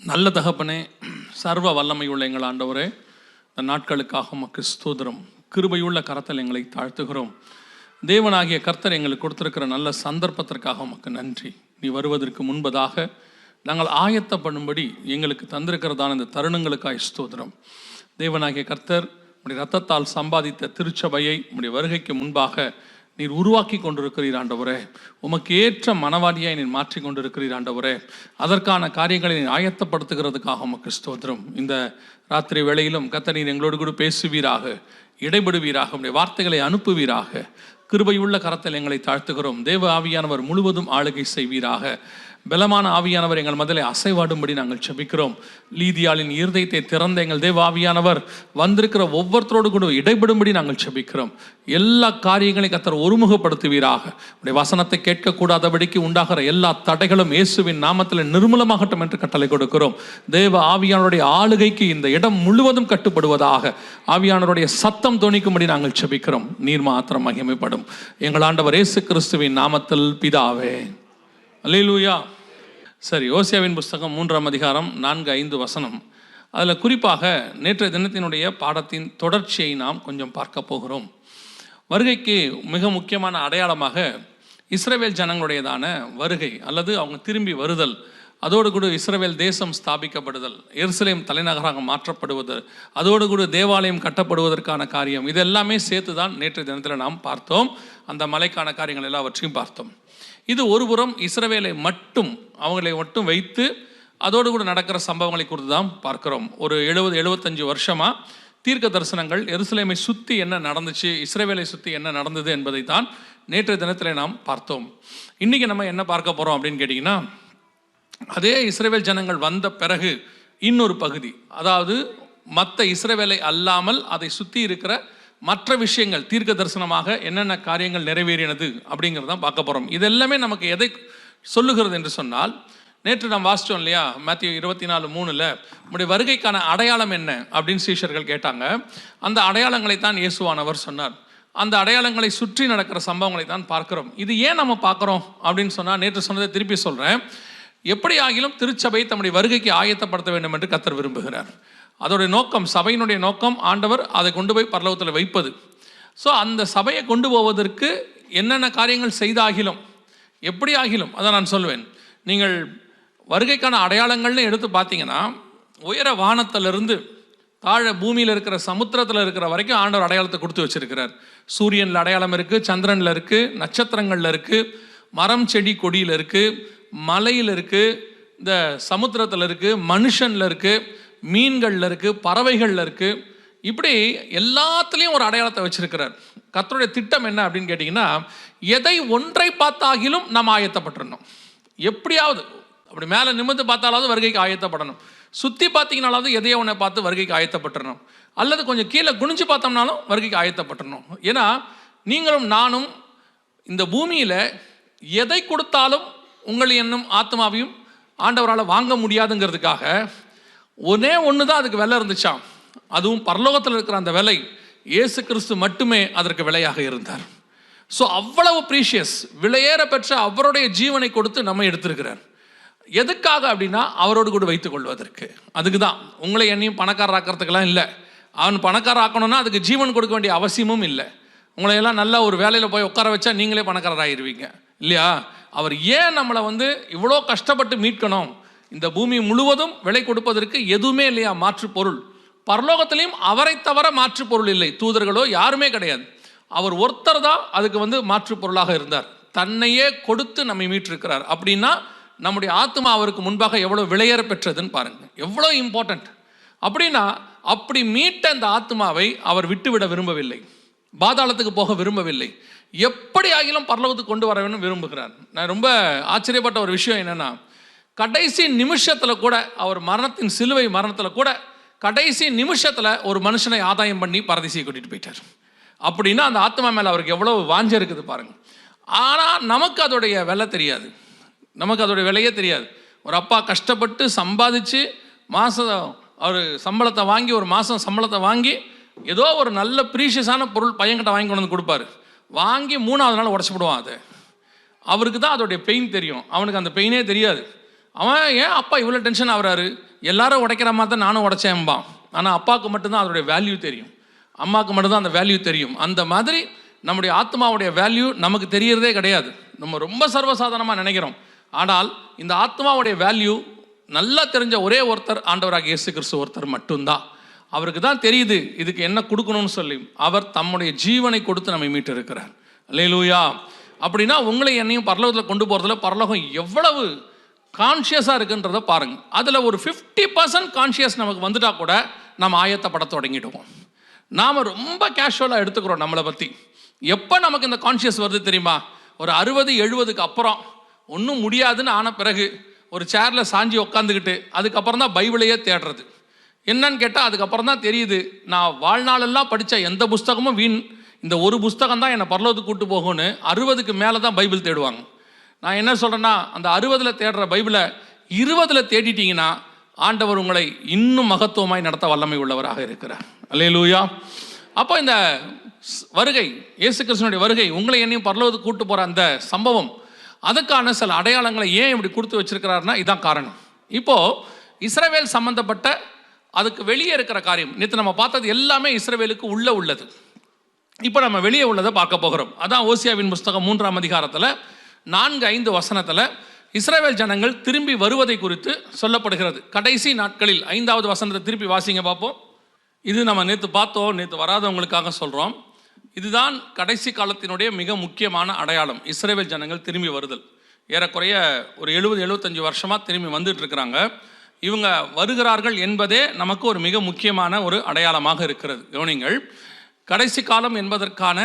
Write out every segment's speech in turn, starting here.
நல்ல தகப்பனே, சர்வ வல்லமையுள்ள எங்கள் ஆண்டவரே, இந்த நாட்களுக்காக உமக்கு ஸ்தோத்திரம். கிருபையுள்ள கரத்தில் எங்களை தாழ்த்துகிறோம். தேவனாகிய கர்த்தர் எங்களுக்கு கொடுத்திருக்கிற நல்ல சந்தர்ப்பத்திற்காக உமக்கு நன்றி. நீ வருவதற்கு முன்பதாக நாங்கள் ஆயத்தப்படும்படி எங்களுக்கு தந்திருக்கிறதான இந்த தருணங்களுக்காக ஸ்தோத்திரம். தேவனாகிய கர்த்தர் உடைய இரத்தத்தால் சம்பாதித்த திருச்சபையை உடைய வருகைக்கு முன்பாக நீர் உருவாக்கி கொண்டிருக்கிறீர் ஆண்டவரே. உமக்கு ஏற்ற மனவாடியாய் நீர் மாற்றி கொண்டிருக்கிறீர் ஆண்டவரே. அதற்கான காரியங்களை நீர் ஆயத்தப்படுத்துகிறதுக்காக உமக்கு ஸ்தோத்திரம். இந்த ராத்திரி வேளையிலும் கர்த்தர் நீர் எங்களோடு கூட பேசுவீராக, இடைபடுவீராக, உடைய வார்த்தைகளை அனுப்புவீராக. கிருபையுள்ள கரத்தில் எங்களை தாழ்த்துகிறோம். தேவ ஆவியானவர் முழுவதும் ஆளுகை செய்வீராக. பலமான ஆவியானவர் எங்கள் மதிலை அசைவாடும்படி நாங்கள் செபிக்கிறோம். லீதியாளின் இருதயத்தை திறந்த எங்கள் தேவ ஆவியானவர் வந்திருக்கிற ஒவ்வொருத்தரோடு கூட இடைபடும்படி நாங்கள் செபிக்கிறோம். எல்லா காரியங்களையும் கர்த்தர் ஒருமுகப்படுத்துவீராக. உடைய வசனத்தை கேட்கக்கூடாதபடிக்கு உண்டாகிற எல்லா தடைகளும் இயேசுவின் நாமத்தில் நிர்மூலமாகட்டும் என்று கட்டளை கொடுக்கிறோம். தேவ ஆவியானவருடைய ஆளுகைக்கு இந்த இடம் முழுவதும் கட்டுப்படுவதாக ஆவியானவருடைய சத்தம் தொனிக்கும்படி நாங்கள் செபிக்கிறோம். நீர் மாத்திரம் மகிமைப்படும். எங்கள் ஆண்டவர் இயேசு கிறிஸ்துவின் நாமத்தில் பிதாவே, அல்லேலூயா. சரி, ஓசியாவின் புஸ்தகம் 3ஆம் அதிகாரம் 4-5 வசனம். அதில் குறிப்பாக நேற்றைய தினத்தினுடைய பாடத்தின் தொடர்ச்சியை நாம் கொஞ்சம் பார்க்க போகிறோம். வருகைக்கு மிக முக்கியமான அடையாளமாக இஸ்ரவேல் ஜனங்களுடையதான வருகை அல்லது அவங்க திரும்பி வருதல், அதோடு கூட இஸ்ரவேல் தேசம் ஸ்தாபிக்கப்படுதல், எருசலேம் தலைநகராக மாற்றப்படுவது, அதோடு கூட தேவாலயம் கட்டப்படுவதற்கான காரியம், இது எல்லாமே சேர்த்து தான் நேற்றைய தினத்தில் நாம் பார்த்தோம். அந்த மலைக்கான காரியங்கள் எல்லாவற்றையும் பார்த்தோம். இது ஒருபுறம் இஸ்ரவேலை மட்டும், அவங்களை மட்டும் வைத்து அதோடு கூட நடக்கிற சம்பவங்களை குறித்து தான் பார்க்கிறோம். ஒரு 70-75 வருஷமாக தீர்க்க தரிசனங்கள் எருசலேமை சுற்றி என்ன நடந்துச்சு, இஸ்ரவேலை சுற்றி என்ன நடந்தது என்பதை தான் நேற்றைய தினத்தில் நாம் பார்த்தோம். இன்றைக்கி நம்ம என்ன பார்க்க போகிறோம் அப்படின்னு கேட்டிங்கன்னா, அதே இஸ்ரவேல் ஜனங்கள் வந்த பிறகு இன்னொரு பகுதி, அதாவது மற்ற இஸ்ரவேலை அல்லாமல் அதை சுற்றி இருக்கிற மற்ற விஷயங்கள், தீர்க்க தரிசனமாக என்னென்ன காரியங்கள் நிறைவேறினது அப்படிங்கிறதான் பார்க்க போகிறோம். இது எல்லாமே நமக்கு எதை சொல்லுகிறது என்று சொன்னால், நேற்று நாம் வாசித்தோம் இல்லையா, மத்தேயு 24:3 உடைய வருகைக்கான அடையாளம் என்ன அப்படின்னு சீஷர்கள் கேட்டாங்க. அந்த அடையாளங்களை தான் இயேசுவானவர் சொன்னார். அந்த அடையாளங்களை சுற்றி நடக்கிற சம்பவங்களை தான் பார்க்கிறோம். இது ஏன் நம்ம பார்க்குறோம் அப்படின்னு சொன்னால், நேற்று சொன்னதை திருப்பி சொல்கிறேன். எப்படி ஆகிலும் திருச்சபை தம்முடைய வருகைக்கு ஆயத்தப்படுத்த வேண்டும் என்று கர்த்தர் விரும்புகிறார். அதோடைய நோக்கம், சபையினுடைய நோக்கம், ஆண்டவர் அதை கொண்டு போய் பரலோகத்தில் வைப்பது. ஸோ அந்த சபையை கொண்டு போவதற்கு என்னென்ன காரியங்கள் செய்தாகிலும், எப்படி ஆகிலும், அதை நான் சொல்வேன். நீங்கள் வருகைக்கான அடையாளங்கள்னு எடுத்து பார்த்தீங்கன்னா, உயர வானத்திலிருந்து தாழ பூமியில் இருக்கிற சமுத்திரத்தில் இருக்கிற வரைக்கும் ஆண்டவர் அடையாளத்தை கொடுத்து வச்சிருக்கிறார். சூரியனில் அடையாளம் இருக்குது, சந்திரனில் இருக்குது, நட்சத்திரங்களில் இருக்குது, மரம் செடி கொடியில் இருக்குது, மலையில் இருக்குது, இந்த சமுத்திரத்தில் இருக்குது, மனுஷனில் இருக்குது, மீன்களில் இருக்குது, பறவைகளில் இருக்குது. இப்படி எல்லாத்துலேயும் ஒரு அடையாளத்தை வச்சிருக்கிறார். கர்த்தருடைய திட்டம் என்ன அப்படின்னு கேட்டிங்கன்னா, எதை ஒன்றை பார்த்தாகிலும் நம்ம ஆயத்தப்பட்டுடணும். எப்படியாவது அப்படி மேலே நிமிர்ந்து பார்த்தாலாவது வருகைக்கு ஆயத்தப்படணும். சுற்றி பார்த்தீங்கனாலாவது எதையோ ஒன்றை பார்த்து வருகைக்கு ஆயத்தப்பட்டுடணும். அல்லது கொஞ்சம் கீழே குனிஞ்சு பார்த்தோம்னாலும் வருகைக்கு ஆயத்தப்பட்டுடணும். ஏன்னா நீங்களும் நானும் இந்த பூமியில் எதை கொடுத்தாலும் உங்களை என்னும் ஆத்மாவையும் ஆண்டவரால் வாங்க முடியாதுங்கிறதுக்காக ஒன்னே ஒன்று தான் அதுக்கு விலை இருந்துச்சாம். அதுவும் பரலோகத்தில் இருக்கிற அந்த விலை, இயேசு கிறிஸ்து மட்டுமே அதற்கு விலையாக இருந்தார். ஸோ அவ்வளவு ப்ரீஷியஸ், விலையேற பெற்ற அவருடைய ஜீவனை கொடுத்து நம்ம எடுத்திருக்கிறார். எதுக்காக அப்படின்னா, அவரோடு கூட வைத்துக் கொள்வதற்கு. அதுக்கு தான். உங்களை என்னையும் பணக்காரராக்கிறதுக்கெல்லாம் இல்லை. அவன் பணக்காரராக்கணும்னா அதுக்கு ஜீவன் கொடுக்க வேண்டிய அவசியமும் இல்லை. உங்களையெல்லாம் நல்லா ஒரு வேலையில் போய் உட்கார வச்சா நீங்களே பணக்காரராகிடுவீங்க இல்லையா? அவர் ஏன் நம்மளை இவ்வளோ கஷ்டப்பட்டு மீட்கணும்? இந்த பூமி முழுவதும் விலை கொடுப்பதற்கு எதுவுமே இல்லையா மாற்று பொருள். பரலோகத்திலையும் அவரை தவிர மாற்று பொருள் இல்லை, தூதர்களோ யாருமே கிடையாது. அவர் ஒருத்தர் தான் அதுக்கு மாற்று பொருளாக இருந்தார். தன்னையே கொடுத்து நம்மை மீட்டிருக்கிறார். அப்படின்னா நம்முடைய ஆத்மா அவருக்கு முன்பாக எவ்வளோ விலையேற பெற்றதுன்னு பாருங்க, எவ்வளோ இம்பார்ட்டன்ட். அப்படின்னா அப்படி மீட்ட அந்த ஆத்மாவை அவர் விட்டுவிட விரும்பவில்லை, பாதாளத்துக்கு போக விரும்பவில்லை. எப்படி ஆகிலும் பரலோகத்துக்கு கொண்டு வர வேண்டும் விரும்புகிறார். நான் ரொம்ப ஆச்சரியப்பட்ட ஒரு விஷயம் என்னன்னா, கடைசி நிமிஷத்தில் கூட, அவர் மரணத்தின் சிலுவை மரணத்தில் கூட கடைசி நிமிஷத்தில் ஒரு மனுஷனை ஆதாயம் பண்ணி பரதேசியை கூட்டிகிட்டு போயிட்டார். அப்படின்னா அந்த ஆத்மா மேலே அவருக்கு எவ்வளோ வாஞ்சை இருக்குது பாருங்கள். ஆனால் நமக்கு அதோடைய விலை தெரியாது, நமக்கு அதோடைய விலையே தெரியாது. ஒரு அப்பா கஷ்டப்பட்டு சம்பாதிச்சு மாதம் அவர் சம்பளத்தை வாங்கி, ஒரு மாதம் சம்பளத்தை வாங்கி ஏதோ ஒரு நல்ல ப்ரீஷியஸான பொருள் பையன்கிட்ட வாங்கி கொண்டு வந்து கொடுப்பாரு. வாங்கி 3ஆவது நாள் உடச்சி விடுவான். அது அவருக்கு தான் அதோடைய பெயின் தெரியும், அவனுக்கு அந்த பெயினே தெரியாது. அவன் ஏன் அப்பா இவ்வளோ டென்ஷன் ஆகுறாரு, எல்லாரும் உடைக்கிற மாதிரி தான் நானும் உடைச்சேன்பான். ஆனால் அப்பாவுக்கு மட்டும்தான் அதோடைய வேல்யூ தெரியும், அம்மாவுக்கு மட்டும்தான் அந்த வேல்யூ தெரியும். அந்த மாதிரி நம்முடைய ஆத்மாவுடைய வேல்யூ நமக்கு தெரியறதே கிடையாது. நம்ம ரொம்ப சர்வசாதாரணமாக நினைக்கிறோம். ஆனால் இந்த ஆத்மாவுடைய வேல்யூ நல்லா தெரிஞ்ச ஒரே ஒருத்தர் ஆண்டவராக இயேசு கிறிஸ்து ஒருத்தர் மட்டும்தான். அவருக்கு தான் தெரியுது இதுக்கு என்ன கொடுக்கணும்னு சொல்லி. அவர் தம்முடைய ஜீவனை கொடுத்து நம்மை மீட்டு இருக்கிறார். அல்லேலூயா. அப்படின்னா உங்களை என்னையும் பரலோகத்தில் கொண்டு போகிறதுல பரலோகம் எவ்வளவு கான்ஷியஸாக இருக்குன்றதை பாருங்கள். அதில் ஒரு 50% கான்ஷியஸ் நமக்கு வந்துட்டா கூட நம்ம ஆயத்தப்பட தொடங்கிடுவோம். நாம் ரொம்ப கேஷுவலாக எடுத்துக்கிறோம் நம்மளை பற்றி. எப்போ நமக்கு இந்த கான்ஷியஸ் வருது தெரியுமா? ஒரு 60-70க்கு அப்புறம் ஒன்றும் முடியாதுன்னு ஆன பிறகு ஒரு சேரில் சாஞ்சி உட்காந்துக்கிட்டு அதுக்கப்புறம் தான் பைபிளையே தேடுறது. என்னன்னு கேட்டால் அதுக்கப்புறம் தான் தெரியுது, நான் வாழ்நாளெல்லாம் படித்த எந்த புஸ்தகமும் வீண், இந்த ஒரு புஸ்தகம் தான் என்னை பரலோகத்துக்கு கூட்டு போகும்னு 60க்கு மேலே தான் பைபிள் தேடுவாங்க. நான் என்ன சொல்கிறேன்னா, அந்த 60ல் தேடுற பைபிளை 20ல் தேடிட்டிங்கன்னா ஆண்டவர் உங்களை இன்னும் மகத்துவமாய் நடத்த வல்லமை உள்ளவராக இருக்கிறார். அல்லேலூயா. அப்போ இந்த வருகை, இயேசு கிறிஸ்துவினுடைய வருகை, உங்களை என்னையும் பரலோகத்துக்கு கூட்டு போகிற அந்த சம்பவம், அதுக்கான சில அடையாளங்களை ஏன் இப்படி கொடுத்து வச்சிருக்கிறாருன்னா இதான் காரணம். இப்போது இஸ்ரவேல் சம்பந்தப்பட்ட அதுக்கு வெளியே இருக்கிற காரியம், நேற்று நம்ம பார்த்தது எல்லாமே இஸ்ரவேலுக்கு உள்ளே உள்ளது. இப்போ நம்ம வெளியே உள்ளதை பார்க்க போகிறோம். அதான் ஓசியாவின் புஸ்தகம் 3ஆம் அதிகாரத்தில் 4-5 வசனத்தில் இஸ்ரவேல் ஜனங்கள் திரும்பி வருவதை குறித்து சொல்லப்படுகிறது. கடைசி நாட்களில் 5வது வசனத்தை திருப்பி வாசிங்க பார்ப்போம். இது நம்ம நேற்று பார்த்தோம், நேற்று வராதவங்களுக்காக சொல்கிறோம். இதுதான் கடைசி காலத்தினுடைய மிக முக்கியமான அடையாளம், இஸ்ரவேல் ஜனங்கள் திரும்பி வருதல். ஏறக்குறைய ஒரு 70-75 வருஷமாக திரும்பி வந்துட்டு இருக்கிறாங்க. இவங்க வருகிறார்கள் என்பதே நமக்கு ஒரு மிக முக்கியமான ஒரு அடையாளமாக இருக்கிறது. கவனிங்கள், கடைசி காலம் என்பதற்கான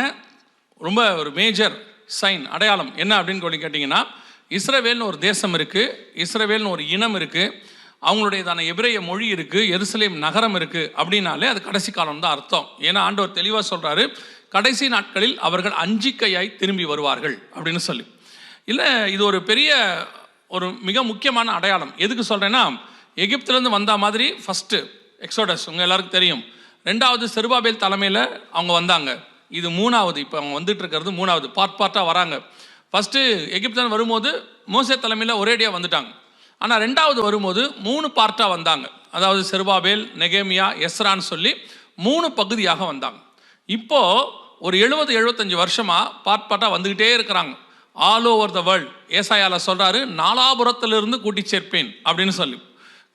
ரொம்ப ஒரு மேஜர் சைன், அடையாளம் என்ன அப்படின்னு சொல்லி கேட்டிங்கன்னா, இஸ்ரவேல்னு ஒரு தேசம் இருக்குது, இஸ்ரவேல்னு ஒரு இனம் இருக்குது, அவங்களுடையதான எபிரேய மொழி இருக்குது, எருசலேம் நகரம் இருக்குது. அப்படின்னாலே அது கடைசி காலம் தான் அர்த்தம். ஏன்னா ஆண்டவர் தெளிவாக சொல்கிறாரு, கடைசி நாட்களில் அவர்கள் அஞ்சிக்கையாய் திரும்பி வருவார்கள் அப்படின்னு சொல்லி. இல்லை, இது ஒரு பெரிய ஒரு மிக முக்கியமான அடையாளம். எதுக்கு சொல்கிறேன்னா, எகிப்திலேருந்து வந்த மாதிரி ஃபஸ்ட்டு எக்ஸோடஸ் உங்கள் எல்லாருக்கும் தெரியும். 2வது செருபாபேல் தலைமையில் அவங்க வந்தாங்க. இது 3வது, இப்போ அவங்க வந்துட்டு இருக்கிறது 3வது, பார்ட்டாக வராங்க. ஃபஸ்ட்டு எகிப்தில் வரும்போது மோசே தலைமையில் ஒரேடியாக வந்துட்டாங்க. ஆனால் 2வது வரும்போது 3 பார்ட்டாக வந்தாங்க. அதாவது செருபாபேல், நெகேமியா, எஸ்ரான்னு சொல்லி 3 பகுதியாக வந்தாங்க. இப்போது ஒரு 70-75 வருஷமாக பார்ட்டாக வந்துக்கிட்டே இருக்கிறாங்க. All over the world. ஏசாயால சொல்கிறாரு, நாலாபுரத்திலிருந்து கூட்டி சேர்ப்பேன் அப்படின்னு சொல்லி,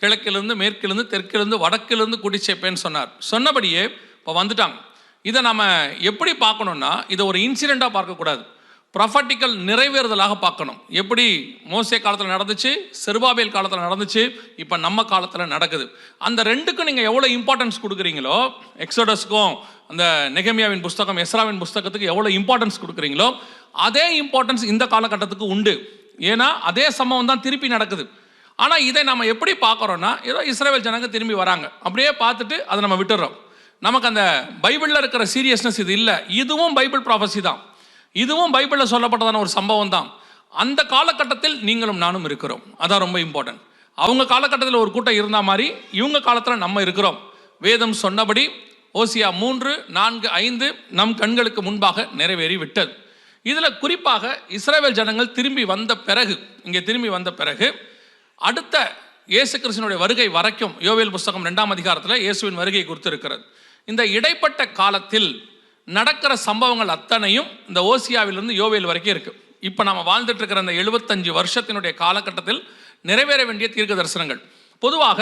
கிழக்கிலிருந்து, மேற்கிலிருந்து, தெற்கிலிருந்து, வடக்கிலிருந்து கூட்டி சேர்ப்பேன்னு சொன்னார். சொன்னபடியே இப்போ வந்துட்டாங்க. இதை நம்ம எப்படி பார்க்கணுன்னா, இதை ஒரு இன்சிடெண்ட்டாக பார்க்கக்கூடாது, ப்ரொஃபட்டிக்கல் நிறைவேறுதலாக பார்க்கணும். எப்படி மோசே காலத்தில் நடந்துச்சு, செருபாபேல் காலத்தில் நடந்துச்சு, இப்போ நம்ம காலத்தில் நடக்குது. அந்த ரெண்டுக்கும் நீங்கள் எவ்வளோ இம்பார்ட்டன்ஸ் கொடுக்குறீங்களோ, எக்ஸோடஸ்க்கும் அந்த நெகேமியாவின் புஸ்தகம், எஸ்ராவின் புஸ்தகத்துக்கு எவ்வளோ இம்பார்ட்டன்ஸ் கொடுக்குறீங்களோ, அதே இம்பார்ட்டன்ஸ் இந்த காலகட்டத்துக்கு உண்டு. ஏன்னா அதே சம்பவம் தான் திருப்பி நடக்குது. ஆனால் இதை நம்ம எப்படி பார்க்குறோன்னா, ஏதோ இஸ்ரவேல் ஜனங்க திரும்பி வராங்க அப்படியே பார்த்துட்டு அதை நம்ம விட்டுறோம். நமக்கு அந்த பைபிளில் இருக்கிற சீரியஸ்னஸ் இது இல்லை. இதுவும் பைபிள் ப்ராஃபஸி தான், இதுவும் பைபிளில் சொல்லப்பட்டதான ஒரு சம்பவம் தான். அந்த காலகட்டத்தில் நீங்களும் நானும் இருக்கிறோம். அதான் ரொம்ப இம்பார்ட்டன்ட். அவங்க காலகட்டத்தில் ஒரு கூட்டம் இருந்த மாதிரி இவங்க காலத்தில் நம்ம இருக்கிறோம். வேதம் சொன்னபடி ஓசியா 3:4-5 நம் கண்களுக்கு முன்பாக நிறைவேறி விட்டது. இதில் குறிப்பாக இஸ்ரவேல் ஜனங்கள் திரும்பி வந்த பிறகு, இங்கே திரும்பி வந்த பிறகு அடுத்த இயேசு கிறிஸ்துவினுடைய வருகை வரைக்கும் யோவேல் புஸ்தகம் 2ஆம் அதிகாரத்தில் இயேசுவின் வருகை குறித்து இருக்கிறது. இந்த இடைப்பட்ட காலத்தில் நடக்கிற சம்பவங்கள் அத்தனையும் இந்த ஓசியாவிலிருந்து யோவேல் வரைக்கும் இருக்குது. இப்போ நம்ம வாழ்ந்துட்டு இருக்கிற அந்த 75 வருஷத்தினுடைய காலகட்டத்தில் நிறைவேற வேண்டிய தீர்க்க தரிசனங்கள். பொதுவாக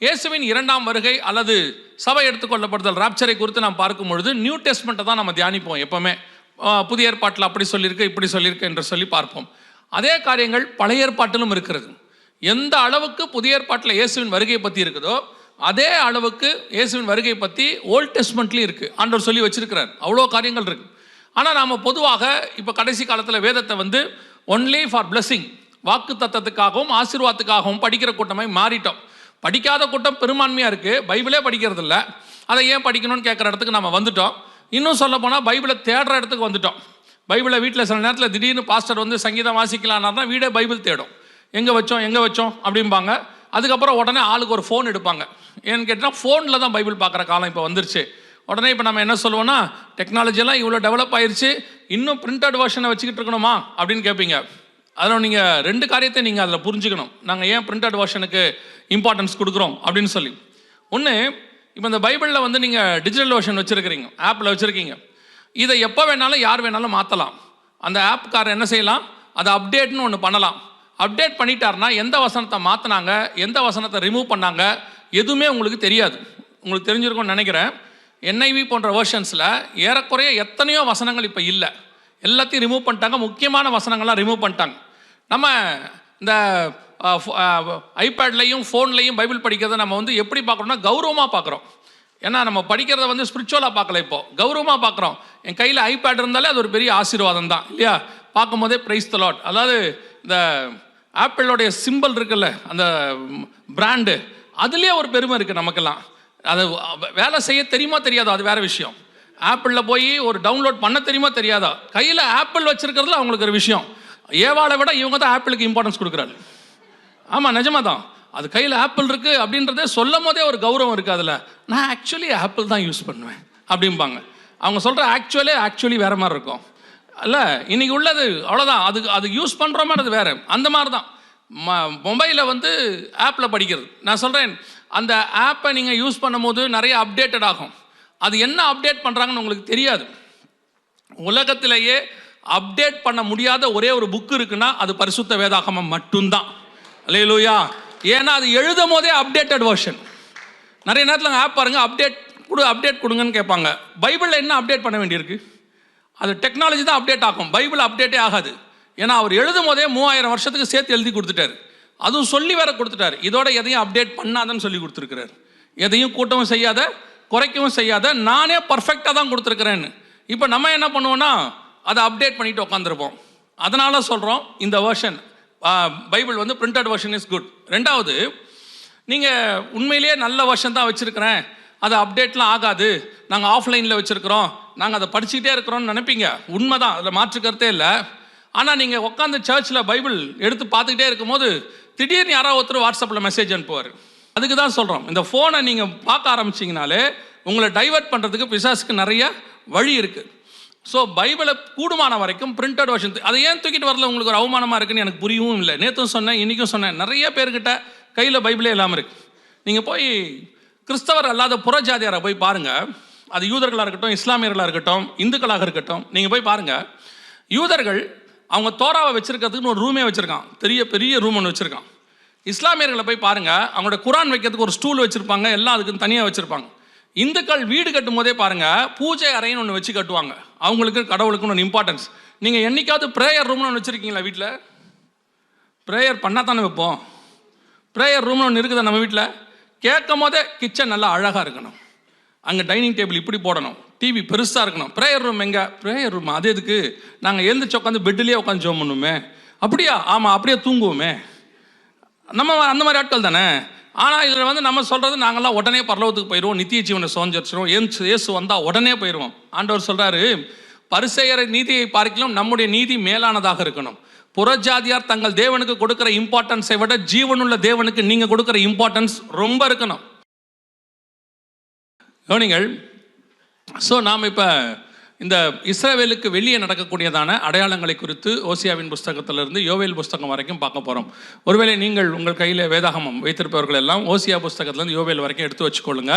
இயேசுவின் 2ஆம் வருகை அல்லது சபை எடுத்துக்கொள்ளப்படுதல், ராப்சரை குறித்து நாம் பார்க்கும் பொழுது நியூ டெஸ்ட்மெண்ட்டை தான் நம்ம தியானிப்போம். எப்போவுமே புதிய ஏற்பாட்டில் அப்படி சொல்லியிருக்கு, இப்படி சொல்லியிருக்கு என்று சொல்லி பார்ப்போம். அதே காரியங்கள் பழைய ஏற்பாட்டிலும் இருக்கிறது. எந்த அளவுக்கு புதிய ஏற்பாட்டில் இயேசுவின் வருகை பற்றி இருக்குதோ அதே அளவுக்கு இயேசுவின் வருகை பற்றி ஓல்ட் டெஸ்ட்மெண்ட்லேயும் இருக்குது. ஆண்டவர் சொல்லி வச்சிருக்கிறார், அவ்வளோ காரியங்கள் இருக்குது. ஆனால் நாம் பொதுவாக இப்போ கடைசி காலத்தில் வேதத்தை ஒன்லி ஃபார் பிளெஸிங், வாக்கு தத்தத்துக்காகவும் ஆசீர்வாதத்துக்காகவும் படிக்கிற கூட்டமாய் மாறிட்டோம். படிக்காத கூட்டம் பெரும்பான்மையாக இருக்குது, பைபிளே படிக்கிறது இல்லை. அதை ஏன் படிக்கணும்னு கேட்குற இடத்துக்கு நம்ம வந்துட்டோம். இன்னும் சொல்ல போனால் பைபிளை தேடுற இடத்துக்கு வந்துட்டோம். பைபிளை வீட்டில் சில நேரத்தில் திடீர்னு பாஸ்டர் சங்கீதம் வாசிக்கலான்னா தான் வீடே பைபிள் தேடும். எங்கே வச்சோம் அப்படிம்பாங்க. அதுக்கப்புறம் உடனே ஆளுக்கு ஒரு ஃபோன் எடுப்பாங்க. ஏன்னு கேட்டால் ஃபோனில் தான் பைபிள் பார்க்குற காலம் இப்போ வந்துருச்சு. உடனே இப்போ நம்ம என்ன சொல்லுவோன்னா, டெக்னாலஜியெல்லாம் இவ்வளோ டெவலப் ஆயிடுச்சு, இன்னும் பிரிண்டட் வெர்ஷனை வச்சுக்கிட்டு இருக்கணுமா அப்படின்னு கேட்பீங்க. அதில் நீங்கள் 2 காரியத்தை நீங்கள் அதில் புரிஞ்சுக்கணும். நாங்கள் ஏன் பிரிண்டட் வெர்ஷனுக்கு இம்பார்ட்டன்ஸ் கொடுக்குறோம் அப்படின்னு சொல்லி. ஒன்று, இப்போ இந்த பைபிளில் வந்து நீங்கள் டிஜிட்டல் வெர்ஷன் வச்சுருக்கிறீங்க, ஆப்பில் வச்சுருக்கீங்க. இதை எப்போ வேணாலும் யார் வேணாலும் மாற்றலாம். அந்த ஆப்காரர் என்ன செய்யலாம், அதை அப்டேட்னு ஒன்று பண்ணலாம். அப்டேட் பண்ணிட்டாருன்னா எந்த வசனத்தை மாற்றினாங்க, எந்த வசனத்தை ரிமூவ் பண்ணாங்க, எதுவுமே உங்களுக்கு தெரியாது. உங்களுக்கு தெரிஞ்சிருக்கும்னு நினைக்கிறேன். NIV போன்ற வெர்ஷன்ஸில் ஏறக்குறைய எத்தனையோ வசனங்கள் இப்போ இல்லை, எல்லாத்தையும் ரிமூவ் பண்ணிட்டாங்க. முக்கியமான வசனங்கள்லாம் ரிமூவ் பண்ணிட்டாங்க. நம்ம இந்த ஐபேட்லையும் ஃபோன்லையும் பைபிள் படிக்கிறத நம்ம வந்து எப்படி பார்க்குறோம்னா கௌரவமாக பார்க்குறோம். ஏன்னா நம்ம படிக்கிறத வந்து ஸ்பிரிச்சுவலாக பார்க்கல, இப்போது கௌரவமாக பார்க்குறோம். என் கையில் ஐபேட் இருந்தாலே அது ஒரு பெரிய ஆசீர்வாதம் தான் இல்லையா? பார்க்கும்போதே பிரைஸ் தி லார்ட். அதாவது இந்த ஆப்பிளோடைய சிம்பிள் இருக்குல்ல, அந்த பிராண்டு, அதுலேயே ஒரு பெருமை இருக்குது நமக்கெல்லாம். அது வேலை செய்ய தெரியுமா தெரியாதா அது வேறு விஷயம். ஆப்பிளில் போய் ஒரு டவுன்லோட் பண்ண தெரியுமா தெரியாதா, கையில் ஆப்பிள் வச்சுருக்கிறதுல அவங்களுக்கு ஒரு விஷயம். ஏவாளை விட இவங்க தான் ஆப்பிளுக்கு இம்பார்ட்டன்ஸ் கொடுக்குறாரு. ஆமாம், நிஜமாக தான். அது கையில் ஆப்பிள் இருக்குது அப்படின்றதே சொல்லும் போதே ஒரு கௌரவம் இருக்குது அதில். நான் ஆக்சுவலி ஆப்பிள் தான் யூஸ் பண்ணுவேன் அப்படிம்பாங்க. அவங்க சொல்கிற ஆக்சுவலி வேறு மாதிரி இருக்கும் இல்லை. இன்றைக்கி உள்ளது அவ்வளோதான். அது யூஸ் பண்ணுற மாதிரி அது வேறு. அந்த மாதிரி தான் மொபைலில் வந்து ஆப்பில் படிக்கிறது. நான் சொல்கிறேன், அந்த ஆப்பை நீங்கள் யூஸ் பண்ணும் போது நிறைய அப்டேட்டட் ஆகும். அது என்ன அப்டேட் பண்ணுறாங்கன்னு உங்களுக்கு தெரியாது. உலகத்திலேயே அப்டேட் பண்ண முடியாத ஒரே ஒரு புக்கு இருக்குன்னா அது பரிசுத்த வேதாகமம் மட்டும்தான். அல்லேலூயா. ஏன்னா அது எழுதும் போதே அப்டேட்டட் வெர்ஷன். நிறைய நேரத்தில் ஆப் பாருங்க, அப்டேட் கொடுங்கன்னு கேட்பாங்க. பைபிளில் என்ன அப்டேட் பண்ண வேண்டியிருக்கு? அது டெக்னாலஜி தான் அப்டேட் ஆகும், பைபிள் அப்டேட்டே ஆகாது. ஏன்னா அவர் எழுதும் போதே 3000 வருஷத்துக்கு சேர்த்து எழுதி கொடுத்துட்டாரு. அதுவும் சொல்லி வேற கொடுத்துட்டாரு, இதோட எதையும் அப்டேட் பண்ணாதன்னு சொல்லி கொடுத்துருக்கிறார். எதையும் கூட்டவும் செய்யாத, குறைக்கவும் செய்யாத, நானே பர்ஃபெக்டாக தான் கொடுத்துருக்குறேன்னு. இப்போ நம்ம என்ன பண்ணுவோன்னா அதை அப்டேட் பண்ணிட்டு உட்காந்துருப்போம். அதனால சொல்கிறோம், இந்த வெர்ஷன் பைபிள் வந்து பிரிண்டட் வெர்ஷன் இஸ் குட். 2வது, நீங்கள் உண்மையிலேயே நல்ல வெர்ஷன் தான் வச்சுருக்கிறேன், அது அப்டேட்லாம் ஆகாது, நாங்கள் ஆஃப்லைனில் வச்சுருக்கிறோம், நாங்கள் அதை படிச்சுக்கிட்டே இருக்கிறோம்னு நினைப்பீங்க. உண்மை தான், அதில் மாற்றுக்கிறதே இல்லை. ஆனால் நீங்கள் உட்காந்து சர்ச்சில் பைபிள் எடுத்து பார்த்துக்கிட்டே இருக்கும்போது திடீர்னு யாராவது ஒருத்தர் வாட்ஸ்அப்பில் மெசேஜ் அனுப்புவார். அதுக்கு தான் சொல்கிறோம், இந்த ஃபோனை நீங்கள் பார்க்க ஆரம்பிச்சிங்கனாலே உங்களை டைவர்ட் பண்ணுறதுக்கு பிசாசுக்கு நிறைய வழி இருக்குது. ஸோ பைபிளை கூடுமான வரைக்கும் பிரிண்டட் வெர்ஷன். அதை ஏன் தூக்கிட்டு வரல, உங்களுக்கு ஒரு அவமானமாக இருக்குன்னு எனக்கு புரியவும் இல்லை. நேற்றும் சொன்னேன், இன்றைக்கும் சொன்னேன், நிறைய பேர்கிட்ட கையில் பைபிளே இல்லாமல் இருக்குது. நீங்கள் போய் கிறிஸ்தவர் அல்லாத புறஜாதியாரை போய் பாருங்கள், அது யூதர்களாக இருக்கட்டும், இஸ்லாமியர்களாக இருக்கட்டும், இந்துக்களாக இருக்கட்டும், நீங்கள் போய் பாருங்கள். யூதர்கள் அவங்க தோராவை வச்சுருக்கிறதுக்குன்னு ஒரு ரூமே வச்சுருக்கான், பெரிய ரூம் ஒன்று வச்சுருக்கான். இஸ்லாமியர்களை போய் பாருங்கள், அவங்களோட குரான் வைக்கிறதுக்கு ஒரு ஸ்டூல் வச்சுருப்பாங்க, எல்லாம் அதுக்கு தனியாக வச்சுருப்பாங்க. இந்துக்கள் வீடு கட்டும் போதே பாருங்கள், பூஜை அறைன்னு ஒன்று வச்சு கட்டுவாங்க, அவங்களுக்கு கடவுளுக்குன்னு ஒன்று இம்பார்ட்டன்ஸ். நீங்கள் என்றைக்காவது ப்ரேயர் ரூம்னு ஒன்று வச்சுருக்கீங்களா? வீட்டில் ப்ரேயர் பண்ணால் தானே வைப்போம். ப்ரேயர் ரூம்னு ஒன்று இருக்குதா நம்ம வீட்டில்? கேட்கும் போதே கிச்சன் நல்லா அழகாக இருக்கணும், அங்கே டைனிங் டேபிள் இப்படி போடணும், டிவி பெருசாக இருக்கணும். ப்ரேயர் ரூம் எங்கே? ப்ரேயர் ரூம் அது எதுக்கு? நாங்கள் எழுந்திரிச்சு உட்காந்து பெட்டிலே உட்காந்து ஜோம் பண்ணுவோமே. அப்படியா? ஆமாம், அப்படியே தூங்குவோமே. நம்ம அந்த மாதிரி ஆட்கள் தானே. ஆனால் இதில் வந்து நம்ம சொல்கிறது, நாங்கள்லாம் உடனே பரலோகத்துக்கு போயிடுவோம், நித்திய ஜீவனை சுதந்திரிச்சிடுவோம், இயேசு வந்தால் உடனே போயிடுவோம். ஆண்டவர் சொல்கிறாரு, பரிசேயரை நீதியை பார்க்கலாம் நம்முடைய நீதி மேலானதாக இருக்கணும். புறஜாதியார் தங்கள் தேவனுக்கு கொடுக்குற இம்பார்ட்டன்ஸை விட ஜீவனுள்ள தேவனுக்கு நீங்கள் கொடுக்குற இம்பார்ட்டன்ஸ் ரொம்ப இருக்கணும். கவனிங்கள். ஸோ நாம் இப்போ இந்த இஸ்ரவேலுக்கு வெளியே நடக்கக்கூடியதான அடையாளங்களை குறித்து ஓசியாவின் புஸ்தகத்திலிருந்து யோவேல் புஸ்தகம் வரைக்கும் பார்க்க போகிறோம். ஒருவேளை நீங்கள் உங்கள் கையில் வேதாகமம் வைத்திருப்பவர்கள் எல்லாம் ஓசியா புஸ்தகத்திலேருந்து யோவேல் வரைக்கும் எடுத்து வச்சுக்கொள்ளுங்க.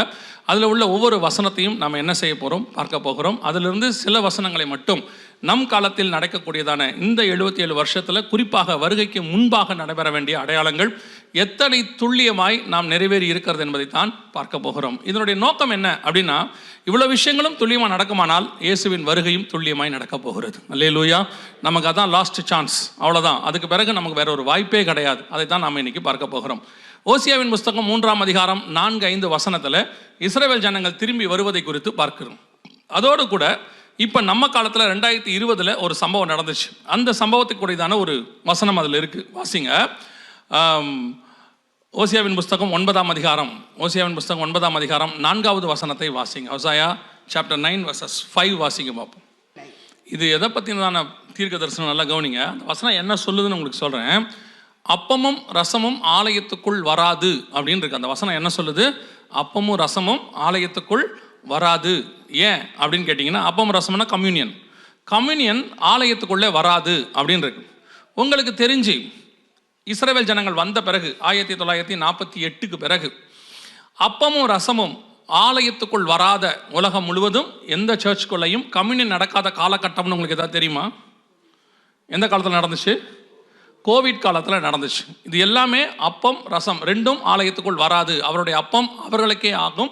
அதில் உள்ள ஒவ்வொரு வசனத்தையும் நாம் என்ன செய்ய போகிறோம், பார்க்க போகிறோம். அதிலிருந்து சில வசனங்களை மட்டும் நம் காலத்தில் நடக்கக்கூடியதான இந்த 77 வருஷத்தில் குறிப்பாக வருகைக்கு முன்பாக நடைபெற வேண்டிய அடையாளங்கள் எத்தனை துல்லியமாய் நாம் நிறைவேறி இருக்கிறது என்பதைத்தான் பார்க்க போகிறோம். இதனுடைய நோக்கம் என்ன அப்படின்னா, இவ்வளோ விஷயங்களும் துல்லியமாக நடக்குமானால் இயேசுவின் வருகையும் துல்லியமாய் நடக்க போகிறது. அல்லேலூயா. நமக்கு அதான் லாஸ்ட் சான்ஸ், அவ்வளோதான். அதுக்கு பிறகு நமக்கு வேற ஒரு வாய்ப்பே கிடையாது. அதை தான் நாம் இன்னைக்கு பார்க்க போகிறோம். ஓசியாவின் புஸ்தகம் 3ஆம் அதிகாரம் 4-5 வசனத்தில் இஸ்ரவேல் ஜனங்கள் திரும்பி வருவதை குறித்து பார்க்கிறோம். அதோடு கூட இப்போ நம்ம காலத்தில் 2020 ஒரு சம்பவம் நடந்துச்சு. அந்த சம்பவத்துக்கு கூடியதான ஒரு வசனம் அதில் இருக்குது, வாசிங்க. ஓசியாவின் புஸ்தகம் 9ஆம் அதிகாரம் 4வது வசனத்தை வாசிங்க. ஓசாயா சாப்டர் 9:5 வாசிங்க பார்ப்போம். இது எதை பற்றினதான தீர்க்க தரிசனம், நல்லா கவனிங்க. அந்த வசனம் என்ன சொல்லுதுன்னு உங்களுக்கு சொல்கிறேன். அப்பமும் ரசமும் ஆலயத்துக்குள் வராது அப்படின்னு இருக்கு. அந்த வசனம் என்ன சொல்லுது? அப்பமும் ரசமும் ஆலயத்துக்குள் வராது. ஏன் அப்படின்னு கேட்டிங்கன்னா, அப்பம் ரசம்னா கம்யூனியன் ஆலயத்துக்குள்ளே வராது அப்படின்னு இருக்கு. உங்களுக்கு தெரிஞ்சு இஸ்ரவேல் ஜனங்கள் வந்த பிறகு 1948க்கு பிறகு அப்பமும் ரசமும் ஆலயத்துக்குள் வராத உலகம் முழுவதும் எந்த சர்ச்சுக்குள்ளையும் கம்யூனியன் நடக்காத காலகட்டம்னு உங்களுக்கு எதாவது தெரியுமா? எந்த காலத்தில் நடந்துச்சு? கோவிட் காலத்தில் நடந்துச்சு. இது எல்லாமே அப்பம் ரசம் ரெண்டும் ஆலயத்துக்குள் வராது. அவருடைய அப்பம் அவர்களுக்கே ஆகும்,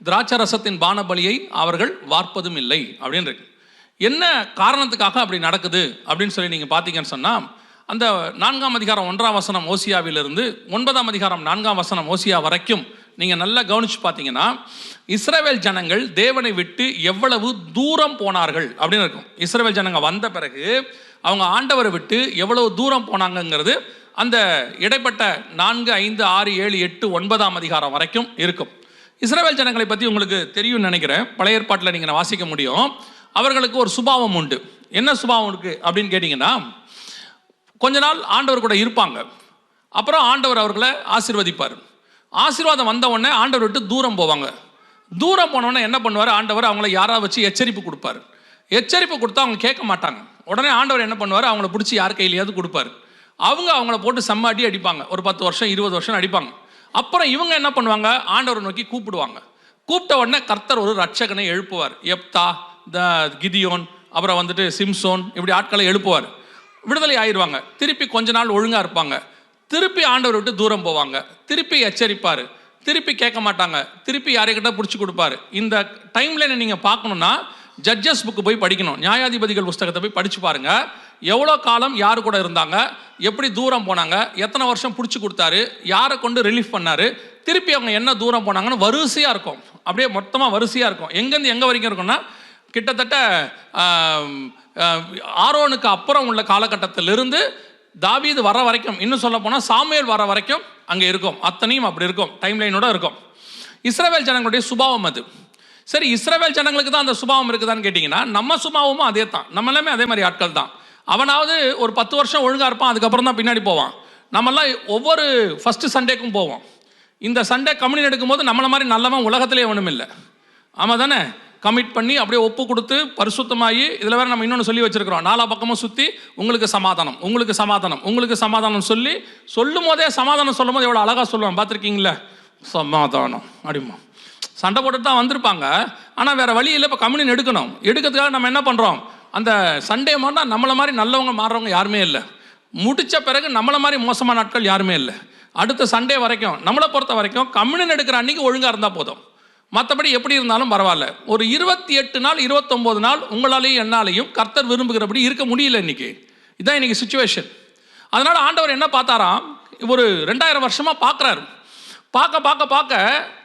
திராட்சை ரசத்தின் பானபலியை அவர்கள் வார்ப்பதும் இல்லை அப்படின்னு இருக்கு. என்ன காரணத்துக்காக அப்படி நடக்குது அப்படின்னு சொல்லி நீங்கள் பார்த்தீங்கன்னு சொன்னால், அந்த 4ஆம் அதிகாரம் 1ஆம் வசனம் ஓசியாவிலிருந்து 9ஆம் அதிகாரம் 4ஆம் வசனம் ஓசியா வரைக்கும் நீங்கள் நல்லா கவனித்து பார்த்தீங்கன்னா, இஸ்ரவேல் ஜனங்கள் தேவனை விட்டு எவ்வளவு தூரம் போனார்கள் அப்படின்னு இருக்கும். இஸ்ரவேல் ஜனங்கள் வந்த பிறகு அவங்க ஆண்டவரை விட்டு எவ்வளவு தூரம் போனாங்கங்கிறது அந்த இடைப்பட்ட 4, 5, 6, 7, 8, 9ஆம் அதிகாரம் வரைக்கும் இருக்கும். இஸ்ரவேல் ஜனங்களை பற்றி உங்களுக்கு தெரியும்னு நினைக்கிறேன். பழைய ஏற்பாட்டில் நீங்கள் வாசிக்க முடியும். அவர்களுக்கு ஒரு சுபாவம் உண்டு. என்ன சுபாவம் இருக்குது அப்படின்னு கேட்டிங்கன்னா, கொஞ்ச நாள் ஆண்டவர் கூட இருப்பாங்க, அப்புறம் ஆண்டவர் அவர்களை ஆசீர்வதிப்பார். ஆசீர்வாதம் வந்த உடனே ஆண்டவர் விட்டு தூரம் போவாங்க. தூரம் போனோடனே என்ன பண்ணுவார்? ஆண்டவர் அவங்கள யாராவது வச்சு எச்சரிப்பு கொடுப்பார். எச்சரிப்பு கொடுத்தா அவங்க கேட்க மாட்டாங்க. உடனே ஆண்டவர் என்ன பண்ணுவார்? அவங்கள பிடிச்சி யார் கையிலையாவது கொடுப்பார். அவங்கள போட்டு செம்ம அடி அடிப்பாங்க. ஒரு 10 வருஷம் 20 வருஷம் அடிப்பாங்க. அப்புறம் இவங்க என்ன பண்ணுவாங்க? ஆண்டவரை நோக்கி கூப்பிடுவாங்க. கூப்பிட்ட உடனே கர்த்தர் ஒரு ரட்சகனை எழுப்புவார். எப்தா, கிதியோன், அப்புறம் வந்துட்டு சிம்சோன், இப்படி ஆட்களை எழுப்புவார். விடுதலை ஆயிடுவாங்க. திருப்பி கொஞ்ச நாள் ஒழுங்காக இருப்பாங்க. திருப்பி ஆண்டவர் விட்டு தூரம் போவாங்க. திருப்பி எச்சரிப்பார். திருப்பி கேட்க மாட்டாங்க. திருப்பி யாரைக்கிட்ட பிடிச்சி கொடுப்பாரு. இந்த டைம்லைனை நீங்கள் பார்க்கணுன்னா ஜட்ஜஸ் புக்கு போய் படிக்கணும். நியாயாதிபதிகள் புஸ்தகத்தை போய் படித்து பாருங்கள். எவ்வளோ காலம் யார் கூட இருந்தாங்க, எப்படி தூரம் போனாங்க, எத்தனை வருஷம் பிடிச்சி கொடுத்தாரு, யாரை கொண்டு ரிலீஃப் பண்ணார், திருப்பி அவங்க என்ன தூரம் போனாங்கன்னு வரிசையாக இருக்கும். அப்படியே மொத்தமாக வரிசையாக இருக்கும். எங்கேருந்து எங்கே வரைக்கும் இருக்குன்னா, கிட்டத்தட்ட ஆரோனுக்கு அப்புறம் உள்ள காலகட்டத்திலிருந்து தாவீது வர வரைக்கும், இன்னும் சொல்ல போனால் சாமுவேல் வர வரைக்கும் அங்கே இருக்கும். அத்தனையும் அப்படி இருக்கும், டைம்லைனோட இருக்கும். இஸ்ரவேல் ஜனங்களுடைய சுபாவம் அது. சரி, இஸ்ரவேல் ஜனங்களுக்கு தான் அந்த சுபாவம் இருக்குதான்னு கேட்டிங்கன்னா, நம்ம சுபாவமும் அதே தான். நம்ம எல்லாமே அதே மாதிரி ஆட்கள் தான். அவனாவது ஒரு 10 வருஷம் ஒழுங்காக இருப்பான், அதுக்கப்புறம் தான் பின்னாடி போவான். நம்மெல்லாம் ஒவ்வொரு ஃபஸ்ட்டு சண்டேக்கும் போவோம். இந்த சண்டே கம்யூனியன் எடுக்கும்போது நம்மளை மாதிரி நல்லவன் உலகத்திலே ஒன்றும் இல்லை. ஆமாம் தானே? கமிட் பண்ணி அப்படியே ஒப்பு கொடுத்து பரிசுத்தமாகி, இதில் வேறு நம்ம இன்னொன்று சொல்லி வச்சுருக்கிறோம், 4 பக்கமும் சுற்றி உங்களுக்கு சமாதானம், உங்களுக்கு சமாதானம், உங்களுக்கு சமாதானம் சொல்லும் போதே சமாதானம் சொல்லும் போது எவ்வளோ அழகாக சொல்லுவான் பார்த்துருக்கீங்களே, சமாதானம் அப்படிமா. சண்டை போட்டுட்டு தான் வந்திருப்பாங்க, ஆனால் வேறு வழி இல்லை. இப்போ கம்யூனியன் எடுக்கிறதுக்காக நம்ம என்ன பண்ணுறோம்? அந்த சண்டே மாட்டா நம்மளை மாதிரி நல்லவங்க மாறுறவங்க யாருமே இல்லை. முடித்த பிறகு நம்மளை மாதிரி மோசமான நாட்கள் யாருமே இல்லை. அடுத்த சண்டே வரைக்கும் நம்மளை பொறுத்த வரைக்கும் கம்யூனியன் எடுக்கிற அன்றைக்கி ஒழுங்காக இருந்தால் போதும். மற்றபடி எப்படி இருந்தாலும் பரவாயில்ல. ஒரு 28 நாள் 29 நாள் உங்களாலேயும் என்னாலையும் கர்த்தர் விரும்புகிறபடி இருக்க முடியல இன்றைக்கி. இதுதான் இன்றைக்கி சுச்சுவேஷன். அதனால் ஆண்டவர் என்ன பார்த்தாராம்? ஒரு 2000 வருஷமாக பார்க்குறாரு. பார்க்க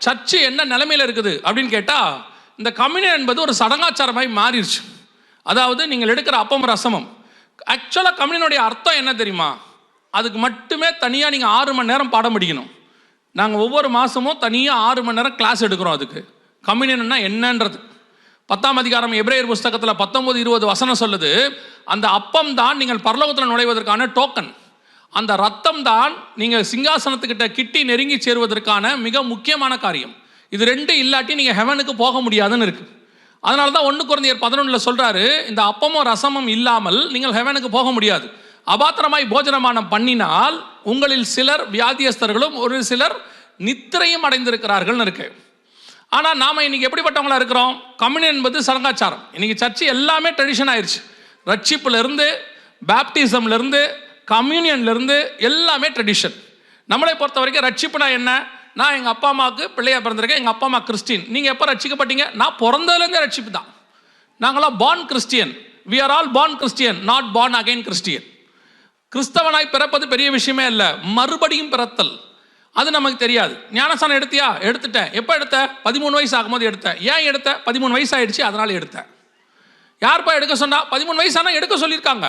சர்ச்சு என்ன நிலைமையில் இருக்குது அப்படின்னு கேட்டால், இந்த கம்யூனியன் என்பது ஒரு சடங்காச்சாரமாய் மாறிடுச்சு. அதாவது நீங்கள் எடுக்கிற அப்பம் ரசமும். ஆக்சுவலாக கம்யூனியனுடைய அர்த்தம் என்ன தெரியுமா? அதுக்கு மட்டுமே தனியாக நீங்கள் 6 மணி நேரம் பாடம் படிக்கணும். நாங்கள் ஒவ்வொரு மாதமும் தனியாக 6 மணி நேரம் கிளாஸ் எடுக்கிறோம். அதுக்கு கம்யூனியன்னா என்னன்றது 10ஆம் அதிகாரம் எபிரேயர் புஸ்தகத்தில் 19-20 வசனம் சொல்லுது. அந்த அப்பம் தான் நீங்கள் பரலோகத்தில் நுழைவதற்கான டோக்கன். அந்த ரத்தம் தான் நீங்கள் சிங்காசனத்துக்கிட்ட கிட்டி நெருங்கி சேருவதற்கான மிக முக்கியமான காரியம். இது 2 இல்லாட்டி நீங்கள் ஹெவனுக்கு போக முடியாதுன்னு இருக்குது. அதனால தான் 1 கொரிந்தியர் 11 சொல்கிறாரு, இந்த அப்பமும் ரசமும் இல்லாமல் நீங்கள் ஹெவனுக்கு போக முடியாது. அபாத்திரமாய் போஜனமானம் பண்ணினால் உங்களில் சிலர் வியாதியஸ்தர்களும் ஒரு சிலர் நித்திரையும் அடைந்திருக்கிறார்கள் இருக்கு. ஆனால் நாம் இன்னைக்கு எப்படிப்பட்டவங்களா இருக்கிறோம்? கம்யூனியன் என்பது சடங்காச்சாரம். இன்னைக்கு சர்ச்சு எல்லாமே ட்ரெடிஷன் ஆயிடுச்சு. ரட்சிப்புலேருந்து, பேப்டிசம்லேருந்து, கம்யூனியன்லேருந்து எல்லாமே ட்ரெடிஷன். நம்மளை பொறுத்த வரைக்கும் ரட்சிப்புனா என்ன? நான் எங்கள் அப்பா அம்மாவுக்கு பிள்ளையாக பிறந்திருக்கேன், எங்கள் அப்பா அம்மா கிறிஸ்டின். நீங்கள் எப்போ ரட்சிக்கப்பட்டீங்க? நான் பிறந்ததுலேருந்தே ரட்சிப்பு தான். நாங்களாம் born Christian. We are all born Christian, not born again Christian. கிறிஸ்தவனாய் பிறப்பது பெரிய விஷயமே இல்லை, மறுபடியும் பிறத்தல் அது நமக்கு தெரியாது. ஞானஸ்நானம் எடுத்தியா? எடுத்துட்டேன். எப்போ எடுத்த? 13 வயசு ஆகும்போது எடுத்தேன். ஏன் எடுத்த? 13 வயசு ஆகிடுச்சு, அதனால் எடுத்தேன். யார்ப்பா எடுக்க சொன்னா? 13 வயசானா எடுக்க சொல்லியிருக்காங்க.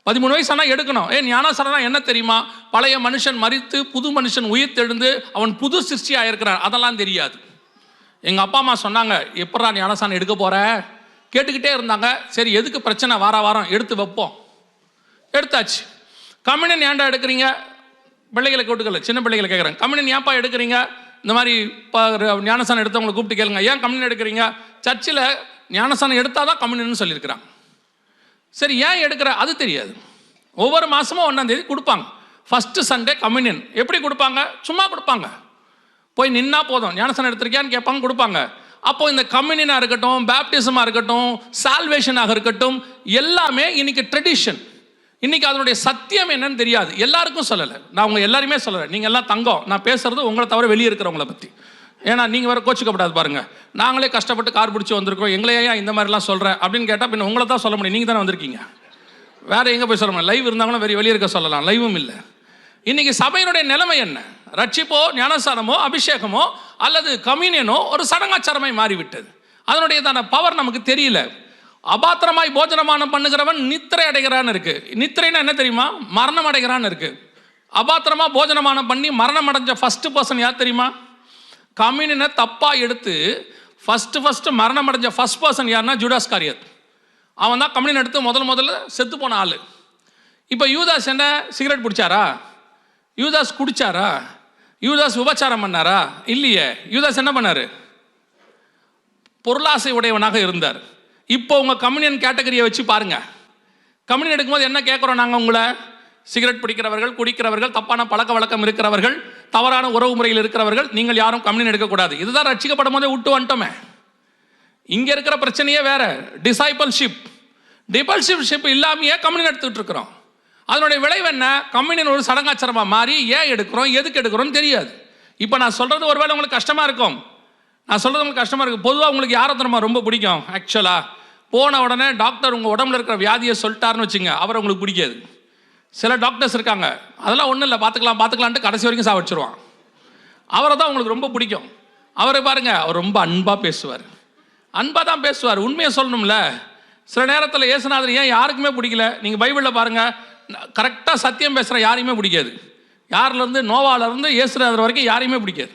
13 வயசானா எடுக்கணும். ஞானஸ்நானம் என்ன தெரியுமா? பழைய மனுஷன் மரித்து புது மனுஷன் உயிர் தெழுந்து அவன் புது சிருஷ்டியாக இருக்கிறான், அதெல்லாம் தெரியாது. எங்கள் அப்பா அம்மா சொன்னாங்க, எப்படா ஞானஸ்நானம் எடுக்க போகிற கேட்டுக்கிட்டே இருந்தாங்க. சரி, எதுக்கு பிரச்சனை, வாரம் எடுத்து வைப்போம். எடுத்தாச்சு. கம்யூனியன் ஏன்டா எடுக்கிறீங்க? பிள்ளைகளை கூட்டுக்கல, சின்ன பிள்ளைகளை கேட்குறேன், கம்யூனியன் ஏன்ப்பா எடுக்கிறீங்க? இந்த மாதிரி ஞானஸ்நானம் எடுத்தவங்களை கூப்பிட்டு கேளுங்க, ஏன் கம்யூனியன் எடுக்கிறீங்க? சர்ச்சில் ஞானஸ்நானம் எடுத்தால் தான் கம்யூனியன் சொல்லியிருக்கிறாங்க. சரி, ஏன் எடுக்கிற? அது தெரியாது. ஒவ்வொரு மாதமும் 1ஆம் தேதி கொடுப்பாங்க. First Sunday communion. எப்படி கொடுப்பாங்க? சும்மா கொடுப்பாங்க. போய் நின்னா போதும், ஞானஸ்நானம் எடுத்திருக்கியான்னு கேட்பாங்க, கொடுப்பாங்க. அப்போது இந்த கம்யூனியனாக இருக்கட்டும், பேப்டிசமாக இருக்கட்டும், சால்வேஷனாக இருக்கட்டும், எல்லாமே இன்னைக்கு ட்ரெடிஷன். இன்றைக்கி அதனுடைய சத்தியம் என்னன்னு தெரியாது. எல்லாருக்கும் சொல்லலை, நான் உங்கள் எல்லாருமே சொல்லலை. நீங்கள் எல்லாம் தங்கம். நான் பேசுகிறது உங்களை தவிர வெளியே இருக்கிறவங்கள பற்றி. ஏன்னா நீங்கள் வேறு கோச்சிக்கப்படாது பாருங்கள். நாங்களே கஷ்டப்பட்டு கார் பிடிச்சி வந்திருக்கோம், எங்களையா இந்த மாதிரிலாம் சொல்கிறேன் அப்படின்னு கேட்டால் பின்ன உங்களை தான் சொல்ல முடியும். நீங்கள் தானே வந்திருக்கீங்க, வேறு எங்கே போய் சொல்ல முடியும்? லைவ் இருந்தாங்கன்னா வெளியே இருக்க சொல்லலாம், லைவும் இல்லை. இன்றைக்கி சபையினுடைய நிலைமை என்ன? ரட்சிப்போ, ஞானஸ்நானமோ, அபிஷேகமோ அல்லது கம்யூனியனோ ஒரு சடங்காச்சாரமாய் மாறிவிட்டது. அதனுடையதான பவர் நமக்கு தெரியல. அபாத்திரமாய் போஜனமானம் பண்ணுகிறவன் நித்திரை அடைகிறான்னு இருக்கு. நித்திரைன்னா என்ன தெரியுமா? மரணம் அடைகிறான்னு இருக்கு. அபாத்திரமா போஜனமானம் பண்ணி மரணம் அடைஞ்ச ஃபர்ஸ்ட் பர்சன் யார் தெரியுமா? கம்யூனியனை தப்பாக எடுத்து ஃபர்ஸ்ட் மரணம் அடைஞ்ச ஃபர்ஸ்ட் பர்சன் யாருன்னா ஜூடாஸ் காரியத். அவன் தான் கம்யூனியன் எடுத்து முதல்ல செத்து போன ஆள். இப்போ யூதாஸ் என்ன சிகரெட் பிடிச்சாரா? யூதாஸ் குடிச்சாரா? யூதாஸ் விபச்சாரம் பண்ணாரா? இல்லையே. யூதாஸ் என்ன பண்ணார்? பொருளாசை உடையவனாக இருந்தார். இப்போ உங்கள் கம்யூனியன் கேட்டகரியை வச்சு பாருங்கள். கம்யூனியன் எடுக்கும்போது என்ன கேட்குறோம் நாங்கள்? உங்களை சிகரெட் பிடிக்கிறவர்கள், குடிக்கிறவர்கள், தப்பான பழக்க வழக்கம் இருக்கிறவர்கள், தவறான உறவு முறையில் இருக்கிறவர்கள், நீங்கள் யாரும் கம்யூனியன் எடுக்கக்கூடாது. இதுதான் ரட்சிக்கப்படும் போதே விட்டு வந்துட்டோமே. இங்கே இருக்கிற பிரச்சனையே வேறு. டிசைபிள்ஷிப் இல்லாமையே கம்யூனியன் எடுத்துக்கிட்டு இருக்கிறோம். அதனுடைய விளைவு என்ன? கம்யூனியன் ஒரு சடங்காச்சாரமாக மாறி ஏன் எடுக்கிறோம், எதுக்கு எடுக்கிறோம்னு தெரியாது. இப்போ நான் சொல்கிறது ஒருவேளை உங்களுக்கு கஷ்டமாக இருக்கும். பொதுவாக உங்களுக்கு யாரை தரமா ரொம்ப பிடிக்கும்? ஆக்சுவலாக போன உடனே டாக்டர் உங்கள் உடம்புல இருக்கிற வியாதியை சொல்லிட்டாருன்னு வச்சுங்க, அவரை உங்களுக்கு பிடிக்காது. சில டாக்டர்ஸ் இருக்காங்க, அதெல்லாம் ஒன்றும் இல்லை, பார்த்துக்கலான்ட்டு கடைசி வரைக்கும் சாவடிச்சிருவான். அவரை தான் உங்களுக்கு ரொம்ப பிடிக்கும். அவரை பாருங்கள், அவர் ரொம்ப அன்பாக பேசுவார். உண்மையை சொல்லணும்ல. சில நேரத்தில் இயேசுநாதர் ஏன் யாருக்குமே பிடிக்கல? நீங்கள் பைபிளில் பாருங்கள், கரெக்டாக சத்தியம் பேசுகிற யாரையுமே பிடிக்காது. யாரிலேருந்து நோவாவிலேருந்து இயேசுநாதர் வரைக்கும் யாரையுமே பிடிக்காது.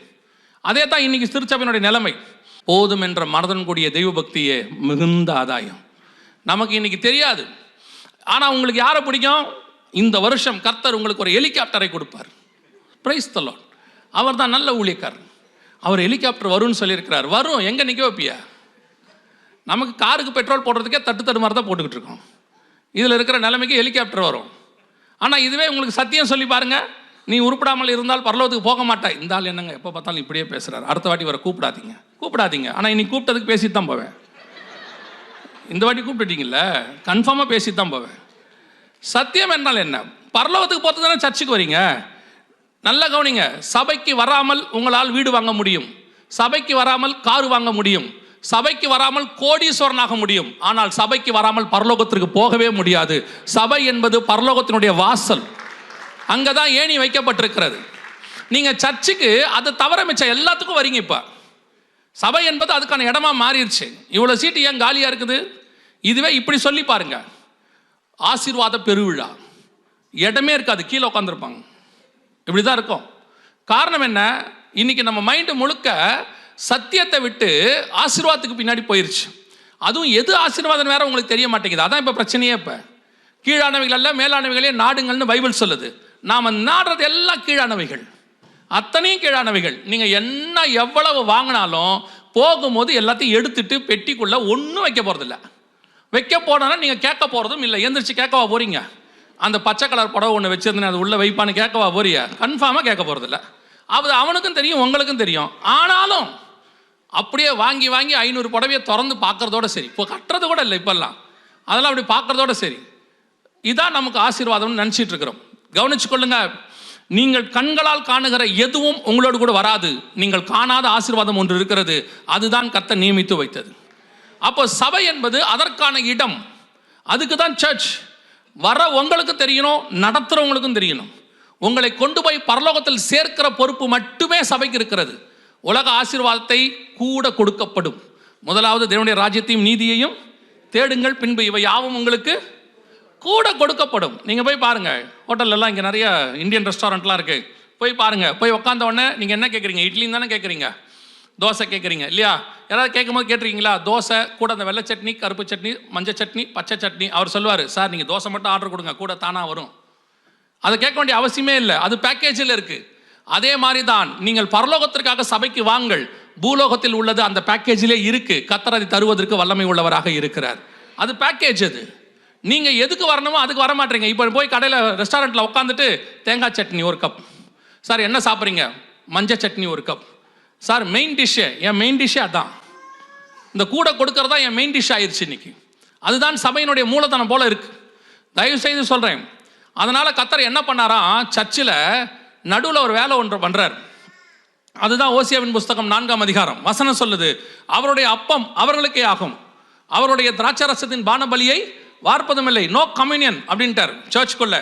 அதே தான் இன்றைக்கி திருச்சபையினுடைய நிலைமை. போதும் என்ற மனதுடன் கூடிய தெய்வ பக்தியே மிகுந்த ஆதாயம். நமக்கு இன்றைக்கி தெரியாது. ஆனால் உங்களுக்கு யாரை பிடிக்கும்? இந்த வருஷம் கர்த்தர் உங்களுக்கு ஒரு ஹெலிகாப்டரை கொடுப்பார். Praise the Lord. அவர் தான் நல்ல ஊழியக்காரர். அவர் ஹெலிகாப்டர் வரும்னு சொல்லியிருக்கிறார். வரும், எங்கே நிற்க வைப்பியா? நமக்கு காருக்கு பெட்ரோல் போடுறதுக்கே தட்டு மாதிரி தான் போட்டுக்கிட்டு இருக்கோம். இதில் இருக்கிற நிலைமைக்கு ஹெலிகாப்டர் வரும். ஆனால் இதுவே உங்களுக்கு சத்தியம் சொல்லி பாருங்கள், நீ உருப்படாமல் இருந்தால் பரலோகத்துக்கு போக மாட்டாய். இந்த ஆள் என்னங்க எப்போ பார்த்தாலும் இப்படியே பேசுகிறார், அடுத்த வாட்டி வர கூப்பிடாதீங்க. ஆனால் இன்னைக்கு கூப்பிட்டதுக்கு பேசிட்டு தான் போவேன். இந்த வாட்டி கூப்பிட்டுட்டீங்கல்ல, கன்ஃபார்மாக பேசிட்டு தான் போவேன். சத்தியம் என்றால் என்ன? பரலோகத்துக்கு போகிறது தானே சர்ச்சுக்கு வரீங்க. நல்லா கவனிங்க. சபைக்கு வராமல் உங்களால் வீடு வாங்க முடியும், சபைக்கு வராமல் கார் வாங்க முடியும், சபைக்கு வராமல் கோடீஸ்வரனாக முடியும். ஆனால் சபைக்கு வராமல் பரலோகத்திற்கு போகவே முடியாது. சபை என்பது பரலோகத்தினுடைய வாசல். அங்கே தான் ஏணி வைக்கப்பட்டிருக்கிறது. நீங்கள் சர்ச்சுக்கு அதை தவிர மிச்சம் எல்லாத்துக்கும் வரீங்க. இப்போ சபை என்பது அதுக்கான இடமா மாறிடுச்சு. இவ்வளோ சீட்டு ஏன் காலியாக இருக்குது? இதுவே இப்படி சொல்லி பாருங்க, ஆசீர்வாத பெருவிழா. இடமே இருக்காது, கீழே உட்காந்துருப்பாங்க. இப்படி தான் இருக்கும். காரணம் என்ன? இன்னைக்கு நம்ம மைண்டு முழுக்க சத்தியத்தை விட்டு ஆசீர்வாதத்துக்கு பின்னாடி போயிருச்சு. அதுவும் எது ஆசீர்வாதம் வேற உங்களுக்கு தெரிய மாட்டேங்குது. அதான் இப்போ பிரச்சனையே. இப்போ கீழானவைகள் அல்ல மேலானவைகளே நாடுங்கள்னு பைபிள் சொல்லுது. நாம் நாடுறது எல்லாம் கீழானவைகள், அத்தனையும் கீழானவைகள். நீங்கள் என்ன எவ்வளவு வாங்கினாலும் போகும்போது எல்லாத்தையும் எடுத்துட்டு பெட்டிக்குள்ளே ஒன்றும் வைக்க போகிறதில்ல. வைக்க போனா நீங்கள் கேட்க போகிறதும் இல்லை. எந்திரிச்சு கேட்கவா போறீங்க? அந்த பச்சை கலர் புடவை ஒன்று வச்சிருந்தேன், அது உள்ளே வைப்பான்னு கேட்கவா போறியா? கன்ஃபார்மாக கேட்க போகிறதில்ல. அது அவனுக்கும் தெரியும், உங்களுக்கும் தெரியும். ஆனாலும் அப்படியே வாங்கி 500 புடவையை திறந்து பார்க்குறதோட சரி. இப்போ கட்டுறது கூட இல்லை இப்போல்லாம். அதெல்லாம் அப்படி பார்க்குறதோட சரி. இதான் நமக்கு ஆசீர்வாதம்னு நினச்சிட்டு இருக்கிறோம். கவனிச்சு கொள்ளுங்க. நீங்கள் கண்களால் காணுகிற எதுவும் உங்களோடு கூட வராது. நீங்கள் காணாத ஆசீர்வாதம் ஒன்று இருக்கிறது. அதுதான் கர்த்தர் நியமித்து வைத்தது. அப்போ சபை என்பது அதற்கான இடம். அதுக்கு தான் சர்ச். வர உங்களுக்கு தெரியணும், நடத்துகிறவங்களுக்கும் தெரியணும். உங்களை கொண்டு போய் பரலோகத்தில் சேர்க்கிற பொறுப்பு மட்டுமே சபைக்கு இருக்கிறது. உலக ஆசீர்வாதத்தை கூட கொடுக்கப்படும். முதலாவது தேவனுடைய ராஜ்யத்தையும் நீதியையும் தேடுங்கள், பின்பு இவை யாவும் உங்களுக்கு கூட கொடுக்கப்படும். நீங்கள் போய் பாருங்கள், ஹோட்டல்லாம் இங்கே நிறைய இந்தியன் ரெஸ்டாரண்ட்லாம் இருக்குது. போய் பாருங்கள். போய் உட்காந்த உடனே நீங்கள் என்ன கேட்குறீங்க? இட்லின்னு தானே கேட்குறீங்க, தோசை கேட்குறீங்க இல்லையா? யாராவது கேட்கும்போது கேட்டிருக்கீங்களா? தோசை கூட அந்த வெள்ளை சட்னி, கருப்பு சட்னி, மஞ்சள் சட்னி, பச்சை சட்னி. அவர் சொல்லுவார், சார் நீங்கள் தோசை மட்டும் ஆர்டர் கொடுங்க, கூட தானாக வரும். அதை கேட்க வேண்டிய அவசியமே இல்லை, அது பேக்கேஜில் இருக்குது. அதே மாதிரி தான் நீங்கள் பரலோகத்திற்காக சபைக்கு வாங்கள். பூலோகத்தில் உள்ளது அந்த பேக்கேஜிலே இருக்குது. கர்த்தர் அதை தருவதற்கு வல்லமை உள்ளவராக இருக்கிறார். அது பேக்கேஜ். அது நீங்கள் எதுக்கு வரணுமோ அதுக்கு வர மாட்டீங்க. இப்போ போய் கடையில் ரெஸ்டாரண்ட்டில் உட்காந்துட்டு தேங்காய் சட்னி ஒரு கப், சார் என்ன சாப்பிட்றீங்க, மஞ்சள் சட்னி ஒரு கப், சார் மெயின் டிஷ்ஷு, என் மெயின் டிஷ்ஷே அதான், இந்த கூட கொடுக்கறதா என் மெயின் டிஷ் ஆயிடுச்சு இன்னைக்கு. அதுதான் சபையினுடைய மூலதனம் போல இருக்கு. தயவு செய்து சொல்கிறேன். அதனால் கர்த்தர் என்ன பண்ணாராம், சர்ச்சில் நடுவில் ஒரு வேலை ஒன்று பண்ணுறார். அதுதான் ஓசியாவின் புஸ்தகம் 4ஆம் அதிகாரம் வசனம் சொல்லுது, அவருடைய அப்பம் அவர்களுக்கே ஆகும், அவருடைய திராட்சரசத்தின் பானபலியை வார்ப்பதும் இல்லை. நோ கம்யூனியன் அப்படின்ட்டார். சர்ச்சுக்குள்ள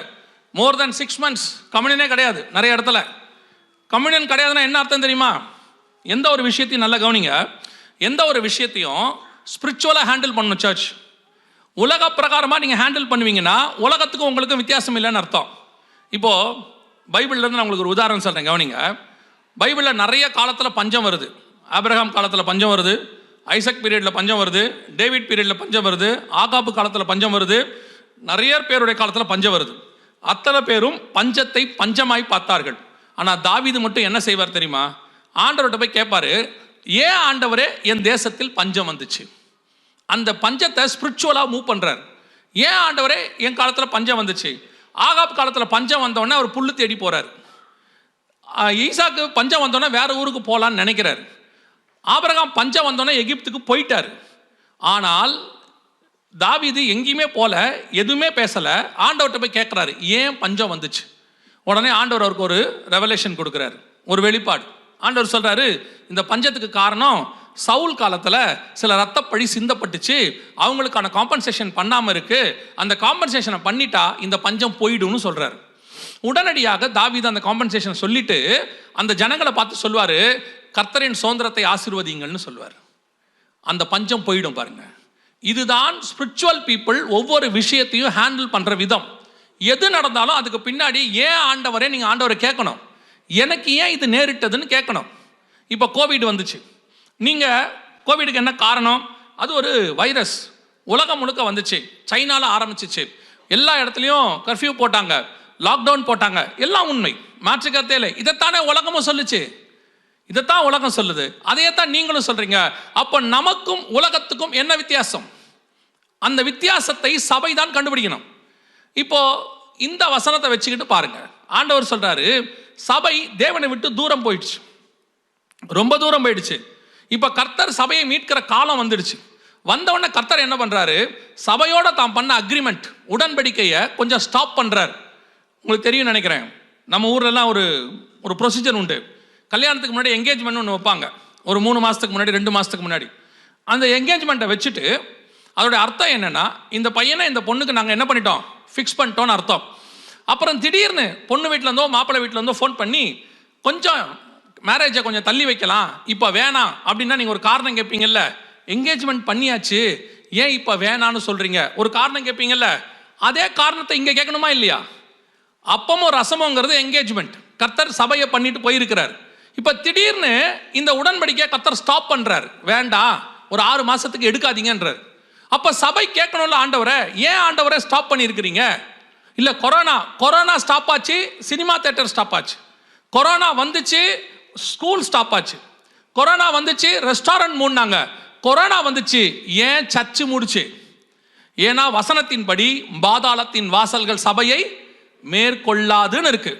மோர் தென் 6 months கம்யூனியனே கிடையாது. நிறைய இடத்துல கம்யூனியன் கிடையாதுன்னா என்ன அர்த்தம் தெரியுமா? எந்த ஒரு விஷயத்தையும் நல்லா கவனிங்க, எந்த ஒரு விஷயத்தையும் ஸ்பிரிச்சுவலாக ஹேண்டில் பண்ணணும். சர்ச் உலக பிரகாரமாக நீங்கள் ஹேண்டில் பண்ணுவீங்கன்னா உலகத்துக்கும் உங்களுக்கும் வித்தியாசம் இல்லைன்னு அர்த்தம். இப்போது பைபிள்லேருந்து நான் உங்களுக்கு ஒரு உதாரணம் சொல்கிறேன், கவனிங்க. பைபிளில் நிறைய காலத்தில் பஞ்சம் வருது. ஆபிரகாம் காலத்தில் பஞ்சம் வருது, ஐசக் பீரியடில் பஞ்சம் வருது, டேவிட் பீரியடில் பஞ்சம் வருது, ஆகாபு காலத்தில் பஞ்சம் வருது, நிறைய பேருடைய காலத்தில் பஞ்சம் வருது. அத்தனை பேரும் பஞ்சத்தை பஞ்சமாய் பார்த்தார்கள். ஆனால் தாவீது மட்டும் என்ன செய்வார் தெரியுமா? ஆண்டவர்கிட்ட போய் கேட்பாரு, ஏன் ஆண்டவரே என் தேசத்தில் பஞ்சம் வந்துச்சு? அந்த பஞ்சத்தை ஸ்பிரிச்சுவலாக மூவ் பண்ணுறார். ஏன் ஆண்டவரே என் காலத்தில் பஞ்சம் வந்துச்சு? ஆகாப் காலத்தில் பஞ்சம் வந்தோடனே அவர் புல்லு தேடி போகிறார். ஈசாக்கு பஞ்சம் வந்தோடனே வேற ஊருக்கு போகலான்னு நினைக்கிறார். ஆபிரகாம் பஞ்சம் வந்தோடனே எகிப்துக்கு போயிட்டார். ஆனால் தாவீது எங்கேயுமே போல, எதுவுமே பேசலை. ஆண்டவர்கிட்ட போய் கேட்குறாரு, ஏன் பஞ்சம் வந்துச்சு? உடனே ஆண்டவர் அவருக்கு ஒரு ரெவலேஷன் கொடுக்குறாரு, ஒரு வெளிப்பாடு. ஆண்டவர் சொல்கிறாரு, இந்த பஞ்சத்துக்கு காரணம் சவுல் காலத்தில் சில ரத்தப்பழி சிந்தப்பட்டுச்சு, அவங்களுக்கான காம்பன்சேஷன் பண்ணாமல் இருக்கு, அந்த காம்பன்சேஷனை பண்ணிட்டா இந்த பஞ்சம் போயிடும்னு சொல்கிறார். உடனடியாக தாவீது அந்த காம்பன்சேஷன் சொல்லிட்டு அந்த ஜனங்களை பார்த்து சொல்லுவார், கர்த்தரின் சுதந்திரத்தை ஆசீர்வதிங்கள்னு சொல்லுவார். அந்த பஞ்சம் போயிடும். பாருங்க, இதுதான் ஸ்பிரிச்சுவல் பீப்புள் ஒவ்வொரு விஷயத்தையும் ஹேண்டில் பண்ணுற விதம். எது நடந்தாலும் அதுக்கு பின்னாடி ஏன் ஆண்டவரே, நீங்கள் ஆண்டவரை கேட்கணும், எனக்கு ஏன் இது நேரிட்டதுன்னு கேட்கணும். இப்போ கோவிட் வந்துச்சு, நீங்கள் கோவிடுக்கு என்ன காரணம்? அது ஒரு வைரஸ், உலகம் முழுக்க வந்துச்சு, சைனாவில் ஆரம்பிச்சிச்சு, எல்லா இடத்துலையும் கர்ஃப்யூ போட்டாங்க, லாக்டவுன் போட்டாங்க, எல்லாம் உண்மை, மாற்றுக்கருத்தே இல்லை. இதைத்தானே உலகமும் சொல்லுச்சு, இதைத்தான் உலகம் சொல்லுது, அதையே தான் நீங்களும் சொல்றீங்க. அப்போ நமக்கும் உலகத்துக்கும் என்ன வித்தியாசம்? அந்த வித்தியாசத்தை சபை தான் கண்டுபிடிக்கணும். இப்போ இந்த வசனத்தை வச்சுக்கிட்டு பாருங்க, ஆண்டவர் சொல்றாரு, சபை தேவனை விட்டு தூரம் போயிடுச்சு, ரொம்ப தூரம் போயிடுச்சு. இப்போ கர்த்தர் சபையை மீட்கிற காலம் வந்துடுச்சு. வந்தவொடனே கர்த்தர் என்ன பண்றாரு, சபையோட தான் பண்ண அக்ரிமெண்ட், உடன்படிக்கையை கொஞ்சம் ஸ்டாப் பண்றாரு. உங்களுக்கு தெரியும் நினைக்கிறேன், நம்ம ஊர்லலாம் ஒரு ப்ரொசீஜர் உண்டு. கல்யாணத்துக்கு முன்னாடி என்கேஜ்மெண்ட் ஒன்று வைப்பாங்க, ஒரு 3 மாதத்துக்கு முன்னாடி, 2 மாதத்துக்கு முன்னாடி. அந்த என்கேஜ்மெண்ட்டை வச்சுட்டு அதோடைய அர்த்தம் என்னென்னா, இந்த பையனை இந்த பொண்ணுக்கு நாங்கள் என்ன பண்ணிட்டோம், ஃபிக்ஸ் பண்ணிட்டோன்னு அர்த்தம். அப்புறம் திடீர்னு பொண்ணு வீட்டிலேருந்தோ மாப்பிள்ளை வீட்டிலேருந்தோ ஃபோன் பண்ணி கொஞ்சம் மேரேஜை கொஞ்சம் தள்ளி வைக்கலாம், இப்போ வேணாம் அப்படின்னா நீங்கள் ஒரு காரணம் கேட்பீங்கல்ல. என்கேஜ்மெண்ட் பண்ணியாச்சு, ஏன் இப்போ வேணான்னு சொல்கிறீங்க, ஒரு காரணம் கேட்பீங்கல்ல. அதே காரணத்தை இங்கே கேட்கணுமா இல்லையா? அப்பமும் ரசமோங்கிறது என்கேஜ்மெண்ட், கர்த்தர் சபையை பண்ணிட்டு போயிருக்கிறார். இப்போ திடீர்னு இந்த உடன்படிக்கையை கர்த்தர் ஸ்டாப் பண்ணுறார், வேண்டாம் ஒரு 6 மாதத்துக்கு எடுக்காதீங்கன்றார். அப்போ சபை கேட்கணும்ல, ஆண்டவரை ஏன் ஆண்டவரை ஸ்டாப் பண்ணியிருக்கிறீங்க? இல்லை கொரோனா ஸ்டாப் ஆச்சு, சினிமா தேட்டர் ஸ்டாப் ஆச்சு, கொரோனா வந்துச்சு, ஸ்கூல் ஸ்டாப் ஆச்சு, கொரோனா வந்துச்சு, ரெஸ்டாரண்ட் மூடினாங்க, கொரோனா வந்துச்சு, ஏன் சர்ச்சு மூடிச்சு? ஏன்னா வசனத்தின்படி பாதாளத்தின் வாசல்கள் சபையை மேற்கொள்ளாதுன்னு இருக்கு.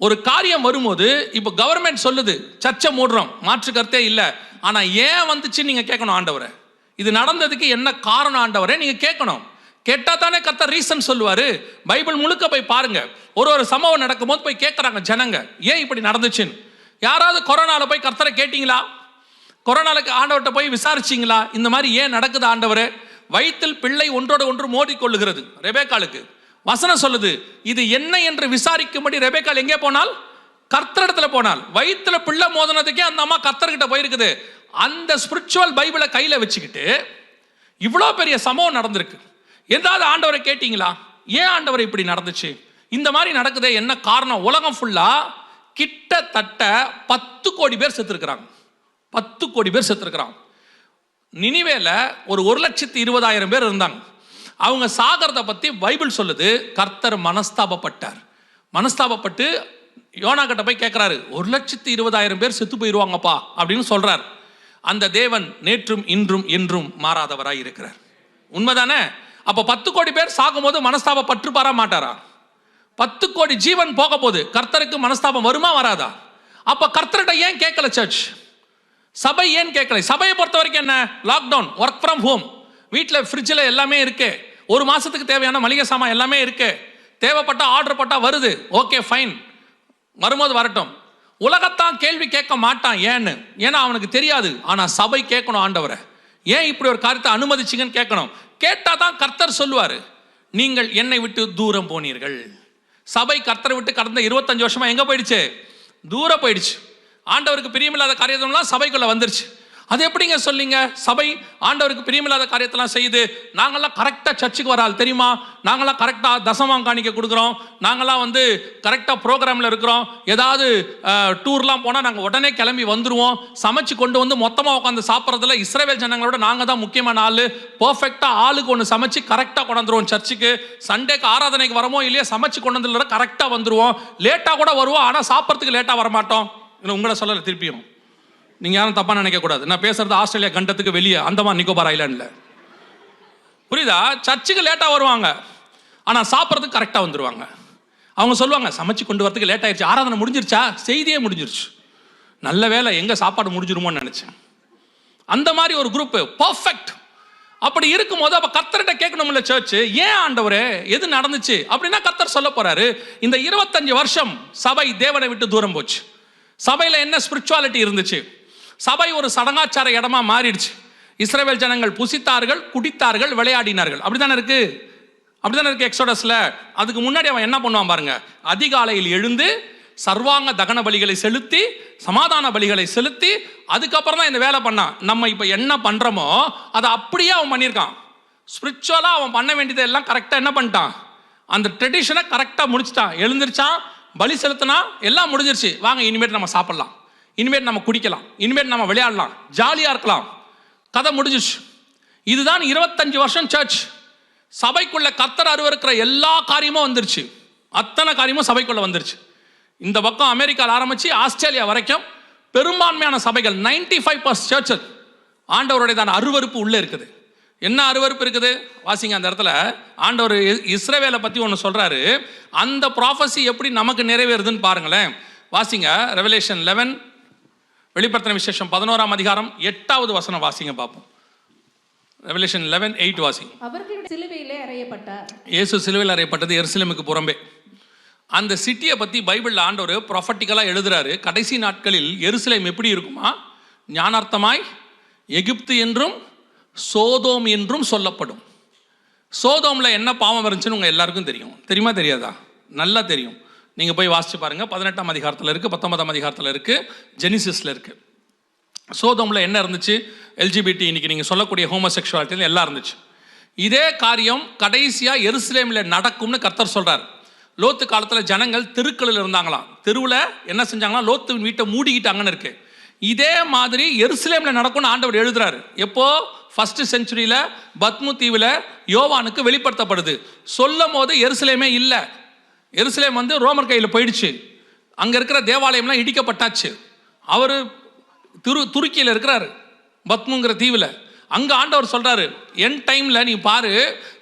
ஒரு காரியம் வரும்போது இப்போ கவர்மெண்ட் சொல்லுது சர்ச்சை மூடுறோம், மாற்று கருத்தே இல்லை. ஆனால் ஏன் வந்துச்சு நீங்கள் கேட்கணும், ஆண்டவரை இது நடந்ததுக்கு என்ன காரணம் ஆண்டவரே நீங்கள் கேட்கணும். கேட்டால் தானே கர்த்தர் ரீசன் சொல்லுவார். பைபிள் முழுக்க போய் பாருங்க, ஒரு சம்பவம் நடக்கும்போது போய் கேட்குறாங்க ஜனங்க, ஏன் இப்படி நடந்துச்சுன்னு. யாராவது கொரோனாவில் போய் கர்த்தரை கேட்டிங்களா? கொரோனாவுக்கு ஆண்டவர்கிட்ட போய் விசாரிச்சிங்களா, இந்த மாதிரி ஏன் நடக்குது ஆண்டவரே? வயிற்றில் பிள்ளை ஒன்றோடு ஒன்று மோதிக்கொள்ளுகிறது. ரெபேக்காளுக்கு வசனம் சொல்லுது, இது என்ன என்று விசாரிக்கும்படி ரெபேக்காள் எங்கே போனால், கர்த்தரிடத்துல போனால். வயிற்றுல பிள்ளை மோதினதுக்கே அந்த அம்மா கர்த்தர்கிட்ட போயிருக்குது. அந்த ஸ்பிரிச்சுவல் பைபிளை கையில வச்சுக்கிட்டு இவ்வளோ பெரிய சம்பவம் நடந்திருக்கு. ஏதாவது ஆண்டவரை கேட்டீங்களா, ஏன் ஆண்டவரை இப்படி நடந்துச்சு, இந்த மாதிரி நடக்குதே என்ன காரணம்? உலகம் ஃபுல்லா கிட்டத்தட்ட 10 கோடி பேர் செத்துருக்கிறாங்க, 10 கோடி பேர் செத்துருக்கிறாங்க. நினிவேல ஒரு 1,20,000 பேர் இருந்தாங்க. அவங்க சாகரத பத்தி பைபிள் சொல்லுது, கர்த்தர் மனஸ்தாபப்பட்டு யோனா கிட்ட போய் கேட்கிறாரு, 1,20,000 பேர் செத்து போயிடுவாங்கப்பா அப்படின்னு சொல்றார். அந்த தேவன் நேற்றும் இன்றும் என்றும் மாறாதவராய் இருக்கிறார். உண்மைதானே? அப்போ 10 கோடி பேர் சாகும்போது மனஸ்தாபம் பற்றுப்பாரா மாட்டாரா? 10 கோடி ஜீவன் போக போது கர்த்தருக்கு மனஸ்தாபம் வருமா வராதா? அப்போ கர்த்தர்கிட்ட ஏன் கேட்கல சர்ச்? சபை ஏன் கேட்கல? சபையை பொறுத்த வரைக்கும் என்ன? லாக்டவுன், ஒர்க் ஃப்ரம் ஹோம், வீட்டில் ஃப்ரிட்ஜில் எல்லாமே இருக்கு, ஒரு மாதத்துக்கு தேவையான மளிகை சாமான் எல்லாமே இருக்கு, தேவைப்பட்டா ஆர்டர் போட்டால் வருது, ஓகே ஃபைன், வரும்போது வரட்டும். உலகத்தான் கேள்வி கேட்க மாட்டான். ஏன்னா அவனுக்கு தெரியாது. ஆனால் சபை கேட்கணும், ஆண்டவரை ஏன் இப்படி ஒரு காரியத்தை அனுமதிச்சிங்கன்னு கேட்கணும். கேட்டால் தான் கர்த்தர் சொல்லுவார், நீங்கள் என்னை விட்டு தூரம் போனீர்கள். சபை கர்த்தரை விட்டு கடந்த 25 வருஷமா எங்கே போயிடுச்சு? தூரம் போயிடுச்சு. ஆண்டவருக்கு பிரியமில்லாத காரியத்தெல்லாம் சபைக்குள்ள வந்துருச்சு. அது எப்படிங்க சொல்லிங்க? சபை ஆண்டவருக்கு பிரியமில்லாத காரியத்தெல்லாம் செய்யுது. நாங்கள்லாம் கரெக்டாக சர்ச்சுக்கு வராது தெரியுமா? நாங்கள்லாம் கரெக்டாக தசமாம் காணிக்க கொடுக்குறோம், நாங்கள்லாம் கரெக்டாக ப்ரோக்ராமில் இருக்கிறோம், ஏதாவது டூர்லாம் போனால் நாங்கள் உடனே கிளம்பி வந்துடுவோம், சமைச்சு கொண்டு வந்து மொத்தமாக உட்காந்து சாப்பிட்றதுல இஸ்ரவேல் ஜனங்களோட நாங்கள் தான் முக்கியமான ஆள், பர்ஃபெக்டாக ஆளுக்கு ஒன்று சமைச்சு கரெக்டாக கொண்டு வந்துடுவோம் சர்ச்சுக்கு. சண்டேக்கு ஆராதனைக்கு வரமோ இல்லையா சமைச்சு கொண்டு வந்துடுற கரெக்டாக வந்துடுவோம். லேட்டாக கூட வருவோம், ஆனால் சாப்பிட்றதுக்கு லேட்டாக வரமாட்டோம். இன்னும் உங்களை சொல்லலை திருப்பியும், நீங்கள் யாரும் தப்பாக நினைக்கக்கூடாது. நான் பேசுறது ஆஸ்திரேலியா கண்டத்துக்கு வெளியே அந்தமான் நிக்கோபார் ஐலாண்டில், புரியுதா? சர்ச்சுக்கு லேட்டாக வருவாங்க, ஆனால் சாப்பிட்றதுக்கு கரெக்டாக வந்துடுவாங்க. அவங்க சொல்லுவாங்க, சமைச்சு கொண்டு வரதுக்கு லேட் ஆயிடுச்சு, ஆராதனை முடிஞ்சிருச்சா? செய்தியே முடிஞ்சிருச்சு, நல்ல வேலை எங்கே சாப்பாடு முடிஞ்சிருமோன்னு நினச்சேன். அந்த மாதிரி ஒரு குரூப் பர்ஃபெக்ட். அப்படி இருக்கும்போது அப்போ கர்த்தர்கிட்ட கேட்கணும்ல சர்ச், ஏன் ஆண்டவரே எது நடந்துச்சு அப்படின்னா கர்த்தர் சொல்ல போறாரு, இந்த 25 வருஷம் சபை தேவனை விட்டு தூரம் போச்சு. சபையில் என்ன ஸ்பிரிச்சுவாலிட்டி இருந்துச்சு? சபை ஒரு சடங்காச்சார இடமா மாறிடுச்சு. இஸ்ரவேல் ஜனங்கள் புசித்தார்கள், குடித்தார்கள், விளையாடினார்கள். அப்படித்தானே இருக்கு? எக்ஸோடஸ்ல. அதுக்கு முன்னாடி அவன் என்ன பண்ணுவான் பாருங்க, அதிகாலையில் எழுந்து சர்வாங்க தகன பலிகளை செலுத்தி, சமாதான பலிகளை செலுத்தி, அதுக்கப்புறம் தான் இந்த வேலை பண்ணான். நம்ம இப்போ என்ன பண்றோமோ அதை அப்படியே அவன் பண்ணியிருக்கான். ஸ்பிரிச்சுவலா அவன் பண்ண வேண்டியதை எல்லாம் கரெக்டா என்ன பண்ணிட்டான், அந்த ட்ரெடிஷனை கரெக்டா முடிச்சிட்டான். எழுந்திருச்சான், பலி செலுத்தினா, எல்லாம் முடிஞ்சிருச்சு. வாங்க இனிமேட்டு நம்ம சாப்பிடலாம், இனிமேட்டு நம்ம குடிக்கலாம், இனிமேட்டு நம்ம விளையாடலாம், ஜாலியாக இருக்கலாம், கதை முடிஞ்சிச்சு. இதுதான் 25 வருஷம் சர்ச். சபைக்குள்ள கர்த்தர் அருவருக்கிற எல்லா காரியமும் வந்துருச்சு, அத்தனை காரியமும் சபைக்குள்ள வந்துருச்சு. இந்த பக்கம் அமெரிக்காவில் ஆரம்பிச்சு ஆஸ்திரேலியா வரைக்கும் பெரும்பான்மையான சபைகள் 95% சர்ச்சஸ் ஆண்டவருடையதான அருவருப்பு உள்ளே இருக்குது. என்ன அருவருப்பு இருக்குது வாசிங்க. அந்த இடத்துல ஆண்டவர் இஸ்ரவேலை பற்றி ஒன்று சொல்கிறாரு. அந்த ப்ராஃபஸி எப்படி நமக்கு நிறைவேறுதுன்னு பாருங்களேன். வாசிங்க, ரெவலேஷன் 11, வெளிப்படுத்தின விசேஷம் 11ஆம் அதிகாரம் 8வது வசனம் வாசிங்க பார்ப்போம். ரெவலேஷன் 11:8 வாசிங்க. அவர்களுடைய சிலுவையிலே அறையப்பட்டார். இயேசு சிலுவையில் அறையப்பட்டது எருசலேமுக்கு புறம்பே. அந்த சிட்டியை பற்றி பைபிளில் ஆண்டவர் ப்ரொஃபட்டிக்கலாக எழுதுறாரு. கடைசி நாட்களில் எருசலேம் எப்படி இருக்குமா, ஞானார்த்தமாய் எகிப்து என்றும் சோதோம் என்றும் சொல்லப்படும். சோதோமில் என்ன பாவம் இருந்துச்சுன்னு உங்கள் எல்லாருக்கும் தெரியும். தெரியுமா தெரியாதா? நல்லா தெரியும். நீங்கள் போய் வாசிச்சு பாருங்கள். 18ஆம் அதிகாரத்தில் இருக்குது, 19ஆம் அதிகாரத்தில் இருக்குது, ஜெனிசிஸில் இருக்குது. சோதோமில் என்ன இருந்துச்சு? எல்ஜிபிடி, இன்னைக்கு நீங்கள் சொல்லக்கூடிய ஹோமோசெக்சுவாலிட்டியில் எல்லாம் இருந்துச்சு. இதே காரியம் கடைசியாக எருசலேமில் நடக்கும்னு கர்த்தர் சொல்கிறார். லோத்து காலத்தில் ஜனங்கள் தெருக்களில் இருந்தாங்களாம். தெருவில் என்ன செஞ்சாங்களாம், லோத்து வீட்டை மூடிக்கிட்டாங்கன்னு இருக்கு. இதே மாதிரி எருசலேமில் நடக்கும்னு ஆண்டவர் எழுதுறாரு. எப்போ? 1st செஞ்சுரியில் பத்மு தீவில் யோவானுக்கு வெளிப்படுத்தப்படுது. சொல்லும் போது எருசலேமே இல்லை. எருசலேம் ரோமர் கையில் போயிடுச்சு. அங்கே இருக்கிற தேவாலயம்லாம் இடிக்கப்பட்டாச்சு. அவர் துருக்கியில் இருக்கிறாரு, பத்முங்கிற தீவில். அங்கே ஆண்டவர் சொல்கிறாரு, என் டைமில் நீ பாரு,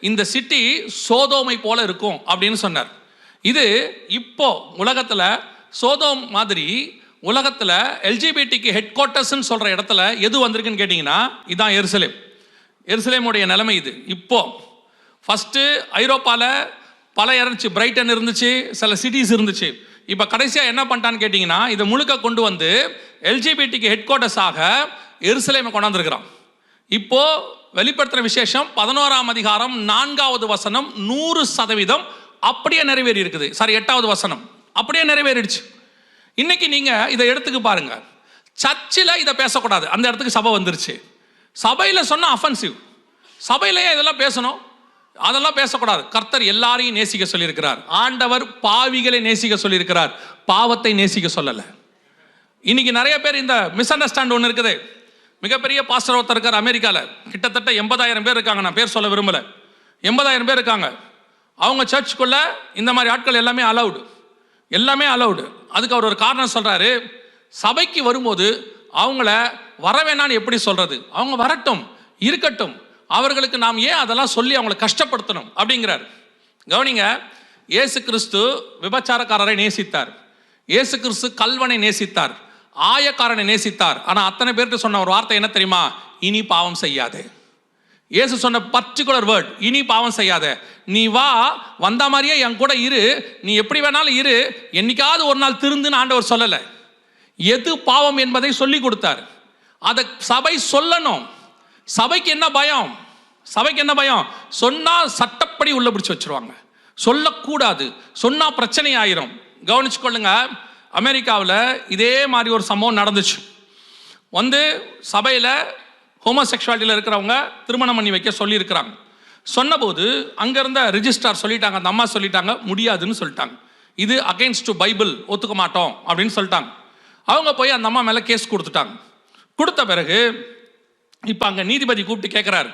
இந்த சிட்டி சோதோமை போல இருக்கும் அப்படின்னு சொன்னார். இது இப்போ உலகத்தில் சோதோம் மாதிரி உலகத்தில் எல்ஜிபிடிக்கு ஹெட் குவார்ட்டர்ஸ்ன்னு சொல்கிற இடத்துல எது வந்திருக்குன்னு கேட்டிங்கன்னா இதுதான் எருசலேம். எருசலேமுடைய நிலைமை இது. இப்போ ஃபஸ்ட்டு ஐரோப்பாவில் பல இருந்துச்சு, பிரைட்டன் இருந்துச்சு, சில சிட்டிஸ் இருந்துச்சு. இப்போ கடைசியாக என்ன பண்ணிட்டான்னு கேட்டிங்கன்னா இதை முழுக்க கொண்டு வந்து எல்ஜிபிடிக்கு ஹெட் குவார்ட்டர்ஸாக எருசலேமை கொண்டாந்துருக்கிறான். இப்போது வெளிப்படுத்துகிற விசேஷம் 11ஆம் அதிகாரம் 4வது வசனம் 100% அப்படியே நிறைவேறி இருக்குது. சாரி, 8வது வசனம் அப்படியே நிறைவேறிடுச்சு. இன்னைக்கு நீங்கள் இதை எடுத்துக்கு பாருங்க. சர்ச்சில் இதை பேசக்கூடாது, அந்த இடத்துக்கு சபை வந்துருச்சு. சபையில் சொன்னால் அஃபென்சிவ். சபையிலேயே இதெல்லாம் பேசணும், அதெல்லாம் பேசக்கூடாது. கர்த்தர் எல்லாரையும் நேசிக்க சொல்லியிருக்கிறார். ஆண்டவர் பாவிகளை நேசிக்க சொல்லியிருக்கிறார், பாவத்தை நேசிக்க சொல்லலை. இன்னைக்கு நிறைய பேர் இந்த மிஸ் அண்டர்ஸ்டாண்ட் ஒன்று இருக்குது. மிகப்பெரிய பாஸ்டர் ஒருத்தர் இருக்கார் அமெரிக்காவில், கிட்டத்தட்ட 80,000 பேர் இருக்காங்க. நான் பேர் சொல்ல விரும்பலை, 80,000 பேர் இருக்காங்க. அவங்க சர்ச்சுக்குள்ள இந்த மாதிரி ஆட்கள் எல்லாமே அலவுடு. அதுக்கு அவர் ஒரு காரணம் சொல்றாரு. சபைக்கு வரும்போது அவங்கள வரவேணான்னு எப்படி சொல்றது? அவங்க வரட்டும், இருக்கட்டும். அவர்களுக்கு நாம் ஏன் அதெல்லாம் சொல்லி அவங்களை கஷ்டப்படுத்தணும் அப்படிங்கிறார். கவனிங்க, இயேசு கிறிஸ்து விபச்சாரக்காரரை நேசித்தார், இயேசு கிறிஸ்து கல்வனை நேசித்தார், ஆயக்காரனை நேசித்தார். ஆனால் அத்தனை பேருக்கு சொன்ன ஒரு வார்த்தை என்ன தெரியுமா? இனி பாவம் செய்யாதே. இயேசு சொன்ன பர்டிகுலர் வேர்ட், இனி பாவம் செய்யாத. நீ வா, வந்த மாதிரியே என் கூட இரு, நீ எப்படி வேணாலும் இரு, என்னைக்காவது ஒரு நாள் திருந்துன்னு ஆண்டவர் சொல்லலை. எது பாவம் என்பதை சொல்லி கொடுத்தார். அதை சபை சொல்லணும். சபைக்கு என்ன பயம்? சபைக்கு என்ன பயம்? சொன்னா சட்டப்படி உள்ள பிடிச்சு வச்சிருவாங்க. சொல்லக்கூடாது, சொன்னா பிரச்சனை ஆயிரும். கவனிச்சுக்கொள்ளுங்க, அமெரிக்காவில் இதே மாதிரி ஒரு சம்பவம் நடந்துச்சு. சபையில் ஹோமோசெக்சுவாலிட்டியில் இருக்கிறவங்க திருமணம் பண்ணி வைக்க சொல்லியிருக்கிறாங்க. சொன்னபோது அங்கே இருந்த ரிஜிஸ்ட்ரார் சொல்லிட்டாங்க, அந்த அம்மா சொல்லிட்டாங்க, முடியாதுன்னு சொல்லிட்டாங்க. இது அகெயின்ஸ்ட் டு பைபிள், ஒத்துக்க மாட்டோம் அப்படின்னு சொல்லிட்டாங்க. அவங்க போய் அந்த அம்மா மேலே கேஸ் கொடுத்துட்டாங்க. கொடுத்த பிறகு இப்போ அங்கே நீதிபதி கூப்பிட்டு கேட்குறாரு,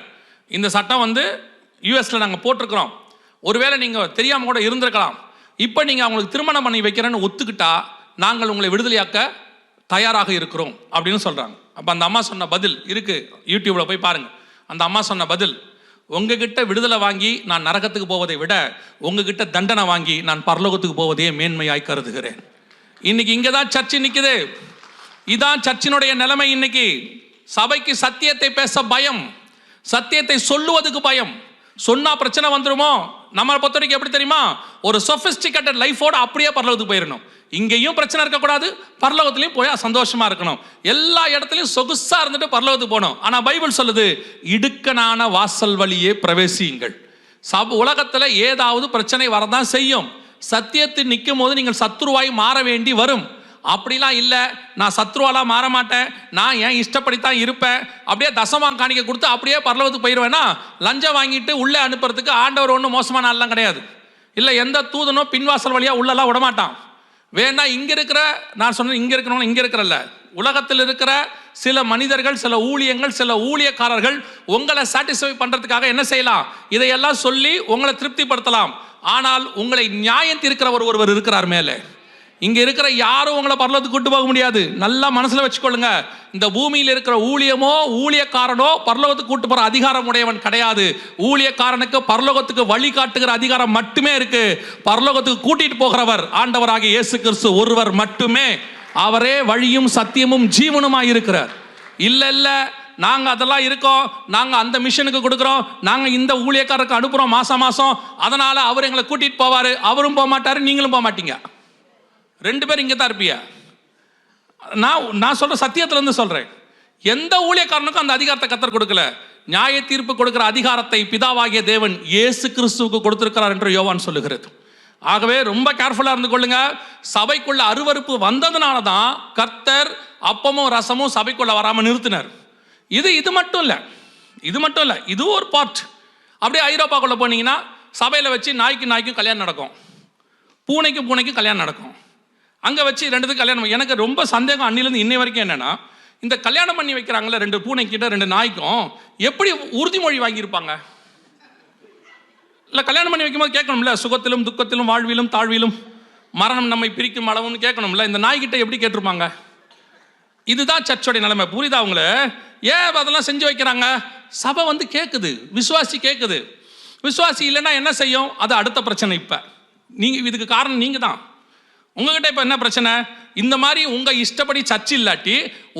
இந்த சட்டம் யூஎஸில் நாங்கள் போட்டிருக்கிறோம், ஒருவேளை நீங்கள் தெரியாமல் கூட இருந்திருக்கலாம், இப்போ நீங்கள் அவங்களுக்கு திருமணம் பண்ணி வைக்கிறேன்னு ஒத்துக்கிட்டா நாங்கள் உங்களை விடுதலையாக்க தயாராக இருக்கிறோம் அப்படின்னு சொல்கிறாங்க. அப்போ அந்த அம்மா சொன்ன பதில் இருக்குது, யூடியூப்பில் போய் பாருங்கள். அந்த அம்மா சொன்ன பதில், உங்ககிட்ட விடுதலை வாங்கி நான் நரகத்துக்கு போவதை விட உங்ககிட்ட தண்டனை வாங்கி நான் பரலோகத்துக்கு போவதே மேன்மையாய் கருதுகிறேன். இன்னைக்கு இங்கே தான் சர்ச்சு நிற்குது. இதான் சர்ச்சினுடைய நிலைமை. இன்னைக்கு சபைக்கு சத்தியத்தை பேச பயம், சத்தியத்தை சொல்லுவதுக்கு பயம். சொன்னா பிரச்சனை வந்துருமோ? நம்ம பொறுத்த வரைக்கும் எப்படி தெரியுமா? ஒரு சொபிஸ்டிகேட்டட் லைஃபோட அப்படியே பரலோகத்துக்கு போயிடணும். இங்கேயும் பிரச்சனை இருக்கக்கூடாது, பரலோகத்திலையும் போய் சந்தோஷமா இருக்கணும். எல்லா இடத்துலையும் சொகுசா இருந்துட்டு பரலோகத்துக்கு போகணும். ஆனா பைபிள் சொல்லுது, இடுக்கனான வாசல் வழியே பிரவேசியுங்கள். உலகத்துல ஏதாவது பிரச்சனை வரதான் செய்யும். சத்தியத்தில் நிற்கும் போது நீங்கள் சத்ருவாய் மாற வேண்டி வரும். அப்படிலாம் இல்லை, நான் சத்ருவாலாம் மாற மாட்டேன், நான் ஏன் இஷ்டப்படித்தான் இருப்பேன், அப்படியே தசமாம் காணிக்க கொடுத்து அப்படியே பரலோகத்துக்கு போயிடுவேன்னா, லஞ்சம் வாங்கிட்டு உள்ளே அனுப்புறதுக்கு ஆண்டவர் ஒன்றும் மோசமான ஆள்லாம் கிடையாது. இல்லை, எந்த தூதனோ பின்வாசல் வழியாக உள்ளெல்லாம் விடமாட்டான். வேணா இங்கே இருக்கிற, நான் சொன்னேன் இங்கே இருக்கிறவங்க இங்கே இருக்கிறல்ல, உலகத்தில் இருக்கிற சில மனிதர்கள், சில ஊழியங்கள், சில ஊழியக்காரர்கள் உங்களை சாட்டிஸ்ஃபை பண்ணுறதுக்காக என்ன செய்யலாம்? இதையெல்லாம் சொல்லி உங்களை திருப்திப்படுத்தலாம். ஆனால் உங்களை நியாயம் தீர்க்கிறவர் ஒருவர் இருக்கிறார் மேலே. இங்க இருக்கிற யாரும் உங்களை பரலோகத்துக்கு கூட்டு போக முடியாது. நல்லா மனசுல வச்சுக்கொள்ளுங்க, இந்த பூமியில் இருக்கிற ஊழியமோ ஊழியக்காரனோ பரலோகத்துக்கு கூட்டு போற அதிகாரம் உடையவன் கிடையாது. ஊழியக்காரனுக்கு பரலோகத்துக்கு வழி காட்டுகிற அதிகாரம் மட்டுமே இருக்கு. பரலோகத்துக்கு கூட்டிட்டு போகிறவர் ஆண்டவராகிய இயேசு கிறிஸ்து ஒருவர் மட்டுமே. அவரே வழியும் சத்தியமும் ஜீவனுமாய் இருக்கிறார். இல்ல இல்ல, நாங்க அதெல்லாம் இருக்கோம், நாங்க அந்த மிஷனுக்கு கொடுக்குறோம், நாங்க இந்த ஊழியக்காரருக்கு அனுப்புறோம் மாசம் மாசம், அதனால அவர் எங்களை கூட்டிட்டு போவாரு, அவரும் போக மாட்டாரு, நீங்களும் போக மாட்டீங்க. ரெண்டு பேரும் இங்கே தான் இருப்பீங்க. நான் சொல்ற சத்தியத்துல இருந்து சொல்றேன். எந்த ஊழியக்காரனுக்கும் அந்த அதிகாரத்தை கர்த்தர் கொடுக்கல. நியாய தீர்ப்பு கொடுக்கிற அதிகாரத்தை பிதாவாகிய தேவன் இயேசு கிறிஸ்துவுக்கு கொடுத்திருக்கிறார் என்று யோவான் சொல்லுகிறது. ஆகவே ரொம்ப கேர்ஃபுல்லா இருந்து கொள்ளுங்க. சபைக்குள்ள அருவருப்பு வந்ததுனால தான் கர்த்தர் அப்பமும் ரசமும் சபைக்குள்ள வராம நிறுத்தினார். இது மட்டும் இல்லை, இது ஒரு பார்ட். அப்படியே ஐரோப்பாக்குள்ள போனீங்கன்னா சபையில வச்சு நாய்க்கும் கல்யாணம் நடக்கும், பூனைக்கும் கல்யாணம் நடக்கும். அங்கே வச்சு ரெண்டுத்துக்கு கல்யாணம். எனக்கு ரொம்ப சந்தேகம் அன்னிலேருந்து இன்னை வரைக்கும் என்னன்னா, இந்த கல்யாணம் பண்ணி வைக்கிறாங்களே ரெண்டு பூனைக்கிட்ட ரெண்டு நாய்க்கும் எப்படி உறுதிமொழி வாங்கியிருப்பாங்க? இல்லை, கல்யாணம் பண்ணி வைக்கும்போது கேட்கணும்ல, சுகத்திலும் துக்கத்திலும் வாழ்விலும் தாழ்விலும் மரணம் நம்மை பிரிக்கும் அளவுன்னு கேட்கணும்ல. இந்த நாய்கிட்ட எப்படி கேட்டிருப்பாங்க? இதுதான் சர்ச்சோடைய நிலைமை. புரியுதா அவங்கள? ஏன் அதெல்லாம் செஞ்சு வைக்கிறாங்க? சபை கேட்குது, விசுவாசி கேட்குது. விசுவாசி இல்லைன்னா என்ன செய்யும்? அது அடுத்த பிரச்சனை. இப்போ இதுக்கு காரணம் நீங்கள் தான். உங்ககிட்ட இப்போ என்ன பிரச்சனை? இந்த மாதிரி உங்க இஷ்டப்படி சர்ச் இல்லாட்டி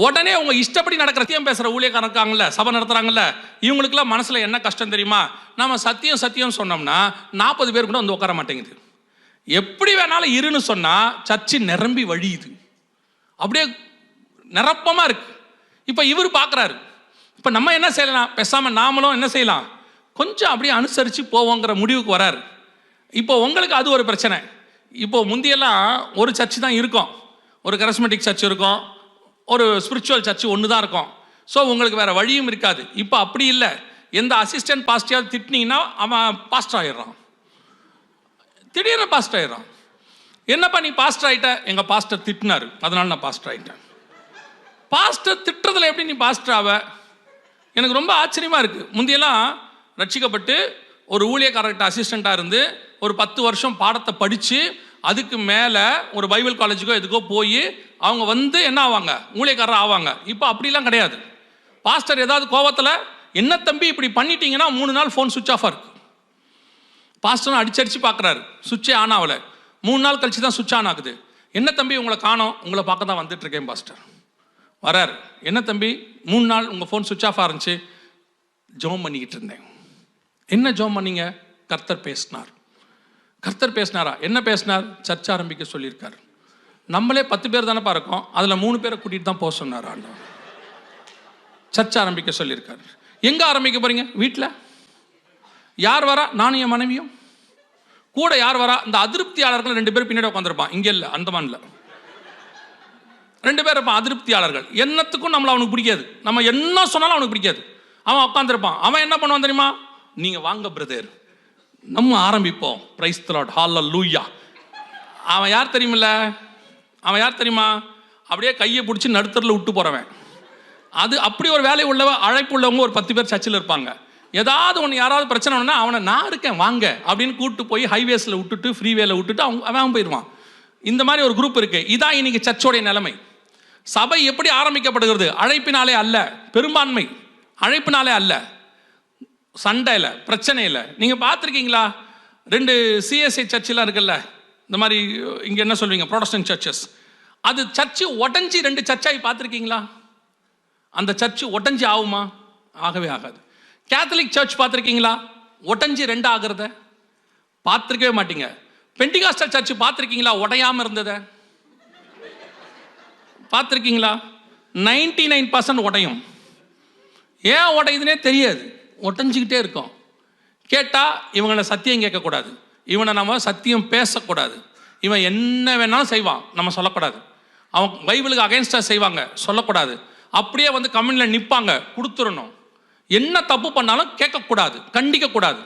உடனே உங்க இஷ்டப்படி நடக்கிற சத்தியம் பேசுற ஊழியக்காரங்க இருக்காங்கல்ல, சபை நடத்துறாங்கல்ல, இவங்களுக்குலாம் மனசுல என்ன கஷ்டம் தெரியுமா? நம்ம சத்தியம் சொன்னோம்னா 40 பேர் கூட உட்கார மாட்டேங்குது. எப்படி வேணாலும் இருன்னு சொன்னா சர்ச்சு நிரம்பி வழியுது, அப்படியே நிரப்பமா இருக்கு. இப்ப இவர் பார்க்குறாரு, இப்ப நம்ம என்ன செய்யலாம்? பேசாம நாமளும் என்ன செய்யலாம்? கொஞ்சம் அப்படியே அனுசரித்து போவோங்கிற முடிவுக்கு வராரு. இப்போ உங்களுக்கு அது ஒரு பிரச்சனை. இப்போ முந்தியெல்லாம் ஒரு சர்ச்சு தான் இருக்கும், ஒரு கரிஸ்மேட்டிக் சர்ச் இருக்கும், ஒரு ஸ்பிரிச்சுவல் சர்ச் ஒன்று தான் இருக்கும். ஸோ உங்களுக்கு வேறு வழியும் இருக்காது. இப்போ அப்படி இல்லை. எந்த அசிஸ்டன்ட் பாஸ்டர் திட்டினீங்கன்னா அவன் பாஸ்டர் ஆகிடுறான், திடீர்னு பாஸ்டர் ஆகிடுறான். என்னப்பா நீ பாஸ்டர் ஆகிட்ட? எங்கள் பாஸ்டர் திட்டினார், அதனால நான் பாஸ்டர் ஆகிட்டேன். பாஸ்டர் திட்டுறதுல எப்படி நீ பாஸ்டர் ஆவ? எனக்கு ரொம்ப ஆச்சரியமாக இருக்குது. முந்தியெல்லாம் ரட்சிக்கப்பட்டு ஒரு ஊழியக்காரர்கிட்ட அசிஸ்டண்ட்டாக இருந்து ஒரு 10 வருஷம் பாடத்தை படித்து அதுக்கு மேலே ஒரு பைபிள் காலேஜுக்கோ எதுக்கோ போய் அவங்க என்ன ஆவாங்க? ஊழியக்காரர் ஆவாங்க. இப்போ அப்படிலாம் கிடையாது. பாஸ்டர் ஏதாவது கோவத்தில் என்ன தம்பி இப்படி பண்ணிட்டீங்கன்னா 3 நாள் ஃபோன் சுவிட்ச் ஆஃபாக இருக்கு. பாஸ்டர் அடிச்சு பார்க்குறாரு, சுவிட்சே ஆன் ஆகலை. 3 நாள் கழிச்சு தான் சுவிட்ச் ஆன் ஆகுது. என்ன தம்பி உங்களை காணோம், உங்களை பார்க்க தான் வந்துட்டு இருக்கேன் பாஸ்டர். வரார், என்ன தம்பி 3 நாள் உங்கள் ஃபோன் சுவிட்ச் ஆஃபாக இருந்துச்சு. ஜெபம் பண்ணிக்கிட்டு இருந்தேன். என்ன ஜெபம் பண்ணீங்க? கர்த்தர் பேசினார். கர்த்தர் பேசினாரா? என்ன பேசினார்? சர்ச்சை ஆரம்பிக்க சொல்லியிருக்கார். நம்மளே 10 பேர் தானே இருக்கோம், அதில் 3 பேரை கூட்டிகிட்டு தான் போக சொன்னார் ஆண்டவர். சர்ச்சை ஆரம்பிக்க சொல்லியிருக்காரு. எங்கே ஆரம்பிக்க போறீங்க? வீட்டில். யார் வரா? நானும் என் மனைவியும். கூட யார் வரா? இந்த அதிருப்தியாளர்கள் 2 பேர் பின்னாடி உட்காந்துருப்பான். இங்கே இல்லை, அந்தமான்ல 2 பேர் இருப்பான் அதிருப்தியாளர்கள். என்னத்துக்கும் நம்மளை அவனுக்கு பிடிக்காது, நம்ம என்ன சொன்னாலும் அவனுக்கு பிடிக்காது. அவன் உட்காந்துருப்பான். அவன் என்ன பண்ணுவான் தெரியுமா? நீங்கள் வாங்க பிரதர், நம்ம ஆரம்பிப்போம். பிரைஸ் தி லார்ட், ஹல்லேலூயா. அவன் யார் தெரியுமில்ல? அவன் யார் தெரியுமா? அப்படியே கையை பிடிச்சி நடுத்தரில் விட்டு போகிறவன். அது அப்படி ஒரு வேலை உள்ளவ, அழைப்பு உள்ளவங்க ஒரு 10 பேர் சர்ச்சில் இருப்பாங்க. ஏதாவது ஒன்று யாராவது பிரச்சனை ஒன்றுனா அவனை நான் இருக்கேன் வாங்க அப்படின்னு கூப்பிட்டு போய் ஹைவேஸில் விட்டுட்டு ஃப்ரீவேல விட்டுட்டு அவன் போயிடுவான். இந்த மாதிரி ஒரு குரூப் இருக்கு. இதான் இன்னைக்கு சர்ச்சோடைய நிலைமை. சபை எப்படி ஆரம்பிக்கப்படுகிறது? அழைப்பினாலே அல்ல, பெரும்பான்மை அழைப்பினாலே அல்ல, சண்டையில் பிரச்சனையில். நீங்கள் பார்த்துருக்கீங்களா? 2 சிஎஸ்ஐ சர்ச்செலாம் இருக்குல்ல, இந்த மாதிரி இங்கே என்ன சொல்வீங்க, ப்ரொடெஸ்டன்ட் சர்ச்சஸ். அது சர்ச்சு உடஞ்சி 2 சர்ச்சாகி பார்த்துருக்கீங்களா? அந்த சர்ச்சு உடஞ்சி ஆகுமா? ஆகவே ஆகாது. கேத்தலிக் சர்ச் பார்த்துருக்கீங்களா? உடஞ்சி 2 ஆகிறத பார்த்துருக்கவே மாட்டீங்க. பெண்டிகாஸ்டல் சர்ச் பார்த்துருக்கீங்களா? உடையாமல் இருந்ததை பார்த்துருக்கீங்களா? 99% உடையும். ஏன் உடையுதுன்னே தெரியாது, உடஞ்சிக்கிட்டே இருக்கும். கேட்டால் இவங்களை சத்தியம் கேட்கக்கூடாது, இவனை நம்ம சத்தியம் பேசக்கூடாது, இவன் என்ன வேணாலும் செய்வான் நம்ம சொல்லக்கூடாது, அவன் பைபிளுக்கு அகைன்ஸ்டாக செய்வாங்க சொல்லக்கூடாது, அப்படியே வந்து கம்யூனில் நிற்பாங்க கொடுத்துடணும், என்ன தப்பு பண்ணாலும் கேட்கக்கூடாது, கண்டிக்கக்கூடாது.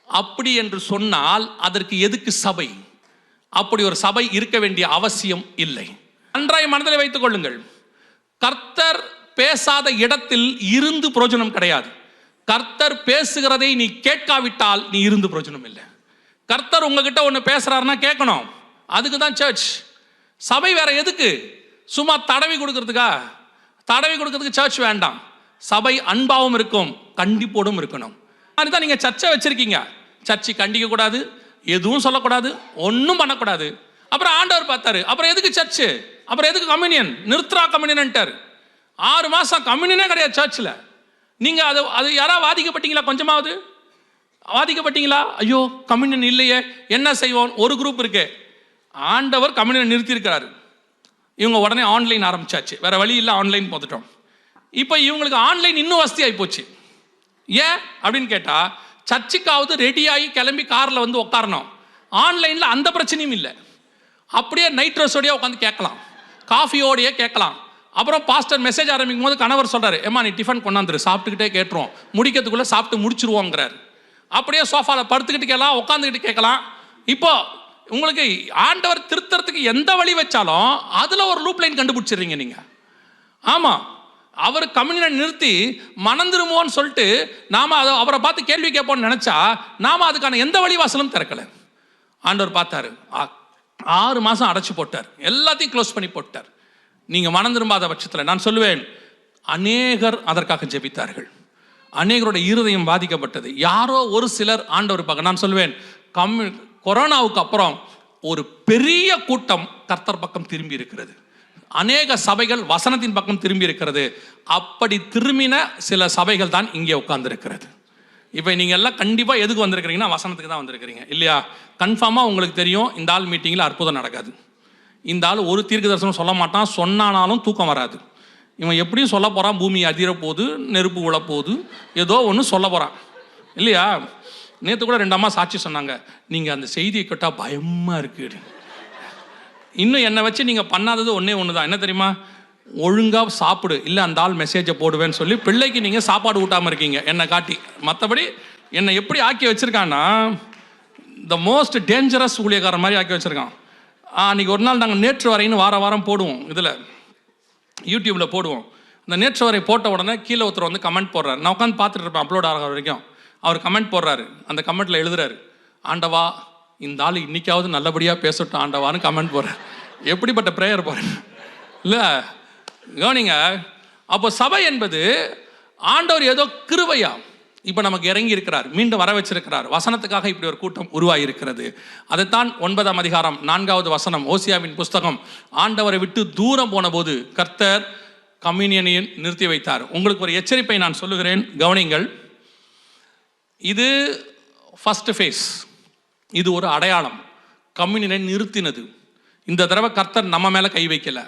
அப்படி என்று சொன்னால் அதற்கு எதுக்கு சபை? அப்படி ஒரு சபை இருக்க வேண்டிய அவசியம் இல்லை. நன்றாய் மனதில் வைத்துக் கொள்ளுங்கள், கர்த்தர் பேசாத இடத்தில் இருந்து பிரயோஜனம் கிடையாது. கர்த்தர் பேசுகிறதை நீ கேட்காவிட்டால் நீ இருந்து பிரயோஜனம் இல்லை. கர்த்தர் உங்ககிட்ட ஒன்று பேசுறாருன்னா கேட்கணும், அதுக்கு தான் சர்ச். சபை வேற எதுக்கு? சும்மா தடவி கொடுக்கறதுக்கா? தடவி கொடுக்கறதுக்கு சர்ச் வேண்டாம். சபை அன்பாவும் இருக்கும், கண்டிப்போடும் இருக்கணும். அதுதான் நீங்க சர்ச்சை வச்சிருக்கீங்க. சர்ச்சை கண்டிக்க கூடாது, எதுவும் சொல்லக்கூடாது, ஒன்றும் பண்ணக்கூடாது. அப்புறம் ஆண்டவர் பார்த்தாரு, அப்புறம் எதுக்கு சர்ச்சு, அப்புறம் எதுக்கு கம்யூனியன்? நிறுத்துறா கம்யூனியன்ட்டார். 6 மாசம் கம்யூனியனே கிடையாது சர்ச்சில். நீங்க அது யாராவது வாதிக்கப்பட்டீங்களா? கொஞ்சமாவது வாதிக்கப்பட்டீங்களா? ஐயோ கம்யூனியன் இல்லையே என்ன செய்வோம்? ஒரு குரூப் இருக்கு, ஆண்டவர் கம்யூனியன் நிறுத்தியிருக்கிறாரு. இவங்க உடனே ஆன்லைன் ஆரம்பிச்சாச்சு, வேற வழி இல்லை, ஆன்லைன் போட்டுட்டோம். இப்போ இவங்களுக்கு ஆன்லைன் இன்னும் வசதி ஆகி போச்சு. ஏன் அப்படின்னு கேட்டா, சர்ச்சுக்காவது ரெடியாகி கிளம்பி காரில் வந்து உட்காரணும். ஆன்லைனில் அந்த பிரச்சனையும் இல்லை. அப்படியே நைட் ட்ரெஸ்ஸோடையே உட்காந்து கேட்கலாம், காஃபியோடையே கேட்கலாம். அப்புறம் பாஸ்டர் மெசேஜ் ஆரம்பிக்கும் போது கணவர் சொல்றாரு, ஏமா நீ டிஃபன் கொண்டாந்துரு, சாப்பிட்டுக்கிட்டே கேட்டுருவோம், முடிக்கிறதுக்குள்ளே சாப்பிட்டு முடிச்சிருவோங்கிறார். அப்படியே சோஃபாவில் படுத்துக்கிட்டு கேட்கலாம், உட்காந்துக்கிட்டு கேட்கலாம். இப்போ உங்களுக்கு ஆண்டவர் திருத்தறதுக்கு எந்த வழி வச்சாலும் அதில் ஒரு லூப் லைன் கண்டுபிடிச்சிடுறீங்க நீங்கள். ஆமாம், அவர் கம்யூனியனை நிறுத்தி மணந்துருமோன்னு சொல்லிட்டு நாம் அவரை பார்த்து கேள்வி கேட்போம்னு நினச்சா நாம் அதுக்கான எந்த வழிவாசலும் திறக்கலை. ஆண்டவர் பார்த்தாரு, 6 மாதம் அடைச்சி போட்டார், எல்லாத்தையும் க்ளோஸ் பண்ணி போட்டார். நீங்கள் மனம் திரும்பாத பட்சத்தில் நான் சொல்லுவேன், அநேகர் அதற்காக ஜெபித்தார்கள், அநேகரோட இருதயம் பாதிக்கப்பட்டது. யாரோ ஒரு சிலர் ஆண்டவர் பார்க்க, நான் சொல்லுவேன், கொரோனாவுக்கு அப்புறம் ஒரு பெரிய கூட்டம் கர்த்தர் பக்கம் திரும்பி இருக்கிறது. அநேக சபைகள் வசனத்தின் பக்கம் திரும்பி இருக்கிறது. அப்படி திரும்பின சில சபைகள் தான் இங்கே உட்கார்ந்து இருக்கிறது. இப்போ நீங்கள் எல்லாம் கண்டிப்பாக எதுக்கு வந்திருக்கிறீங்கன்னா வசனத்துக்கு தான் வந்திருக்கிறீங்க இல்லையா? கன்ஃபார்மாக உங்களுக்கு தெரியும், இந்த ஆள் மீட்டிங்கில் அற்புதம் நடக்காது, இந்த ஆள் ஒரு தீர்க்க தரிசனம் சொல்ல மாட்டான், சொன்னானாலும் தூக்கம் வராது, இவன் எப்படியும் சொல்ல போகிறான், பூமி அதிர போகுது, நெருப்பு விழப்போகுது, ஏதோ ஒன்று சொல்ல போகிறான் இல்லையா? நேற்று கூட 2 அம்மா சாட்சி சொன்னாங்க, நீங்கள் அந்த செய்தியை கேட்டால் பயமாக இருக்குது. இன்னும் என்னை வச்சு நீங்கள் பண்ணாதது ஒன்று தான், என்ன தெரியுமா? ஒழுங்காக சாப்பிடு, இல்லை அந்த ஆள் மெசேஜை போடுவேன்னு சொல்லி பிள்ளைக்கு நீங்கள் சாப்பாடு ஊட்டாமல் இருக்கீங்க என்னை காட்டி. மற்றபடி என்னை எப்படி ஆக்கி வச்சுருக்கான்னா, த மோஸ்ட் டேஞ்சரஸ் ஊழியக்காரர் மாதிரி ஆக்கி வச்சுருக்கான். அன்றைக்கி ஒரு நாள் நாங்கள் நேற்று வரைன்னு வாரம் போடுவோம், இதில் யூடியூப்பில் போடுவோம். இந்த நேற்று வரை போட்ட உடனே கீழே ஒருத்தர் வந்து கமெண்ட் போடுறாரு. நான் உட்காந்து பார்த்துட்டு இருப்பேன் அப்லோட் ஆகிற வரைக்கும். அவர் கமெண்ட் போடுறாரு, அந்த கமெண்ட்டில் எழுதுறாரு, ஆண்டவா இந்த ஆள் இன்னைக்காவது நல்லபடியாக பேசட்டும் ஆண்டவான்னு கமெண்ட் போடுறார். எப்படிப்பட்ட ப்ரேயர் போகிறேன் இல்லை? கவனிங்க, அப்போ சபை என்பது ஆண்டவர் ஏதோ கிருபையா இப்போ நமக்கு இறங்கி இருக்கிறார், மீண்டும் வர வச்சிருக்கிறார். வசனத்துக்காக இப்படி ஒரு கூட்டம் உருவாகியிருக்கிறது. அதைத்தான் 9ஆம் அதிகாரம் 4வது வசனம் ஓசியாவின் புஸ்தகம். ஆண்டவரை விட்டு தூரம் போன போது கர்த்தர் கம்யூனியனையும் நிறுத்தி வைத்தார். உங்களுக்கு ஒரு எச்சரிப்பை நான் சொல்லுகிறேன், கவனிங்கள். இது ஃபர்ஸ்ட் ஃபேஸ், இது ஒரு அடையாளம். கம்யூனியனை நிறுத்தினது. இந்த தடவை கர்த்தர் நம்ம மேலே கை வைக்கல.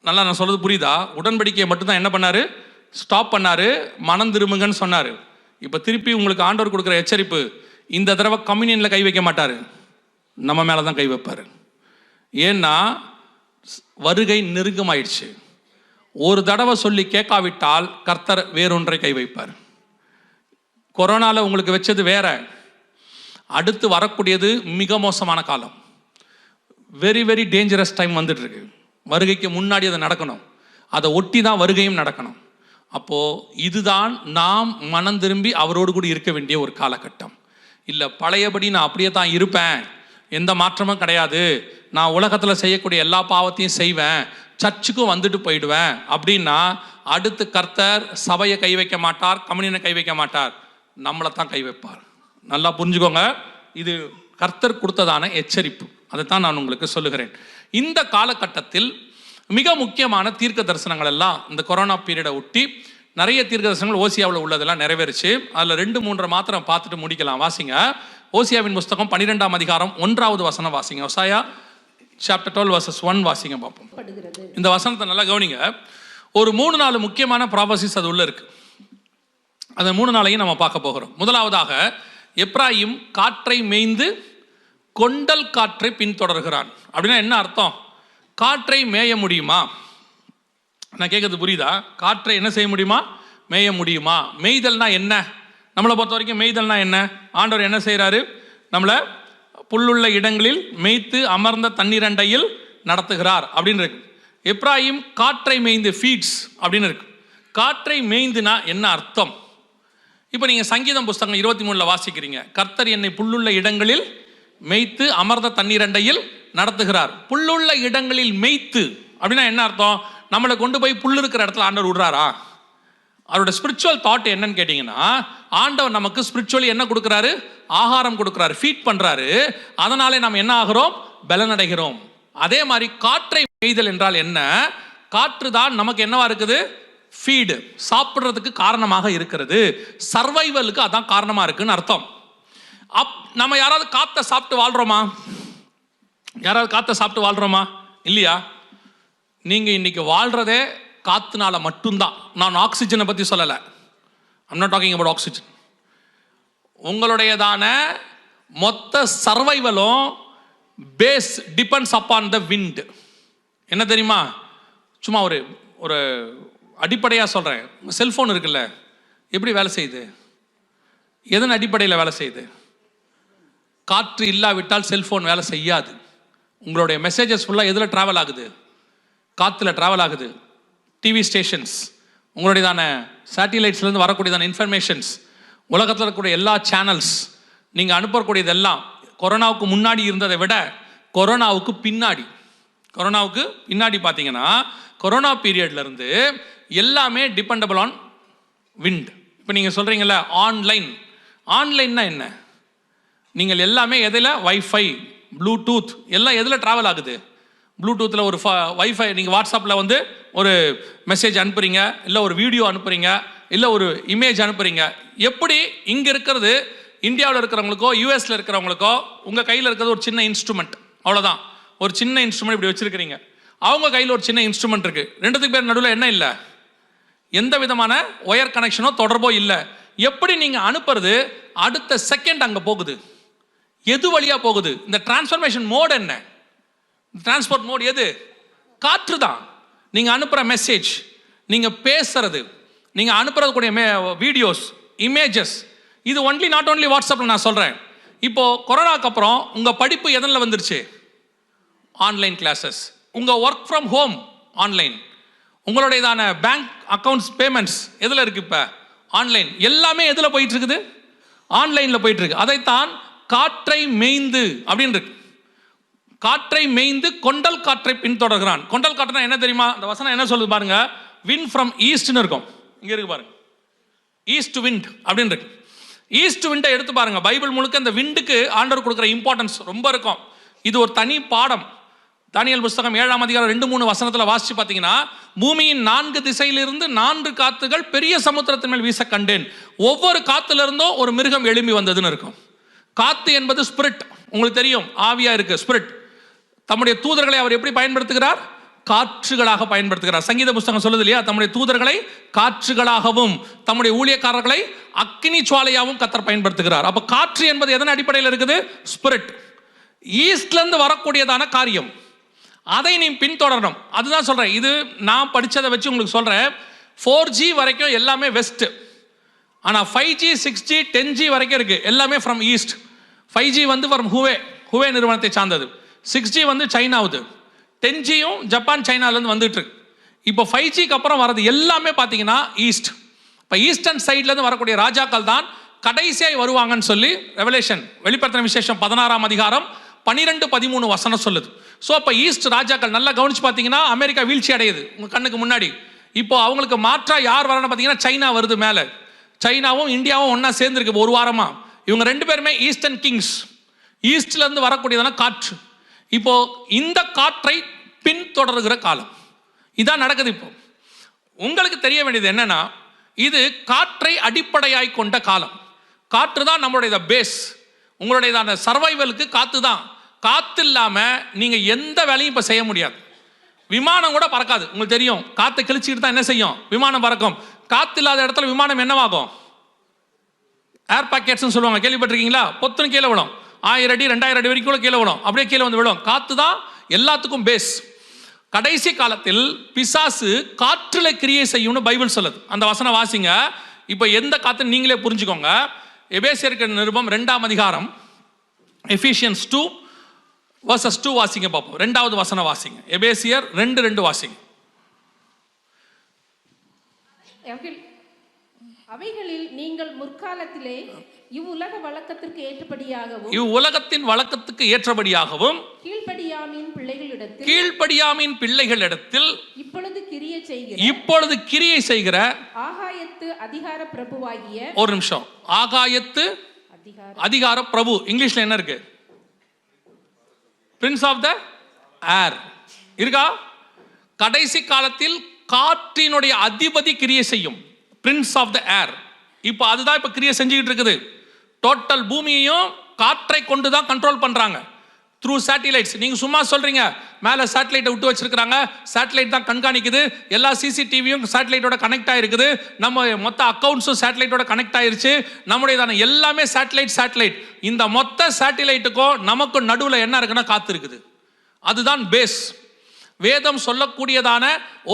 நல்லா நான் சொல்றது புரியுதா? உடன்படிக்கையை மட்டும்தான் என்ன பண்ணாரு? ஸ்டாப் பண்ணாரு, மனம் திரும்புங்கன்னு சொன்னார். இப்போ திருப்பி உங்களுக்கு ஆண்டவர் கொடுக்குற எச்சரிப்பு, இந்த தடவை கம்யூனியனில் கை வைக்க மாட்டார், நம்ம மேலே தான் கை வைப்பார். ஏன்னா வருகை நெருக்கமாயிடுச்சு. ஒரு தடவை சொல்லி கேட்காவிட்டால் கர்த்தர் வேறொன்றை கை வைப்பார். கொரோனாவில் உங்களுக்கு வச்சது வேற, அடுத்து வரக்கூடியது மிக மோசமான காலம். வெரி வெரி டேஞ்சரஸ் டைம் வந்துட்டு இருக்கு. வருகைக்கு முன்னாடி அதை நடக்கணும், அதை ஒட்டி தான் வருகையும் நடக்கணும். அப்போது இதுதான் நாம் மனம் திரும்பி அவரோடு கூட இருக்க வேண்டிய ஒரு காலகட்டம். இல்லை பழையபடி நான் அப்படியே தான் இருப்பேன், எந்த மாற்றமும் கிடையாது, நான் உலகத்தில் செய்யக்கூடிய எல்லா பாவத்தையும் செய்வேன், சர்ச்சுக்கும் வந்துட்டு போயிடுவேன் அப்படின்னா அடுத்து கர்த்தர் சபையை கை வைக்க மாட்டார், கம்யூனியனை கை வைக்க மாட்டார், நம்மளை தான் கை வைப்பார். நல்லா புரிஞ்சுக்கோங்க, இது கர்த்தர் கொடுத்ததான எச்சரிப்பு. அதைத்தான் நான் உங்களுக்கு சொல்லுகிறேன். இந்த காலகட்டத்தில் மிக முக்கியமான தீர்க்க தரிசனங்கள் எல்லாம் இந்த கொரோனா பீரியடை ஒட்டி நிறைய தீர்க்க தரிசனங்கள் ஓசியாவில் உள்ளதெல்லாம் நிறைவேறிச்சு. அதில் 2-3 மாத்திரம் பார்த்துட்டு முடிக்கலாம். வாசிங்க, ஓசியாவின் புஸ்தகம் 12ஆம் அதிகாரம் 1வது வசனம் வாசிங்க. ஓசாயா சாப்டர் 12 வர்சஸ் 1 வாசிங்க பார்ப்போம். இந்த வசனத்தை நல்லா கவனிங்க. ஒரு 3-4 முக்கியமான ப்ராபசிஸ் அது உள்ள இருக்கு. அந்த 3 நாளையும் நம்ம பார்க்க போகிறோம். முதலாவதாக, எப்ராயிம் காற்றை மேய்ந்து கொண்டல் காற்றை பின்தொடர்கிறான். அப்படின்னா என்ன அர்த்தம்? காற்றை மேய முடியுமா? நான் கேட்கறது புரியுதா? காற்றை என்ன செய்ய முடியுமா? மேய முடியுமா? மேய்தல்னா என்ன? நம்மளை பொறுத்த வரைக்கும் மேய்தல்னா என்ன? ஆண்டவர் என்ன செய்கிறாரு? நம்மளை புல்லுள்ள இடங்களில் மேய்த்து அமர்ந்த தண்ணீரண்டையில் நடத்துகிறார் அப்படின்னு இருக்கு. எப்ராயிம் காற்றை மேய்ந்து ஃபீட்ஸ் அப்படின்னு இருக்கு. காற்றை மேய்ந்துனா என்ன அர்த்தம்? இப்போ நீங்கள் சங்கீதம் புஸ்தகம் 23 வாசிக்கிறீங்க, கர்த்தர் என்னை புல்லுள்ள இடங்களில் மேய்த்து அமர்ந்த தண்ணீரண்டையில் நடத்துகிறார். புல்லுள்ள இடங்களில் மேய்த்து அப்படின்னா என்ன அர்த்தம்? நம்மளை கொண்டு போய் புல் இருக்கிற இடத்துல ஆண்டவர் விடுறாரா? அவரோட ஸ்பிரிச்சுவல் தாட் என்னன்னு கேட்டிங்கன்னா, ஆண்டவர் நமக்கு ஸ்பிரிச்சுவலி என்ன கொடுக்குறாரு? ஆகாரம் கொடுக்குறாரு, ஃபீட் பண்ணுறாரு. அதனாலே நம்ம என்ன ஆகிறோம்? பலனடைகிறோம். அதே மாதிரி காற்றை மேய்தல் என்றால் என்ன? காற்று தான் நமக்கு என்னவா இருக்குது? ஃபீடு, சாப்பிட்றதுக்கு காரணமாக இருக்கிறது. சர்வைவலுக்கு அதான் காரணமாக இருக்குன்னு அர்த்தம். நம்ம யாராவது காற்றை சாப்பிட்டு வாழ்கிறோமா? யாராவது காற்றை சாப்பிட்டு வாழ்கிறோமா? இல்லையா? நீங்கள் இன்னைக்கு வாழ்கிறதே காற்றுனால மட்டும்தான். நான் ஆக்சிஜனை பற்றி சொல்லலை. I'm not talking about oxygen. உங்களுடையதான மொத்த சர்வைவலும் base depends upon the wind. என்ன தெரியுமா? சும்மா ஒரு ஒரு அடிப்படையாக சொல்கிறேன். செல்ஃபோன் இருக்குல்ல, எப்படி வேலை செய்யுது? எதன் அடிப்படையில் வேலை செய்யுது? காற்று இல்லாவிட்டால் செல்ஃபோன் வேலை செய்யாது. உங்களுடைய மெசேஜஸ் ஃபுல்லாக எதில் ட்ராவல் ஆகுது? காற்றுல ட்ராவல் ஆகுது. டிவி ஸ்டேஷன்ஸ், உங்களுடையதான சேட்டிலைட்ஸ்லேருந்து வரக்கூடியதான இன்ஃபர்மேஷன்ஸ், உலகத்தில் இருக்கக்கூடிய எல்லா சேனல்ஸ், நீங்கள் அனுப்பக்கூடியதெல்லாம் கொரோனாவுக்கு முன்னாடி இருந்ததை விட கொரோனாவுக்கு பின்னாடி பார்த்தீங்கன்னா, கொரோனா பீரியட்லேருந்து எல்லாமே டிபெண்டபிள் ஆன் விண்ட். இப்போ நீங்கள் சொல்கிறீங்களா ஆன்லைன்னா என்ன? நீங்கள் எல்லாமே எதில்? வைஃபை, ப்ளூடூத் எல்லாம் எதில் ட்ராவல் ஆகுது? ப்ளூடூத்தில் ஒரு வைஃபை, நீங்கள் வாட்ஸ்அப்பில் வந்து ஒரு மெசேஜ் அனுப்புகிறீங்க, இல்லை ஒரு வீடியோ அனுப்புகிறீங்க, இல்லை ஒரு இமேஜ் அனுப்புகிறீங்க. எப்படி இங்கே இருக்கிறது இந்தியாவில் இருக்கிறவங்களுக்கோ யூஎஸில் இருக்கிறவங்களுக்கோ உங்கள் கையில் இருக்கிறது ஒரு சின்ன இன்ஸ்ட்ருமெண்ட், அவ்வளோதான். ஒரு சின்ன இன்ஸ்ட்ருமெண்ட் இப்படி வச்சுருக்கிறீங்க, அவங்க கையில் ஒரு சின்ன இன்ஸ்ட்ருமெண்ட் இருக்குது. ரெண்டுத்துக்கு பேர் நடுவில் என்ன இல்லை? எந்த விதமான ஒயர் கனெக்ஷனோ தொடர்போ இல்லை. எப்படி நீங்கள் அனுப்புறது அடுத்த செகண்ட் அங்கே போகுது? எது வழியாக போகுது? இந்த டிரான்ஸ்ஃபர்மேஷன் மோட் என்ன? டிரான்ஸ்போர்ட் மோட் எது? காற்று தான். நீங்கள் அனுப்புகிற மெசேஜ், நீங்கள் பேசுறது, நீங்கள் அனுப்புறது கூடிய வீடியோஸ், இமேஜஸ், இது ஒன்லி நாட் ஓன்லி வாட்ஸ்அப்பில் நான் சொல்கிறேன். இப்போது கொரோனாக்கு அப்புறம் உங்கள் படிப்பு எதில் வந்துருச்சு? Online classes. உங்கள் ஒர்க் ஃப்ரம் ஹோம் ஆன்லைன். உங்களுடையதான பேங்க் அக்கௌண்ட்ஸ் பேமெண்ட்ஸ் எதில் இருக்குது? இப்போ ஆன்லைன். எல்லாமே எதில் போயிட்டு இருக்குது? ஆன்லைனில் போயிட்டு இருக்கு. அதைத்தான் காற்றை மேய்ந்து அப்படின்னு இருக்கு. காற்றை மேய்ந்து கொண்டல் காற்றை பின்தொடர்கிறான். கொண்டல் காற்றுனா என்ன தெரியுமா? அந்த வசனம் என்ன சொல்லுது பாருங்க. வின் ஃப்ரம் ஈஸ்ட்னு இருக்கும். இங்கே இருக்கு பாருங்க, ஈஸ்ட் விண்ட் அப்படின்னு இருக்கு. ஈஸ்ட் விண்டை எடுத்து பாருங்க, பைபிள் முழுக்க இந்த விண்டுக்கு ஆண்டவர் கொடுக்குற இம்பார்ட்டன்ஸ் ரொம்ப இருக்கும். இது ஒரு தனி பாடம். தானியேல் புஸ்தகம் 7ஆம் அதிகாரம் 2-3 வசனத்தில் வாசிச்சு பார்த்தீங்கன்னா, பூமியின் 4 திசையிலிருந்து 4 காத்துகள் பெரிய சமுத்திரத்தின் மேல் வீச கண்டேன், ஒவ்வொரு காத்திலிருந்தும் ஒரு மிருகம் எழும்பி வந்ததுன்னு இருக்கும். காத்து என்பது ஸ்பிரிட், உங்களுக்கு தெரியும், ஆவியா இருக்கு ஸ்பிரிட். தம்முடைய தூதர்களை அவர் எப்படி பயன்படுத்துகிறார்? காற்றுகளாக பயன்படுத்துகிறார். சங்கீத புஸ்தகம் சொல்லுது இல்லையா, தம்முடைய தூதர்களை காற்றுகளாகவும் தம்முடைய ஊழியக்காரர்களை அக்கினி சுவாலையாகவும் கர்த்தர் பயன்படுத்துகிறார். அப்ப காற்று என்பது எதன் அடிப்படையில் இருக்குது? ஸ்பிரிட். ஈஸ்ட்ல இருந்து வரக்கூடியதான காரியம், அதை நீ பின்தொடரணும். அதுதான் சொல்றேன். இது நான் படிச்சதை வச்சு உங்களுக்கு சொல்றேன். 4G வரைக்கும் எல்லாமே வெஸ்ட், ஆனா 5G 6G 10G வரைக்கும் இருக்கு, எல்லாமே ஃப்ரம் ஈஸ்ட். 5G வந்து ஃப்ரம் ஹுவே நிறுவனத்தை சார்ந்தது. 6G வந்து சைனாவுது. 10Gயும் ஜப்பான் சைனாலேருந்து வந்துட்டு இருக்கு. இப்போ 5Gக்கு அப்புறம் வரது எல்லாமே பார்த்தீங்கன்னா ஈஸ்ட். இப்போ ஈஸ்டர்ன் சைட்லேருந்து வரக்கூடிய ராஜாக்கள் தான் கடைசியாய் வருவாங்கன்னு சொல்லி ரெவலேஷன், வெளிப்படுத்தின விசேஷம் 16ஆம் அதிகாரம் 12-13 வசனம் சொல்லுது. ஸோ அப்போ ஈஸ்ட் ராஜாக்கள் நல்லா கவனிச்சு பார்த்தீங்கன்னா அமெரிக்கா வீழ்ச்சி அடையுது உங்கள் கண்ணுக்கு முன்னாடி. இப்போ அவங்களுக்கு மாற்றா யார் வரணும் பார்த்தீங்கன்னா சைனா வருது மேலே. சைனாவும் இந்தியாவும் ஒன்றா சேர்ந்துருக்கு ஒரு வாரமா. இவங்க 2 பேருமே ஈஸ்டர்ன் கிங்ஸ், ஈஸ்ட்லேருந்து வரக்கூடியதான காற்று. இப்போ இந்த காற்றை பின்தொடர்கிற காலம் இதான் நடக்குது. இப்போ உங்களுக்கு தெரிய வேண்டியது என்னன்னா, இது காற்றை அடிப்படையாய் கொண்ட காலம். காற்று தான் நம்மளுடைய பேஸ், உங்களுடைய சர்வைவலுக்கு காற்று தான். காற்று இல்லாமல் நீங்கள் எந்த வேலையும் இப்போ செய்ய முடியாது. விமானம் கூட பறக்காது. உங்களுக்கு தெரியும், காற்றை கிழிச்சிக்கிட்டு தான் என்ன செய்யும்? விமானம் பறக்கும். காற்று இல்லாத இடத்துல விமானம் என்னவாகும்? ஏர் பாக்கெட்ஸ்னு சொல்லுவாங்க, கேள்விப்பட்டிருக்கீங்களா? பொத்துன்னு கீழே விடும். 1000 அடி 2000 அடி வரைக்கும் கூட கீழே விடும், அப்படியே கீழே வந்து விடும். காற்று தான் எல்லாத்துக்கும் பேஸ். கடைசி காலத்தில் பிசாசு காற்றுல கிரியை செய்யும்னு பைபிள் சொல்லுது. அந்த வசனம் வாசிங்க. இப்போ எந்த காற்று நீங்களே புரிஞ்சுக்கோங்க. எபேசியருக்கு நிருபம் 2ஆம் அதிகாரம் எஃபிஷியன்ஸ் 2:2 வாசிங்க பார்ப்போம். 2வது வசனம் வாசிங்க. எபேசியர் 2:2 வாசிங்க. அவைகளில் நீங்கள் முற்காலத்திலே இவ்வுலக வழக்கத்திற்கு ஏற்றபடியாகவும், இவ்வுலகத்தின் வழக்கத்துக்கு ஏற்றபடியாகவும் கீழ்ப்படியாமின் பிள்ளைகளிடத்தில் இப்பொழுது கிரியை செய்கிற ஆகாயத்து அதிகார பிரபுவாகிய, ஒரு நிமிஷம், ஆகாயத்து அதிகார பிரபு இங்கிலீஷ்ல என்ன இருக்கு? பிரின்ஸ் ஆஃப் த ஏர் இருக்கா? கடைசி காலத்தில் காற்றினுடைய அதிபதி கிரியை செய்யும், பிரின்ஸ் ஆஃப் த ஏர். இப்போ அதுதான் இப்போ கிரியை செஞ்சுக்கிட்டு இருக்குது. டோட்டல் பூமியையும் காற்றை கொண்டு தான் கண்ட்ரோல் பண்றாங்க த்ரூ சேட்டிலைட்ஸ். நீங்க சும்மா சொல்றீங்க, மேலே சேட்டலைட்டை விட்டு வச்சிருக்காங்க, சேட்டலைட் தான் கண்காணிக்குது, எல்லா சிசிடிவியும் சேட்டலைட்டோட கனெக்ட் ஆயிருக்குது, நம்ம மொத்த அக்கௌண்ட்ஸும் சேட்டலைட்டோட கனெக்ட் ஆயிருச்சு, நம்முடைய எல்லாமே சேட்டலைட். இந்த மொத்த சேட்டலைட்டுக்கும் நமக்கு நடுவில் என்ன இருக்குன்னா காத்து இருக்குது. அதுதான் பேஸ். வேதம் சொல்லக்கூடியதான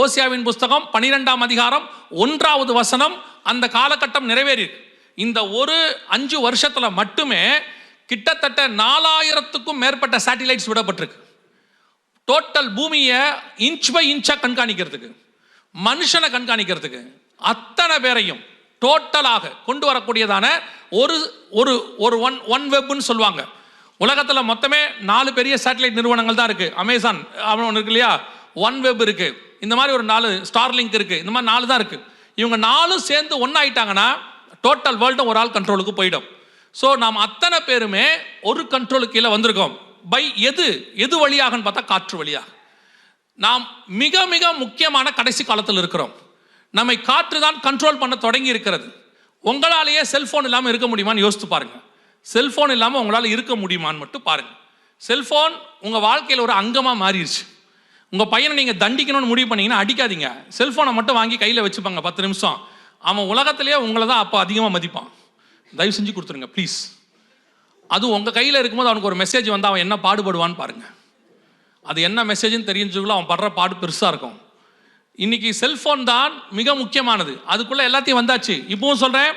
ஓசியாவின் புஸ்தகம் 12ஆம் அதிகாரம் 1வது வசனம் அந்த காலகட்டம் நிறைவேறி. இந்த ஒரு 5 வருஷத்துல மட்டுமே கிட்டத்தட்ட 4000க்கும் மேற்பட்ட சேட்டிலைட்ஸ் விடப்பட்டிருக்கு. டோட்டல் பூமியை இன்ச் பை இன்ச்சா கண்காணிக்கிறதுக்கு, மனுஷனை கண்காணிக்கிறதுக்கு, அத்தனை பேரையும் டோட்டலாக கொண்டு வரக்கூடியதான ஒரு ஒன் வெப்னு சொல்லுவாங்க. உலகத்தில் மொத்தமே 4 பெரிய சேட்டலைட் நிறுவனங்கள் தான் இருக்கு. அமேசான் ஒன்று இருக்கு இல்லையா, ஒன் வெப் இருக்கு, இந்த மாதிரி ஒரு 4 ஸ்டார்லிங்க் இருக்கு, இந்த மாதிரி 4 தான் இருக்கு. இவங்க 4 சேர்ந்து ஒன்னாயிட்டாங்கன்னா டோட்டல் வேர்ல்டும் ஒரு ஆள் கண்ட்ரோலுக்கு போயிடும். ஸோ நாம் அத்தனை பேருமே ஒரு கண்ட்ரோலுக்கு கீழே வந்திருக்கோம். பை எது வழியாகன்னு பார்த்தா காற்று வழியாக. நாம் மிக மிக முக்கியமான கடைசி காலத்தில் இருக்கிறோம். நம்மை காற்று தான் கண்ட்ரோல் பண்ண தொடங்கி இருக்கிறது. உங்களாலேயே செல்போன் இல்லாமல் இருக்க முடியுமான்னு யோசித்து பாருங்க. செல்போன் இல்லாமல் உங்களால் இருக்க முடியுமான்னு மட்டும் பாருங்க. செல்போன் உங்கள் வாழ்க்கையில் ஒரு அங்கமாக மாறிடுச்சு. உங்கள் பையனை நீங்கள் தண்டிக்கணும்னு முடிவு பண்ணீங்கன்னா அடிக்காதீங்க, செல்போனை மட்டும் வாங்கி கையில் வச்சுப்பாங்க 10 நிமிஷம். அவன் உலகத்திலேயே உங்களை தான் அப்போ அதிகமாக மதிப்பான். தயவு செஞ்சு கொடுத்துருங்க ப்ளீஸ். அது உங்கள் கையில் இருக்கும்போது அவனுக்கு ஒரு மெசேஜ் வந்து அவன் என்ன பாடுபடுவான்னு பாருங்கள். அது என்ன மெசேஜ்னு தெரிஞ்சுக்கல, அவன் படுற பாடு பெருசாக இருக்கும். இன்னைக்கு செல்போன் தான் மிக முக்கியமானது. அதுக்குள்ளே எல்லாத்தையும் வந்தாச்சு. இப்பவும் சொல்கிறேன்,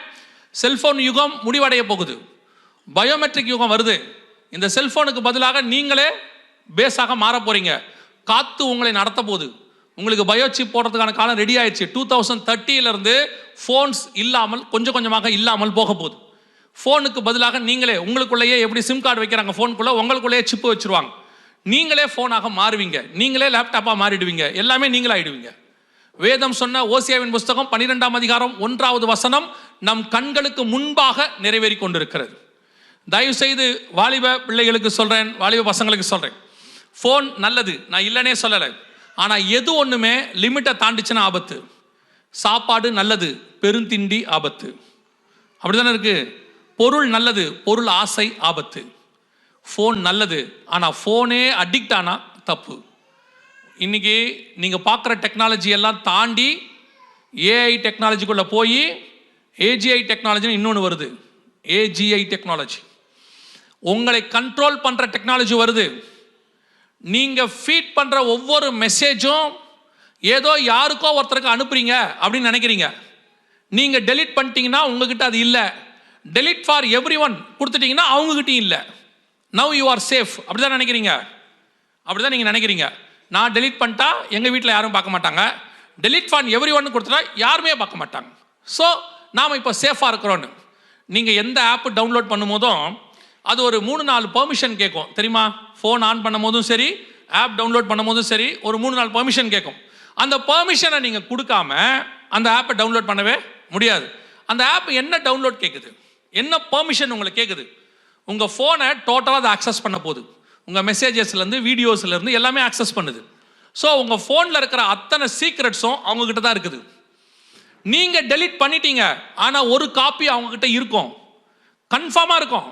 செல்போன் யுகம் முடிவடைய போகுது, பயோமெட்ரிக் யுகம் வருது. இந்த செல்போனுக்கு பதிலாக நீங்களே பேஸாக மாற போறீங்க. காத்து உங்களை நடத்த போகுது. உங்களுக்கு பயோசிப் போடுறதுக்கான காலம் ரெடி ஆயிடுச்சு. 2030 ஃபோன்ஸ் இல்லாமல் கொஞ்சம் கொஞ்சமாக இல்லாமல் போக போகுது. ஃபோனுக்கு பதிலாக நீங்களே உங்களுக்குள்ளேயே எப்படி சிம் கார்டு வைக்கிறாங்க ஃபோனுக்குள்ள, உங்களுக்குள்ளேயே சிப்பு வச்சிருவாங்க. நீங்களே ஃபோனாக மாறுவீங்க, நீங்களே லேப்டாப்பாக மாறிடுவீங்க, எல்லாமே நீங்களே ஆயிடுவீங்க. வேதம் சொன்ன ஓசியாவின் புஸ்தகம் 12ஆம் அதிகாரம் 1வது வசனம் நம் கண்களுக்கு முன்பாக நிறைவேறி கொண்டிருக்கிறது. தயவு செய்து வாலிப பிள்ளைகளுக்கு சொல்கிறேன், வாலிப பசங்களுக்கு சொல்கிறேன், ஃபோன் நல்லது, நான் இல்லைன்னே சொல்லலை. ஆனால் எது ஒன்றுமே லிமிட்டை தாண்டிச்சுன்னா ஆபத்து. சாப்பாடு நல்லது, பெருந்திண்டி ஆபத்து. அப்படி தானே இருக்குது. பொருள் நல்லது, பொருள் ஆசை ஆபத்து. ஃபோன் நல்லது, ஆனால் ஃபோனே அடிக்ட் ஆனால் தப்பு. இன்றைக்கி நீங்கள் பார்க்குற டெக்னாலஜி எல்லாம் தாண்டி ஏஐ டெக்னாலஜிக்குள்ளே போய் ஏஜிஐ டெக்னாலஜின்னு இன்னொன்று வருது. ஏஜிஐ டெக்னாலஜி உங்களை கண்ட்ரோல் பண்ணுற டெக்னாலஜி வருது. நீங்கள் ஃபீட் பண்ணுற ஒவ்வொரு மெசேஜும் ஏதோ யாருக்கோ ஒருத்தருக்கு அனுப்புறீங்க அப்படின்னு நினைக்கிறீங்க. நீங்கள் டெலிட் பண்ணிட்டீங்கன்னா உங்ககிட்ட அது இல்லை. டெலிட் ஃபார் எவ்ரி ஒன் கொடுத்துட்டீங்கன்னா அவங்ககிட்டையும் இல்லை. Now you are safe. அப்படி தான் நினைக்கிறீங்க. அப்படி தான் நீங்கள் நினைக்கிறீங்க. நான் டெலிட் பண்ணிட்டா எங்கள் வீட்டில் யாரும் பார்க்க மாட்டாங்க, டெலிட் ஃபார் எவ்ரி ஒன் கொடுத்துட்டா யாருமே பார்க்க மாட்டாங்க. ஸோ நாம் இப்போ சேஃபாக இருக்கிறோன்னு. நீங்கள் எந்த ஆப்பு டவுன்லோட் பண்ணும் போதும் அது ஒரு 3-4 பெர்மிஷன் கேட்கும் தெரியுமா? ஃபோன் ஆன் பண்ணும் போதும் சரி, ஆப் டவுன்லோட் பண்ணும் போதும் சரி, ஒரு 3-4 பெர்மிஷன் கேட்கும். அந்த பெர்மிஷனை நீங்கள் கொடுக்காம அந்த ஆப்பை டவுன்லோட் பண்ணவே முடியாது. அந்த ஆப் என்ன டவுன்லோட் கேட்குது, என்ன பெர்மிஷன் உங்களுக்கு கேட்குது? உங்கள் ஃபோனை டோட்டலாக அதை ஆக்சஸ் பண்ண போகுது. உங்கள் மெசேஜஸ்லேருந்து வீடியோஸ்லேருந்து எல்லாமே ஆக்சஸ் பண்ணுது. ஸோ உங்கள் ஃபோனில் இருக்கிற அத்தனை சீக்ரெட்ஸும் அவங்கக்கிட்ட தான் இருக்குது. நீங்கள் டெலிட் பண்ணிட்டீங்க, ஆனால் ஒரு காப்பி அவங்கக்கிட்ட இருக்கும், கன்ஃபார்மாக இருக்கும்.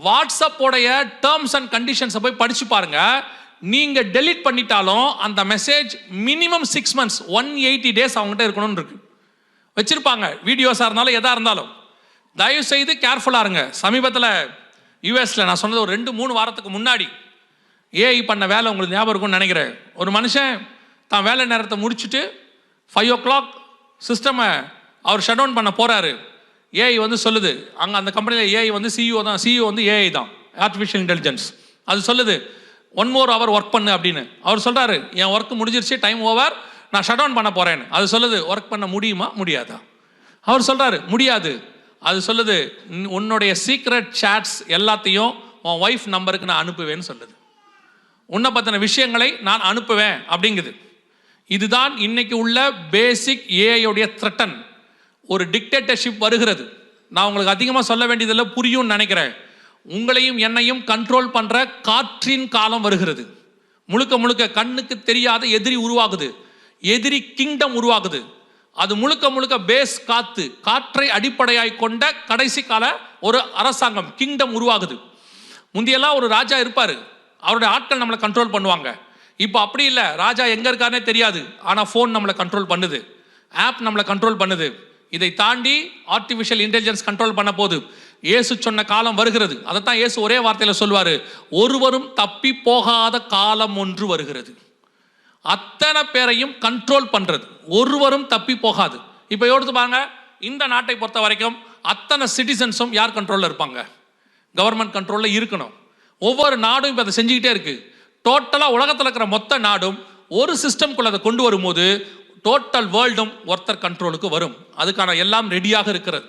வாட்ஸ்அப்போடைய டேர்ம்ஸ் அண்ட் கண்டிஷன்ஸை போய் படித்து பாருங்கள். நீங்கள் டெலிட் பண்ணிட்டாலும் அந்த மெசேஜ் மினிமம் 6 months 180 days அவங்ககிட்ட இருக்கணும்னு இருக்கு வச்சுருப்பாங்க. வீடியோஸாக இருந்தாலும் எதாக இருந்தாலும் தயவு செய்து கேர்ஃபுல்லாக இருங்க. சமீபத்தில் யூஎஸில் நான் சொன்னது ஒரு 2-3 வாரத்துக்கு முன்னாடி ஏஐ பண்ண வேலை உங்களுக்கு ஞாபகம் இருக்கும்னு நினைக்கிறேன். ஒரு மனுஷன் தான் வேலை நேரத்தை முடிச்சுட்டு 5 o'clock சிஸ்டமை அவர் ஷட் டவுன் பண்ண போகிறாரு. ஏஐ வந்து சொல்லுது, அங்கே அந்த கம்பெனியில் ஏஐ வந்து சிஇஓ தான், சிஇஓ வந்து ஏஐ தான், ஆர்டிஃபிஷியல் இன்டெலிஜென்ஸ். அது சொல்லுது 1 more hour ஒர்க் பண்ணு அப்படின்னு. அவர் சொல்கிறாரு என் ஒர்க் முடிஞ்சிருச்சு, டைம் ஓவர், நான் ஷட் டவுன் பண்ண போகிறேன்னு. அது சொல்லுது ஒர்க் பண்ண முடியுமா முடியாதா? அவர் சொல்கிறாரு முடியாது. அது சொல்லுது உன்னுடைய சீக்ரெட் சேட்ஸ் எல்லாத்தையும் உன் ஒய்ஃப் நம்பருக்கு நான் அனுப்புவேன்னு சொல்லுது. உன்னை பற்றின விஷயங்களை நான் அனுப்புவேன் அப்படிங்குது. இதுதான் இன்னைக்கு உள்ள பேசிக் ஏஐயோடைய த்ரெட்டன். ஒரு டிக்டேட்டர்ஷிப் வருகிறது. நான் உங்களுக்கு அதிகமாக சொல்ல வேண்டியதில்லை, புரியும்னு நினைக்கிறேன். உங்களையும் என்னையும் கண்ட்ரோல் பண்ணுற காற்றின் காலம் வருகிறது. முழுக்க முழுக்க கண்ணுக்கு தெரியாத எதிரி உருவாகுது. எதிரி கிங்டம் உருவாகுது. அது முழுக்க முழுக்க பேஸ் காற்றை அடிப்படையாய் கொண்ட கடைசி கால ஒரு அரசாங்கம் கிங்டம் உருவாகுது. முந்தியெல்லாம் ஒரு ராஜா இருப்பார், அவருடைய ஆட்கள் நம்மளை கண்ட்ரோல் பண்ணுவாங்க. இப்போ அப்படி இல்லை. ராஜா எங்கே இருக்காருனே தெரியாது, ஆனால் ஃபோன் நம்மளை கண்ட்ரோல் பண்ணுது, ஆப் நம்மளை கண்ட்ரோல் பண்ணுது. இதை தாண்டி ஆர்டிஃபிஷியல் இன்டெலிஜென்ஸ் கண்ட்ரோல் பண்ண போது இயேசு சொன்ன காலம் வருகிறது. அதைத்தான் இயேசு ஒரே வார்த்தையில் சொல்வார், ஒருவரும் தப்பி போகாத காலம் ஒன்று வருகிறது. அத்தனை பேரையும் கண்ட்ரோல் பண்ணுறது, ஒருவரும் தப்பி போகாது. இப்போ எடுத்து பாருங்க, இந்த நாட்டை பொறுத்த வரைக்கும் அத்தனை சிட்டிசன்ஸும் யார் கண்ட்ரோலில் இருப்பாங்க? கவர்மெண்ட் கண்ட்ரோலில் இருக்கணும். ஒவ்வொரு நாடும் இப்போ அதை செஞ்சுக்கிட்டே இருக்கு. டோட்டலாக உலகத்தில் இருக்கிற மொத்த நாடும் ஒரு சிஸ்டம்குள்ள அதை கொண்டு வரும்போது டோட்டல் வேர்ல்டும் ஒருத்தர் கண்ட்ரோலுக்கு வரும். அதுக்கான எல்லாம் ரெடியாக இருக்கிறது.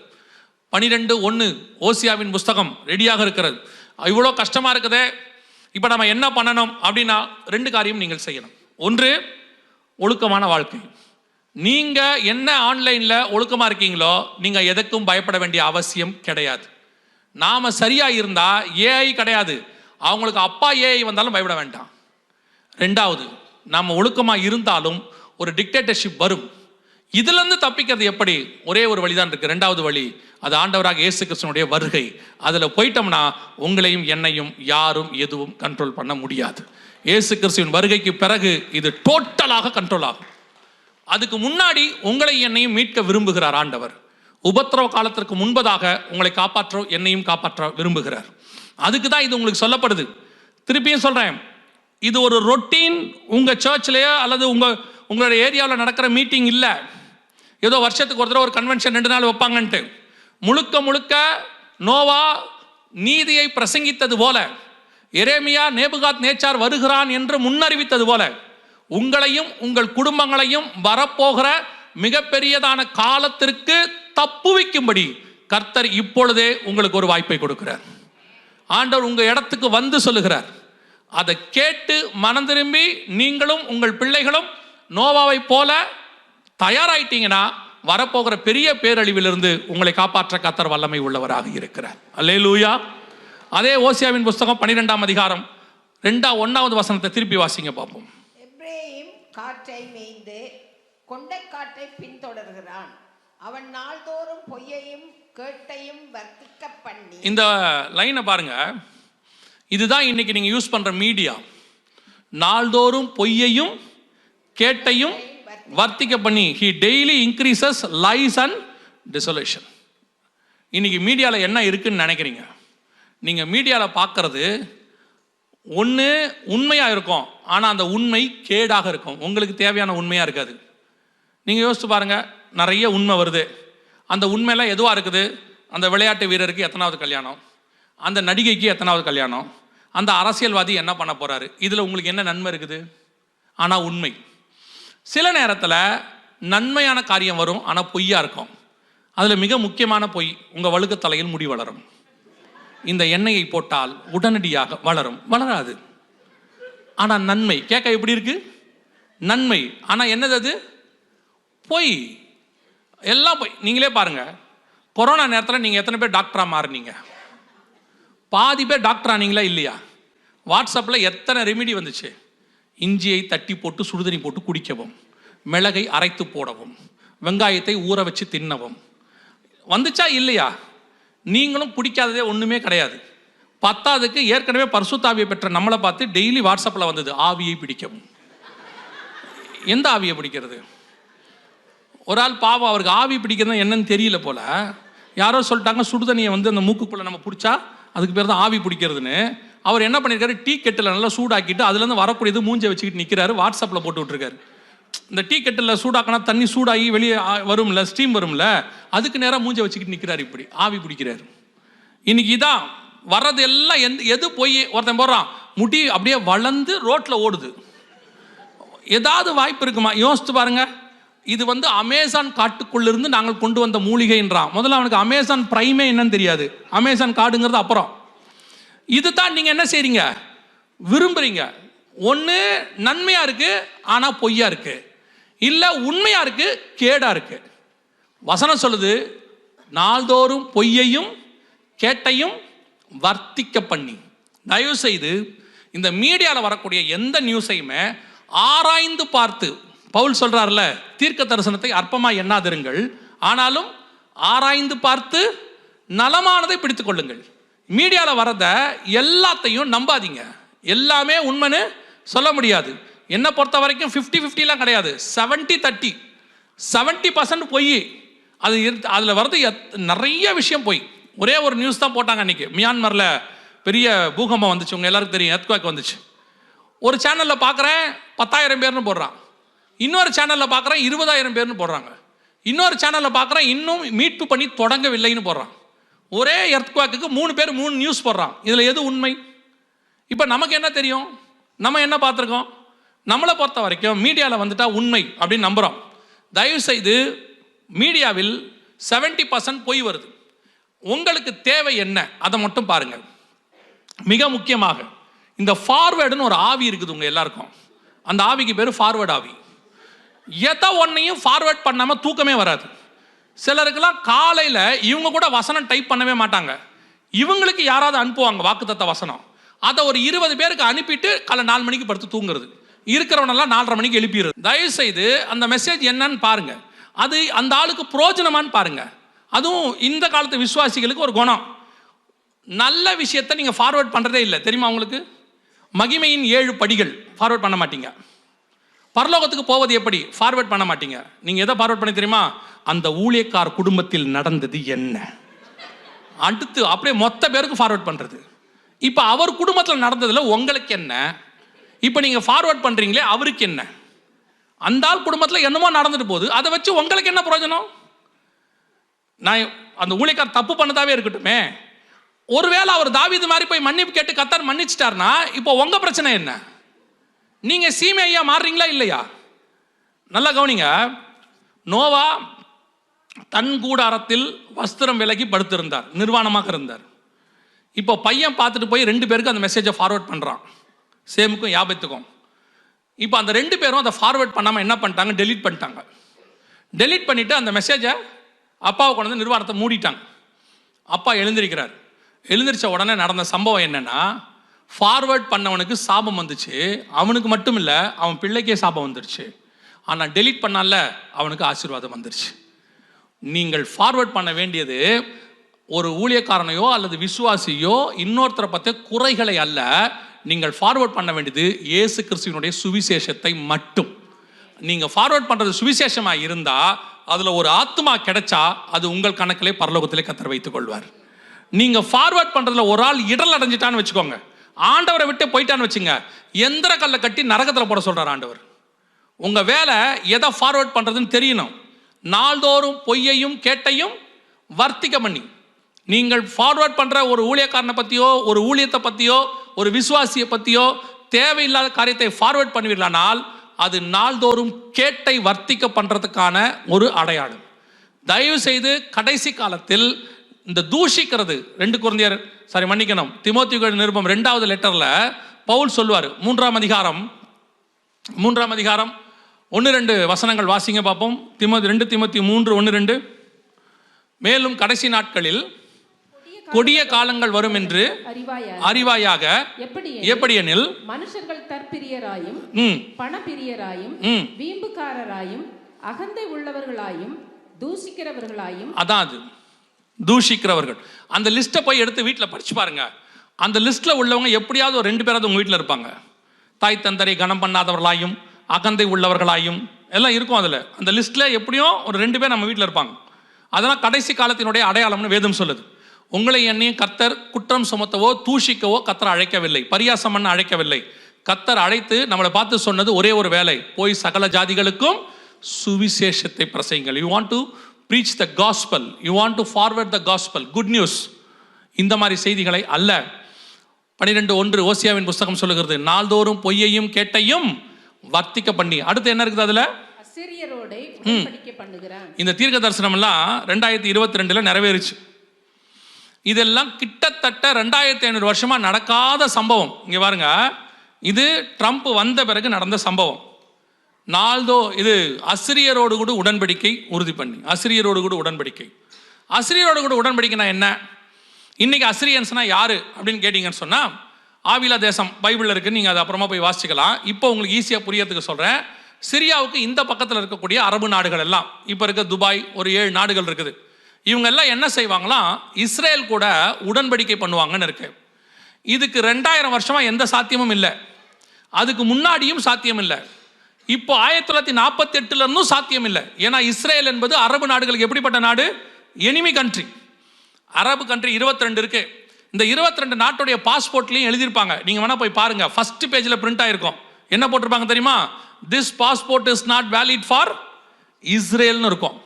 12:1 ஓசியாவின் புஸ்தகம் ரெடியாக இருக்கிறது. இவ்வளோ கஷ்டமாக இருக்குதே, இப்போ நம்ம என்ன பண்ணணும் அப்படின்னா 2 காரியம் நீங்கள் செய்யணும். ஒன்று, ஒழுக்கமான வாழ்க்கை. நீங்கள் என்ன ஆன்லைனில் ஒழுக்கமாக இருக்கீங்களோ நீங்கள் எதுக்கும் பயப்பட வேண்டிய அவசியம் கிடையாது. நாம் சரியாக இருந்தால் ஏஐ கிடையாது, அவங்களுக்கு அப்பா ஏஐ வந்தாலும் பயப்பட வேண்டாம். 2வது, நாம் ஒழுக்கமாக இருந்தாலும் ஒரு டிக்டேட்டர்ஷிப் வரும். இதிலிருந்து தப்பிக்கிறது எப்படி? ஒரே ஒரு வழிதான் இருக்கு. 2வது வழி, அது ஆண்டவராக இயேசு கிறிஸ்துவினுடைய வருகை. அதில் போயிட்டோம்னா உங்களையும் என்னையும் யாரும் எதுவும் கண்ட்ரோல் பண்ண முடியாது. இயேசு கிறிஸ்துவின் வருகைக்கு பிறகு இது டோட்டலாக கண்ட்ரோல் ஆகும். அதுக்கு முன்னாடி உங்களை என்னையும் மீட்க விரும்புகிறார் ஆண்டவர். உபத்திரவ காலத்திற்கு முன்பதாக உங்களை காப்பாற்ற என்னையும் காப்பாற்ற விரும்புகிறார். அதுக்கு தான் இது உங்களுக்கு சொல்லப்படுது. திருப்பியும் சொல்கிறேன், இது ஒரு ரொட்டீன் உங்கள் சர்ச்லேயோ அல்லது உங்களுடைய ஏரியாவில் நடக்கிற மீட்டிங் இல்லை. ஏதோ வருஷத்துக்கு ஒரு தடவை ஒரு கன்வென்ஷன் 2 நாள் வைப்பாங்கன்ட்டு. முழுக்க முழுக்க நோவா நீதியை பிரசங்கித்தது போல, எரேமியா நேபுகாத் நேச்சார் வருகிறான் என்று முன்னறிவித்தது போல உங்களையும் உங்கள் குடும்பங்களையும் வரப்போகிற மிகப்பெரியதான காலத்திற்கு தப்புவிக்கும்படி கர்த்தர் இப்பொழுதே உங்களுக்கு ஒரு வாய்ப்பை கொடுக்கிறார். ஆண்டவர் உங்கள் இடத்துக்கு வந்து சொல்லுகிறார். அதை கேட்டு மனம் திரும்பி நீங்களும் உங்கள் பிள்ளைகளும் நோவாவை போல தயாராயிட்டீங்கன்னா வரப்போகிற பெரிய பேரழிவிலிருந்து உங்களை காப்பாற்ற கர்த்தர் வல்லமை உள்ளவராக இருக்கிறார். அல்லேலூயா. அதே ஓசியாவின் புஸ்தகம் 12ஆம் அதிகாரம் 1வது வசனத்தை திருப்பி வாசிங்க பார்ப்போம். எப்ரேயிம் காற்றை மேய்ந்து கொண்டை காற்றை பின்தொடர்கிறான். அவன் நாள்தோறும் பொய்யையும் கேட்டையும் வர்த்திக்க பண்ணி. இந்த லைனை பாருங்க. இதுதான் இன்னைக்கு நீங்க யூஸ் பண்ற மீடியா. நாள்தோறும் பொய்யையும் கேட்டையும் வர்த்திக்க பண்ணி. he daily increases lies and desolation. இன்னைக்கு மீடியாவில் என்ன இருக்குன்னு நினைக்கிறீங்க? நீங்கள் மீடியாவில் பார்க்கறது ஒன்று உண்மையாக இருக்கும், ஆனால் அந்த உண்மை கேடாக இருக்கும், உங்களுக்கு தேவையான உண்மையாக இருக்காது. நீங்கள் யோசிச்சு பாருங்கள், நிறைய உண்மை வருது, அந்த உண்மையெல்லாம் எதுவாக இருக்குது? அந்த விளையாட்டு வீரருக்கு எத்தனாவது கல்யாணம், அந்த நடிகைக்கு எத்தனாவது கல்யாணம், அந்த அரசியல்வாதி என்ன பண்ண போகிறாரு, இதில் உங்களுக்கு என்ன நன்மை இருக்குது? ஆனால் உண்மை. சில நேரத்தில் நன்மையான காரியம் வரும், ஆனால் பொய்யாக இருக்கும். அதில் மிக முக்கியமான பொய், உங்கள் வழுக்கு தலையில் முடி வளரும். இந்த எண்ணெயை போட்டால் உடனடியாக வளரும், வளராது. ஆனால் நன்மை கேட்க எப்படி இருக்கு? நன்மை. ஆனால் என்னது அது? பொய். எல்லாம் பொய். நீங்களே பாருங்க, கொரோனா நேரத்தில் நீங்கள் எத்தனை பேர் டாக்டராக மாறினீங்க? பாதி பேர் டாக்டர் ஆனீங்களா இல்லையா? வாட்ஸ்அப்பில் எத்தனை ரெமிடி வந்துச்சு? இஞ்சியை தட்டி போட்டு சுடுதண்ணி போட்டு குடிக்கவும், மிளகை அரைத்து போடவும், வெங்காயத்தை ஊற வச்சு தின்னவும் வந்துச்சா இல்லையா? நீங்களும் பிடிக்காததே ஒன்றுமே கிடையாது. பத்தாவதுக்கு ஏற்கனவே பரிசுத்தாவியை பெற்ற நம்மளை பார்த்து டெய்லி வாட்ஸ்அப்பில் வந்தது ஆவியை பிடிக்கவும். எந்த ஆவியை பிடிக்கிறது? ஒரு ஆள் பாவம், அவருக்கு ஆவி பிடிக்கிறது என்னன்னு தெரியல போல, யாரோ சொல்லிட்டாங்க சுடுதண்ணியை வந்து அந்த மூக்குக்குள்ளே நம்ம பிடிச்சா அதுக்கு பேர் தான் ஆவி பிடிக்கிறதுன்னு. அவர் என்ன பண்ணியிருக்காரு, டீ கெட்டில் நல்லா சூடாக்கிட்டு அதுலேருந்து வரக்கூடியது மூஞ்சை வச்சுக்கிட்டு நிற்கிறாரு, வாட்ஸ்அப்பில் போட்டு விட்டுருக்காரு. இந்த டீ கெட்டில் சூடாக்கினா தண்ணி சூடாகி வெளியே வரும்ல, ஸ்டீம் வரும்ல, அதுக்கு நேராக மூஞ்சை வச்சுக்கிட்டு நிற்கிறாரு, இப்படி ஆவி பிடிக்கிறாரு. இன்னைக்கு இதான் வர்றது எல்லாம். எது போய் ஒருத்தன் போடுறான், முடி அப்படியே வளர்ந்து ரோட்டில் ஓடுது. ஏதாவது வாய்ப்பு இருக்குமா? யோசித்து பாருங்க. இது வந்து அமேசான் காட்டுக்குள்ளிருந்து நாங்கள் கொண்டு வந்த மூலிகைன்றான். முதல்ல அவனுக்கு அமேசான் பிரைமே என்னன்னு தெரியாது, அமேசான் காடுங்கிறது அப்புறம். இது தான் நீங்கள் என்ன செய்றீங்க, விரும்புறீங்க. ஒன்று நன்மையாக இருக்கு ஆனால் பொய்யா இருக்கு, இல்லை உண்மையாக இருக்கு கேடாக இருக்கு. வசனம் சொல்லுது, நாள்தோறும் பொய்யையும் கேட்டையும் வர்த்திக்க பண்ணி. தயவு செய்து இந்த மீடியாவில் வரக்கூடிய எந்த நியூஸையுமே ஆராய்ந்து பார்த்து, பவுல் சொல்றாருல, தீர்க்க தரிசனத்தை அற்பமாக எண்ணாதிருங்கள், ஆனாலும் ஆராய்ந்து பார்த்து நலமானதை பிடித்துக் கொள்ளுங்கள். மீடியாவில் வரத எல்லாத்தையும் நம்பாதீங்க. எல்லாமே உண்மைன்னு சொல்ல முடியாது. என்னை பொறுத்த வரைக்கும் 50-50லாம் கிடையாது, 70-30. 70% பொய். அது அதில் வர்றது நிறைய விஷயம் போய். ஒரே ஒரு நியூஸ் தான் போட்டாங்க அன்றைக்கி, மியான்மரில் பெரிய பூகம்பம் வந்துச்சு, உங்கள் எல்லாருக்கும் தெரியும், எர்த்குவேக் வந்துச்சு. ஒரு சேனலில் பார்க்குறேன் 10,000 பேர்னு போடுறான், இன்னொரு சேனலில் பார்க்குறேன் 20,000 பேர்னு போடுறாங்க, இன்னொரு சேனலில் பார்க்குறேன் இன்னும் மீட்பு பண்ணி தொடங்கவில்லைன்னு போடுறான். ஒரே எர்த்குவேக்கு 3 பேர் 3 நியூஸ் போடுறான். இதில் எது உண்மை? இப்போ நமக்கு என்ன தெரியும்? நம்ம என்ன பார்த்துருக்கோம்? நம்மளை பொறுத்த வரைக்கும் மீடியாவில் வந்துட்டா உண்மை அப்படின்னு நம்புகிறோம். தயவுசெய்து மீடியாவில் 70% பொய் வருது. உங்களுக்கு தேவை என்ன அதை மட்டும் பாருங்கள். மிக முக்கியமாக இந்த ஃபார்வேர்டுன்னு ஒரு ஆவி இருக்குது உங்கள் எல்லாருக்கும். அந்த ஆவிக்கு பேர் ஃபார்வேர்டு ஆவி. எதை ஒன்றையும் ஃபார்வேர்ட் பண்ணாமல் தூக்கமே வராது. சிலருக்கெல்லாம் காலையில் இவங்க கூட வசனம் டைப் பண்ணவே மாட்டாங்க, இவங்களுக்கு யாராவது அனுப்புவாங்க வாக்குத்தத்த வசனம், அதை ஒரு 20 பேருக்கு அனுப்பிட்டு காலை 4 மணிக்கு படுத்து தூங்குறது. இருக்கிறவனெல்லாம் 4:30 மணிக்கு எழுப்பிடுறது. தயவுசெய்து அந்த மெசேஜ் என்னன்னு பாருங்க, அது அந்த ஆளுக்கு பிரோஜனமானு பாருங்க. அதுவும் இந்த காலத்து விசுவாசிகளுக்கு ஒரு குணம், நல்ல விஷயத்தை நீங்கள் ஃபார்வேர்ட் பண்ணுறதே இல்லை தெரியுமா உங்களுக்கு? மகிமையின் 7 படிகள் ஃபார்வேர்ட் பண்ண மாட்டீங்க. பரலோகத்துக்கு போவது எப்படி ஃபார்வேர்ட் பண்ண மாட்டீங்க. நீங்கள் எதை ஃபார்வேர்ட் பண்ணி தெரியுமா? அந்த ஊழியக்கார் குடும்பத்தில் நடந்தது என்ன, அடுத்து அப்படியே மொத்த பேருக்கு ஃபார்வேர்ட் பண்ணுறது. இப்போ அவர் குடும்பத்தில் நடந்ததில் உங்களுக்கு என்ன, இப்போ நீங்கள் ஃபார்வேர்ட் பண்ணுறீங்களே அவருக்கு என்ன, அந்த ஆள் குடும்பத்தில் என்னமோ நடந்துட்டு போகுது, அதை வச்சு உங்களுக்கு என்ன பிரயோஜனம்? நான் அந்த ஊழியக்கார் தப்பு பண்ணதாவே இருக்கட்டுமே, ஒருவேளை அவர் தாவீது மாதிரி போய் மன்னிப்பு கேட்டு கர்த்தர் மன்னிச்சிட்டார்னா இப்போ உங்கள் பிரச்சனை என்ன? நீங்கள் சீமை ஐயா மாறுறீங்களா இல்லையா? நல்லா கவனிங்க. நோவா தன் கூடாரத்தில் வஸ்திரம் விலகி படுத்திருந்தார், நிர்வாணமாக இருந்தார். இப்போ பையன் பார்த்துட்டு போய் 2 பேருக்கு அந்த மெசேஜை ஃபார்வேர்ட் பண்ணுறான், சேமுக்கும் யாபத்துக்கும். இப்போ அந்த 2 பேரும் அதை ஃபார்வேர்ட் பண்ணாமல் என்ன பண்ணிட்டாங்க, டெலீட் பண்ணிட்டாங்க. டெலீட் பண்ணிவிட்டு அந்த மெசேஜை அப்பாவை கொண்டு வந்து நிர்வாணத்தை மூடிட்டாங்க. அப்பா எழுந்திருக்கிறார். எழுந்திரிச்ச உடனே நடந்த சம்பவம் என்னென்னா, ஃபார்வேர்ட் பண்ணவனுக்கு சாபம் வந்துச்சு. அவனுக்கு மட்டும் இல்லை, அவன் பிள்ளைக்கே சாபம் வந்துருச்சு. ஆனால் டெலீட் பண்ணால அவனுக்கு ஆசீர்வாதம் வந்துருச்சு. நீங்கள் ஃபார்வேர்ட் பண்ண வேண்டியது ஒரு ஊழியக்காரனையோ அல்லது விசுவாசியோ இன்னொருத்தரை பற்றிய குறைகளை அல்ல. நீங்கள் ஃபார்வேர்ட் பண்ண வேண்டியது இயேசு கிறிஸ்துவினுடைய சுவிசேஷத்தை மட்டும். நீங்கள் ஃபார்வேர்ட் பண்ணுறது சுவிசேஷமாக இருந்தால் அதில் ஒரு ஆத்மா கிடைச்சா அது உங்கள் கணக்கிலே பரலோகத்திலே கர்த்தர் வைத்துக் கொள்வார். நீங்கள் ஃபார்வேர்ட் பண்ணுறதுல ஒரு ஆள் இடல் அடைஞ்சிட்டான்னு வச்சுக்கோங்க, ஆண்டவரை விட்டு போயிட்டான்னு வச்சுங்க, எந்திர கல்லை கட்டி நரகத்தில் போட சொல்கிறார் ஆண்டவர். உங்கள் வேலை எதை ஃபார்வேர்ட் பண்ணுறதுன்னு தெரியணும். நாள்தோறும் பொய்யையும் கேட்டையும் வர்த்திக்க பண்ணி நீங்கள் ஃபார்வேர்ட் பண்ணுற ஒரு ஊழியக்காரனை பற்றியோ ஒரு ஊழியத்தை பற்றியோ ஒரு விசுவாசியை பற்றியோ தேவையில்லாத காரியத்தை ஃபார்வேர்ட் பண்ணுவீர்களானால் அது நாள்தோறும் கேட்டை வர்த்திக்க பண்ணுறதுக்கான ஒரு அடையாளம். தயவு செய்து கடைசி காலத்தில் இந்த தூஷிக்கிறது, 2 கொரிந்தியர் தீமோத்தேயு நிருபம் 2வது லெட்டரில் பவுல் சொல்லுவார், 3ஆம் அதிகாரம் 1-2 வசனங்கள் வாசிங்க பார்ப்போம். 2 தீமோத்தேயு 3:1-2. மேலும் கடைசி நாட்களில் கொடிய காலங்கள் வரும் என்று அறிவாயாக, எப்படியெனில் மனுஷர்கள் தற்பிரியராயும் பணப்பிரியராயும் வீம்புக்காரராயும் அகந்தை உள்ளவர்களாயும் தூஷிக்கிறவர்களாயும். அதாவது தூஷிக்கிறவர்கள் அந்த லிஸ்ட்டை போய் எடுத்து வீட்டில் படிச்சு பாருங்க. அந்த லிஸ்ட்டில் உள்ளவங்க எப்படியாவது ஒரு 2 பேராவது உங்கள் வீட்டில் இருப்பாங்க. தாய் தந்தரை கனம் பண்ணாதவர்களாயும் அகந்தை உள்ளவர்களாயும் எல்லாம் இருக்கும். அதில் அந்த லிஸ்ட்டில் எப்படியும் ஒரு 2 பேர் நம்ம வீட்டில் இருப்பாங்க. அதெல்லாம் கடைசி காலத்தினுடைய அடையாளம்னு வேதம் சொல்லுது. உங்களை என்னையும் கர்த்தர் குற்றம் சுமத்தவோ தூஷிக்கவோ கர்த்தர் அழைக்கவில்லை, பரியாசம் பண்ண அழைக்கவில்லை. கர்த்தர் அழைத்து நம்மளை பார்த்து சொன்னது ஒரே ஒரு வேலை, போய் சகல ஜாதிகளுக்கும் சுவிசேஷத்தை பிரசைங்கள். You want to preach the gospel, you want to forward the gospel, good news. இந்த மாதிரி செய்திகளை அல்ல. 12:1 ஓசியாவின் புத்தகம் சொல்லுகிறது, நாள்தோறும் பொய்யையும் கேட்டையும் வர்த்திக்க பண்ணி. அடுத்து என்ன இருக்குது அதுல? அசிரியரோட உடன்படிக்கை பண்ணுகிறான். இந்த தீர்க்க தரிசனம் எல்லாம் 2022 நிறைவேறுச்சு. இதெல்லாம் கிட்டத்தட்ட 2500 வருஷமா நடக்காத சம்பவம். இங்க பாருங்க, இது ட்ரம்ப் வந்த பிறகு நடந்த சம்பவம். இது அசிரியரோடு கூட உடன்படிக்கை உறுதி பண்ணி, அசிரியரோடு கூட உடன்படிக்கை. அசிரியரோடு கூட உடன்படிக்கைனா என்ன? இன்னைக்கு அசிரியன்ஸ்னா யாரு அப்படின்னு கேட்டீங்கன்னு சொன்னா, ஆவிலா தேசம் பைபிளில் இருக்கு, நீங்க அதை அப்புறமா போய் வாசிக்கலாம். இப்போ உங்களுக்கு ஈஸியாக புரியறதுக்கு சொல்றேன். சிரியாவுக்கு இந்த பக்கத்தில் இருக்கக்கூடிய அரபு நாடுகள் எல்லாம், இப்போ இருக்க துபாய், ஒரு 7 நாடுகள் இருக்குது. இவங்க எல்லாம் என்ன செய்வாங்களாம், இஸ்ரேல் கூட உடன்படிக்கை பண்ணுவாங்கன்னு இருக்கு. இதுக்கு 2000 வருஷமா எந்த சாத்தியமும் இல்லை, அதுக்கு முன்னாடியும் சாத்தியம் இல்லை, இப்போ 1948 இருந்தும் சாத்தியம் இல்லை. ஏன்னா இஸ்ரேல் என்பது அரபு நாடுகளுக்கு எப்படிப்பட்ட நாடு? Enemy country. அரபு கண்ட்ரி 22 இருக்கு. இந்த 22 நாட்டுடைய பாஸ்போர்ட்லையும் எழுதியிருப்பாங்க, நீங்க வேணா போய் பாருங்க. ஃபர்ஸ்ட் பேஜில் பிரிண்ட் ஆயிருக்கும். என்ன போட்டிருப்பாங்க தெரியுமா? This passport is not valid for இஸ்ரேல்னு இருக்கும்.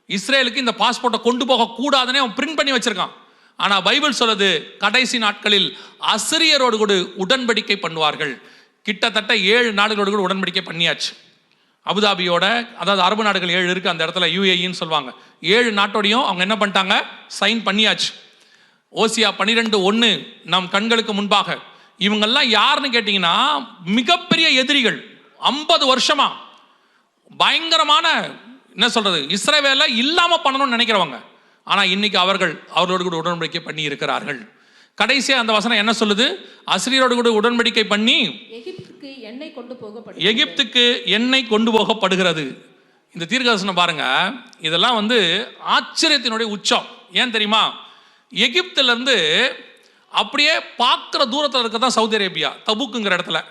இஸ்ரேலுக்கு இந்த பாஸ்போர்ட்டை கொண்டு போக கூடாதுன்னு அவன் பிரிண்ட் பண்ணி வச்சிருக்கான். ஆனா பைபிள் சொல்லுது, கடைசி நாட்களில் அசிரியரோடு கூட உடன்படிக்கை பண்ணுவார்கள். கிட்டத்தட்ட 7 நாடுகளோடு கூட உடன்படிக்கை பண்ணியாச்சு. அபுதாபியோட, அதாவது அரபு நாடுகள் 7 இருக்கு அந்த இடத்துல, UAEன்னு சொல்லுவாங்க. 7 நாட்டோடையும் அவங்க என்ன பண்ணிட்டாங்க, சைன் பண்ணியாச்சு. ஓசியா 12:1 நம் கண்களுக்கு முன்பாக. இவங்கெல்லாம் யாருன்னு கேட்டீங்கன்னா, மிகப்பெரிய எதிரிகள். 50 வருஷமா பயங்கரமான, என்ன சொல்றது, இஸ்ரவேலை இல்லாம பண்ணணும்னு நினைக்கிறவங்க. ஆனா இன்னைக்கு அவர்களோடு கூட உடன்படிக்கை பண்ணி இருக்கிறார்கள். கடைசியா அந்த வசனம் என்ன சொல்லுது? அசிரியரோடு கூட உடன்படிக்கை பண்ணி எகிப்துக்கு எண்ணெய் கொண்டு போகப்படுகிறது. இந்த தீர்க்கதரிசனம் பாருங்க, இதெல்லாம் ஆச்சரியத்தினுடைய உச்சம். ஏன் தெரியுமா? எகிப்துல இருந்து அப்படியே பார்க்குற தூரத்தில் இருக்கதான் சவுதி அரேபியா, தபுக்குங்கிற இடத்துல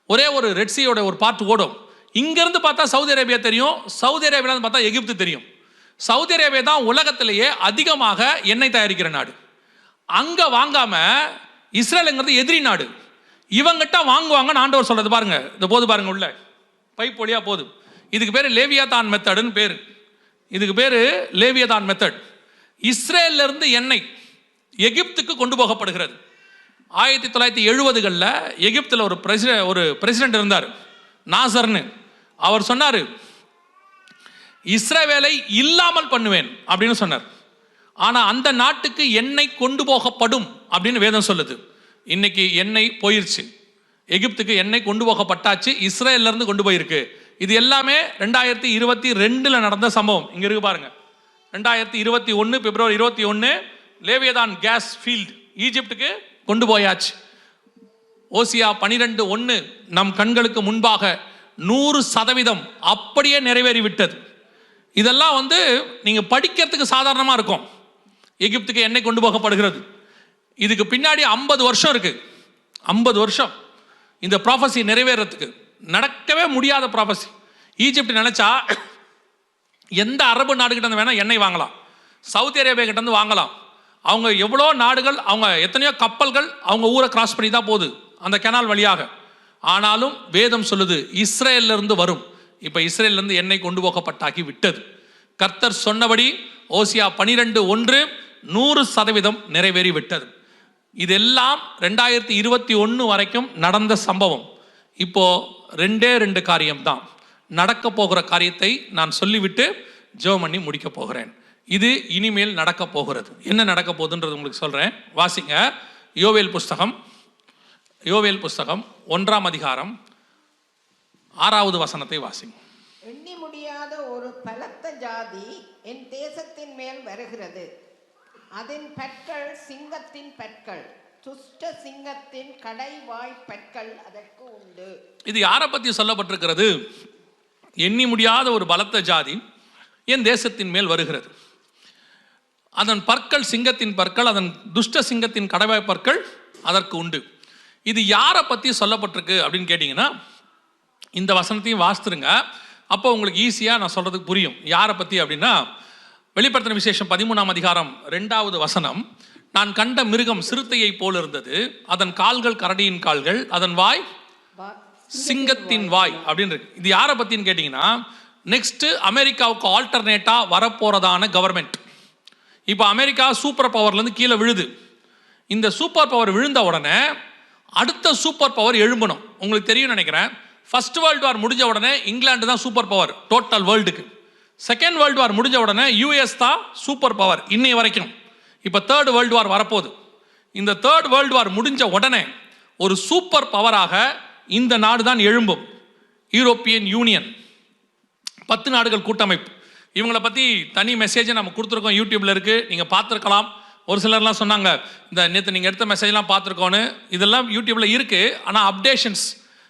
ஒரே ஒரு ரெட்சியோட ஒரு பார்ட் ஓடும். இங்கிருந்து பார்த்தா சவுதி அரேபியா தெரியும், சவுதி அரேபியாவில் பார்த்தா எகிப்து தெரியும். சவுதி அரேபியா தான் உலகத்திலேயே அதிகமாக எண்ணெய் தயாரிக்கிற நாடு. அங்க வாங்காம இஸ்ரேலுங்கிறது எதிரி நாடு, இவங்கிட்ட வாங்குவாங்கன்னு ஆண்டவர் சொல்றது பாருங்க. இந்த போது பாருங்க, உள்ள பைப் வழியா போது. இதுக்கு பேரு லேவியாதான் மெத்தடுன்னு பேரு. இதுக்கு பேரு லேவியாதான் மெத்தட். இஸ்ரேல்ல இருந்து எண்ணெய் எகிப்துக்கு கொண்டு போகப்படுகிறது. 1970களில் எகிப்தில் ஒரு பிரசிடென்ட் இருந்தார், நாசர்னு. அவர் சொன்னார், இஸ்ரவேலை இல்லாமல் பண்ணுவேன் அப்படின்னு சொன்னார். ஆனா அந்த நாட்டுக்கு எண்ணெய் கொண்டு போகப்படும் அப்படின்னு வேதம் சொல்லுது. இன்னைக்கு எண்ணெய் போயிருச்சு, எகிப்துக்கு எண்ணெய் கொண்டு போகப்பட்டாச்சு, இஸ்ரேல்ல இருந்து கொண்டு போயிருக்கு. இது எல்லாமே 2022 நடந்த சம்பவம். இங்க இருக்கு பாருங்க. 2021 பிப்ரவரி 21 லேவியதான் கேஸ் ஃபீல்ட் ஈஜிப்டுக்கு கொண்டு போயாச்சு. ஓசியா 12:1 நம் கண்களுக்கு முன்பாக 100% அப்படியே நிறைவேறிவிட்டது. இதெல்லாம் நீங்க படிக்கிறதுக்கு சாதாரணமா இருக்கும். எகிப்துக்கு எண்ணெய் கொண்டு போகப்படுகிறது. இதுக்கு பின்னாடி 50 வருஷம் இருக்கு. 50 வருஷம் இந்த ப்ராஃபஸி நிறைவேறதுக்கு. நடக்கவே முடியாத ப்ராஃபஸி. ஈஜிப்ட் நினைச்சா எந்த அரபு நாடுகிட்ட வேணா எண்ணெய் வாங்கலாம், சவுதி அரேபியா கிட்ட இருந்து வாங்கலாம். அவங்க எவ்வளோ நாடுகள், அவங்க எத்தனையோ கப்பல்கள் அவங்க ஊரை கிராஸ் பண்ணி தான் போகுது அந்த கெனால் வழியாக. ஆனாலும் வேதம் சொல்லுது இஸ்ரேல்ல இருந்து வரும். இப்ப இஸ்ரேல்ல இருந்து எண்ணெய் கொண்டு போகப்பட்டாகி விட்டது. கர்த்தர் சொன்னபடி ஓசியா 12:1 100% நிறைவேறி விட்டது. இதெல்லாம் 2021 வரைக்கும் நடந்த சம்பவம். இப்போ 2 காரியம் தான் நடக்க போகிற காரியத்தை நான் சொல்லிவிட்டு ஜெபம் பண்ணி முடிக்க போகிறேன். இது இனிமேல் நடக்க போகிறது. என்ன நடக்க போகுதுன்றது உங்களுக்கு சொல்றேன். வாசிங்க. யோவேல் புஸ்தகம் 1ஆம் அதிகாரம் 6வது வசனத்தை வாசிங்க. எண்ணி முடியாத ஒரு பலத்த ஜாதி என் தேசத்தின் மேல் வருகிறது. அதன் பற்கள் சிங்கத்தின் பற்கள், துஷ்ட சிங்கத்தின் கடைவாய் பற்கள் அதற்கு உண்டு. இது யாரை பற்றி சொல்லப்பட்டிருக்கிறது? எண்ணி முடியாத ஒரு பலத்த ஜாதி என் தேசத்தின் மேல் வருகிறது. அதன் பற்கள் சிங்கத்தின் பற்கள், அதன் துஷ்ட சிங்கத்தின் கடைவாய் பற்கள் அதற்கு உண்டு. இது யாரை பற்றி சொல்லப்பட்டிருக்கு அப்படின்னு கேட்டிங்கன்னா, இந்த வசனத்தையும் வாசித்துருங்க. அப்போ உங்களுக்கு ஈஸியாக நான் சொல்கிறதுக்கு புரியும். யாரை பற்றி அப்படின்னா, வெளிப்படுத்தின விசேஷம் 13ஆம் அதிகாரம் 2வது வசனம். நான் கண்ட மிருகம் சிறுத்தையை போல் இருந்தது. அதன் கால்கள் கரடியின் கால்கள், அதன் வாய் சிங்கத்தின் வாய் அப்படின்னு இருக்கு. இது யாரை பற்றின்னு கேட்டிங்கன்னா, நெக்ஸ்ட் அமெரிக்காவுக்கு ஆல்டர்னேட்டா வரப்போறதான கவர்மெண்ட். இப்போ அமெரிக்கா சூப்பர் பவர்லேருந்து கீழே விழுது. இந்த சூப்பர் பவர் விழுந்த உடனே அடுத்த சூப்பர் பவர் எழும்பணும். உங்களுக்கு தெரியும் நினைக்கிறேன். ஃபர்ஸ்ட் வேர்ல்டு வார் முடிஞ்ச உடனே இங்கிலாந்து தான் சூப்பர் பவர் டோட்டல் வேர்ல்டுக்கு. செகண்ட் வேர்ல்டு வார் முடிஞ்ச உடனே யூஎஸ் தான் சூப்பர் பவர் இன்னை வரைக்கும். இப்போ தேர்ட் வேர்ல்டு வார் வரப்போகுது. இந்த தேர்ட் வேர்ல்டு வார் முடிஞ்ச உடனே ஒரு சூப்பர் பவராக இந்த நாடு தான் எழும்பும். யூரோப்பியன் யூனியன் 10 நாடுகள் கூட்டமைப்பு. இவங்களை பற்றி தனி மெசேஜை நம்ம கொடுத்துருக்கோம். யூடியூப்ல இருக்கு, நீங்கள் பார்த்துருக்கலாம். ஒரு சிலர்லாம் சொன்னாங்க இந்த நேற்று நீங்கள் எடுத்த மெசேஜ்லாம் பார்த்துருக்கோன்னு. இதெல்லாம் யூடியூப்ல இருக்கு. ஆனால் அப்டேஷன்ஸ்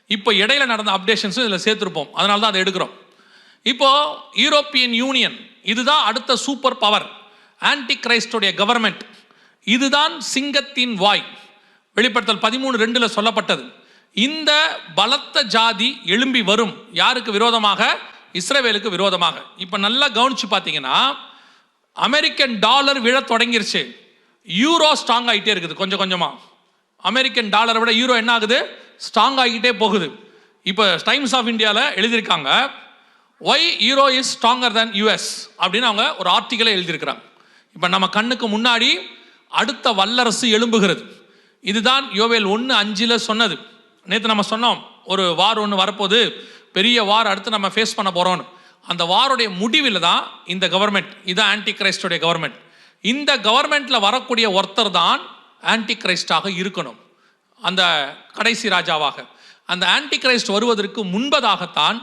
இப்போ இடையில நடந்த அப்டேஷன்ஸும் இதில் சேர்த்துருப்போம். அதனால தான் அதை எடுக்கிறோம். இப்போ யூரோப்பியன் யூனியன் இதுதான் அடுத்த சூப்பர் பவர். ஆன்டி கிரைஸ்டோடைய கவர்மெண்ட் இதுதான் சிங்கத்தின் வாய். வெளிப்படுத்தல் 13:2 சொல்லப்பட்டது. இந்த பலத்த ஜாதி எழும்பி வரும். யாருக்கு விரோதமாக? இஸ்ரவேலுக்கு விரோதமாக. இப்போ நல்லா கவனிச்சு பார்த்தீங்கன்னா, அமெரிக்கன் டாலர் விழ தொடங்கிருச்சு. யூரோ ஸ்ட்ராங் ஆகிட்டே இருக்குது கொஞ்சம் கொஞ்சமா. அமெரிக்கன் டாலரை விட யூரோ என்ன ஆகுது? ஸ்ட்ராங் ஆகிட்டே போகுது. இப்போ டைம்ஸ் ஆஃப் இந்தியாவில் எழுதியிருக்காங்க, why euro is stronger than US அப்படின்னு அவங்க ஒரு ஆர்டிக்கலை எழுதியிருக்கிறாங்க. இப்போ நம்ம கண்ணுக்கு முன்னாடி அடுத்த வல்லரசு எழும்புகிறது. இதுதான் யோவேல் 1:5 சொன்னது. நேற்று நம்ம சொன்னோம் ஒரு வார் ஒன்று வரப்போது, பெரிய வார் அடுத்து நம்ம ஃபேஸ் பண்ண போகிறோன்னு. அந்த வாருடைய முடிவில் தான் இந்த கவர்மெண்ட், இதுதான் ஆன்டி கிரைஸ்டோடைய கவர்மெண்ட். இந்த கவர்மெண்ட்டில் வரக்கூடிய ஒருத்தர் தான் ஆன்டி கிரைஸ்டாக இருக்கணும், அந்த கடைசி ராஜாவாக. அந்த ஆன்டி கிரைஸ்ட் வருவதற்கு முன்பதாகத்தான்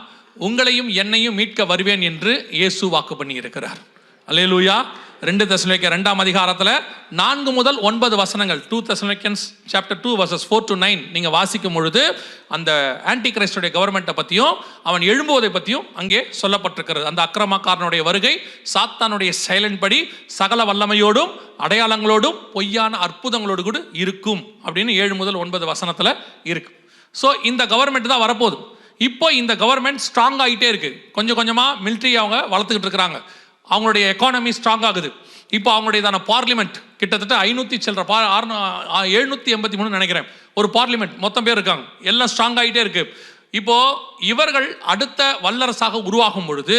உங்களையும் என்னையும் மீட்க வருவேன் என்று இயேசு வாக்கு பண்ணி இருக்கிறார். அல்லேலூயா. 2 தெசலோனிக்கேயர் 2ஆம் அதிகாரத்தில் 4 முதல் 9 வசனங்கள், 2 Thessalonians chapter 2 verses 4 to 9 நீங்கள் வாசிக்கும் பொழுது அந்த ஆன்டி கிரைஸ்டுடைய கவர்மெண்ட்டை பற்றியும் அவன் எழும்புவதை பற்றியும் அங்கே சொல்லப்பட்டிருக்கிறது. அந்த அக்கிரமக்காரனுடைய வருகை சாத்தானுடைய சைலண்ட் படி சகல வல்லமையோடும் அடையாளங்களோடும் பொய்யான அற்புதங்களோடு கூட இருக்கும் அப்படின்னு 7 முதல் 9 வசனத்தில் இருக்கு. ஸோ இந்த கவர்மெண்ட் தான் வரப்போகுது. இப்போ இந்த கவர்மெண்ட் ஸ்ட்ராங் ஆகிட்டே இருக்கு. கொஞ்சம் கொஞ்சமாக மிலிட்ரி அவங்க வளர்த்துக்கிட்டு இருக்கிறாங்க. அவங்களுடைய எக்கானமி ஸ்ட்ராங் ஆகுது. இப்போ அவங்களுடையதான பார்லிமெண்ட் கிட்டத்தட்ட 783 நினைக்கிறேன் ஒரு பார்லிமெண்ட் மொத்தம் பேர் இருக்காங்க. எல்லாம் ஸ்ட்ராங் ஆகிட்டே இருக்கு. இப்போ இவர்கள் அடுத்த வல்லரசாக உருவாகும் பொழுது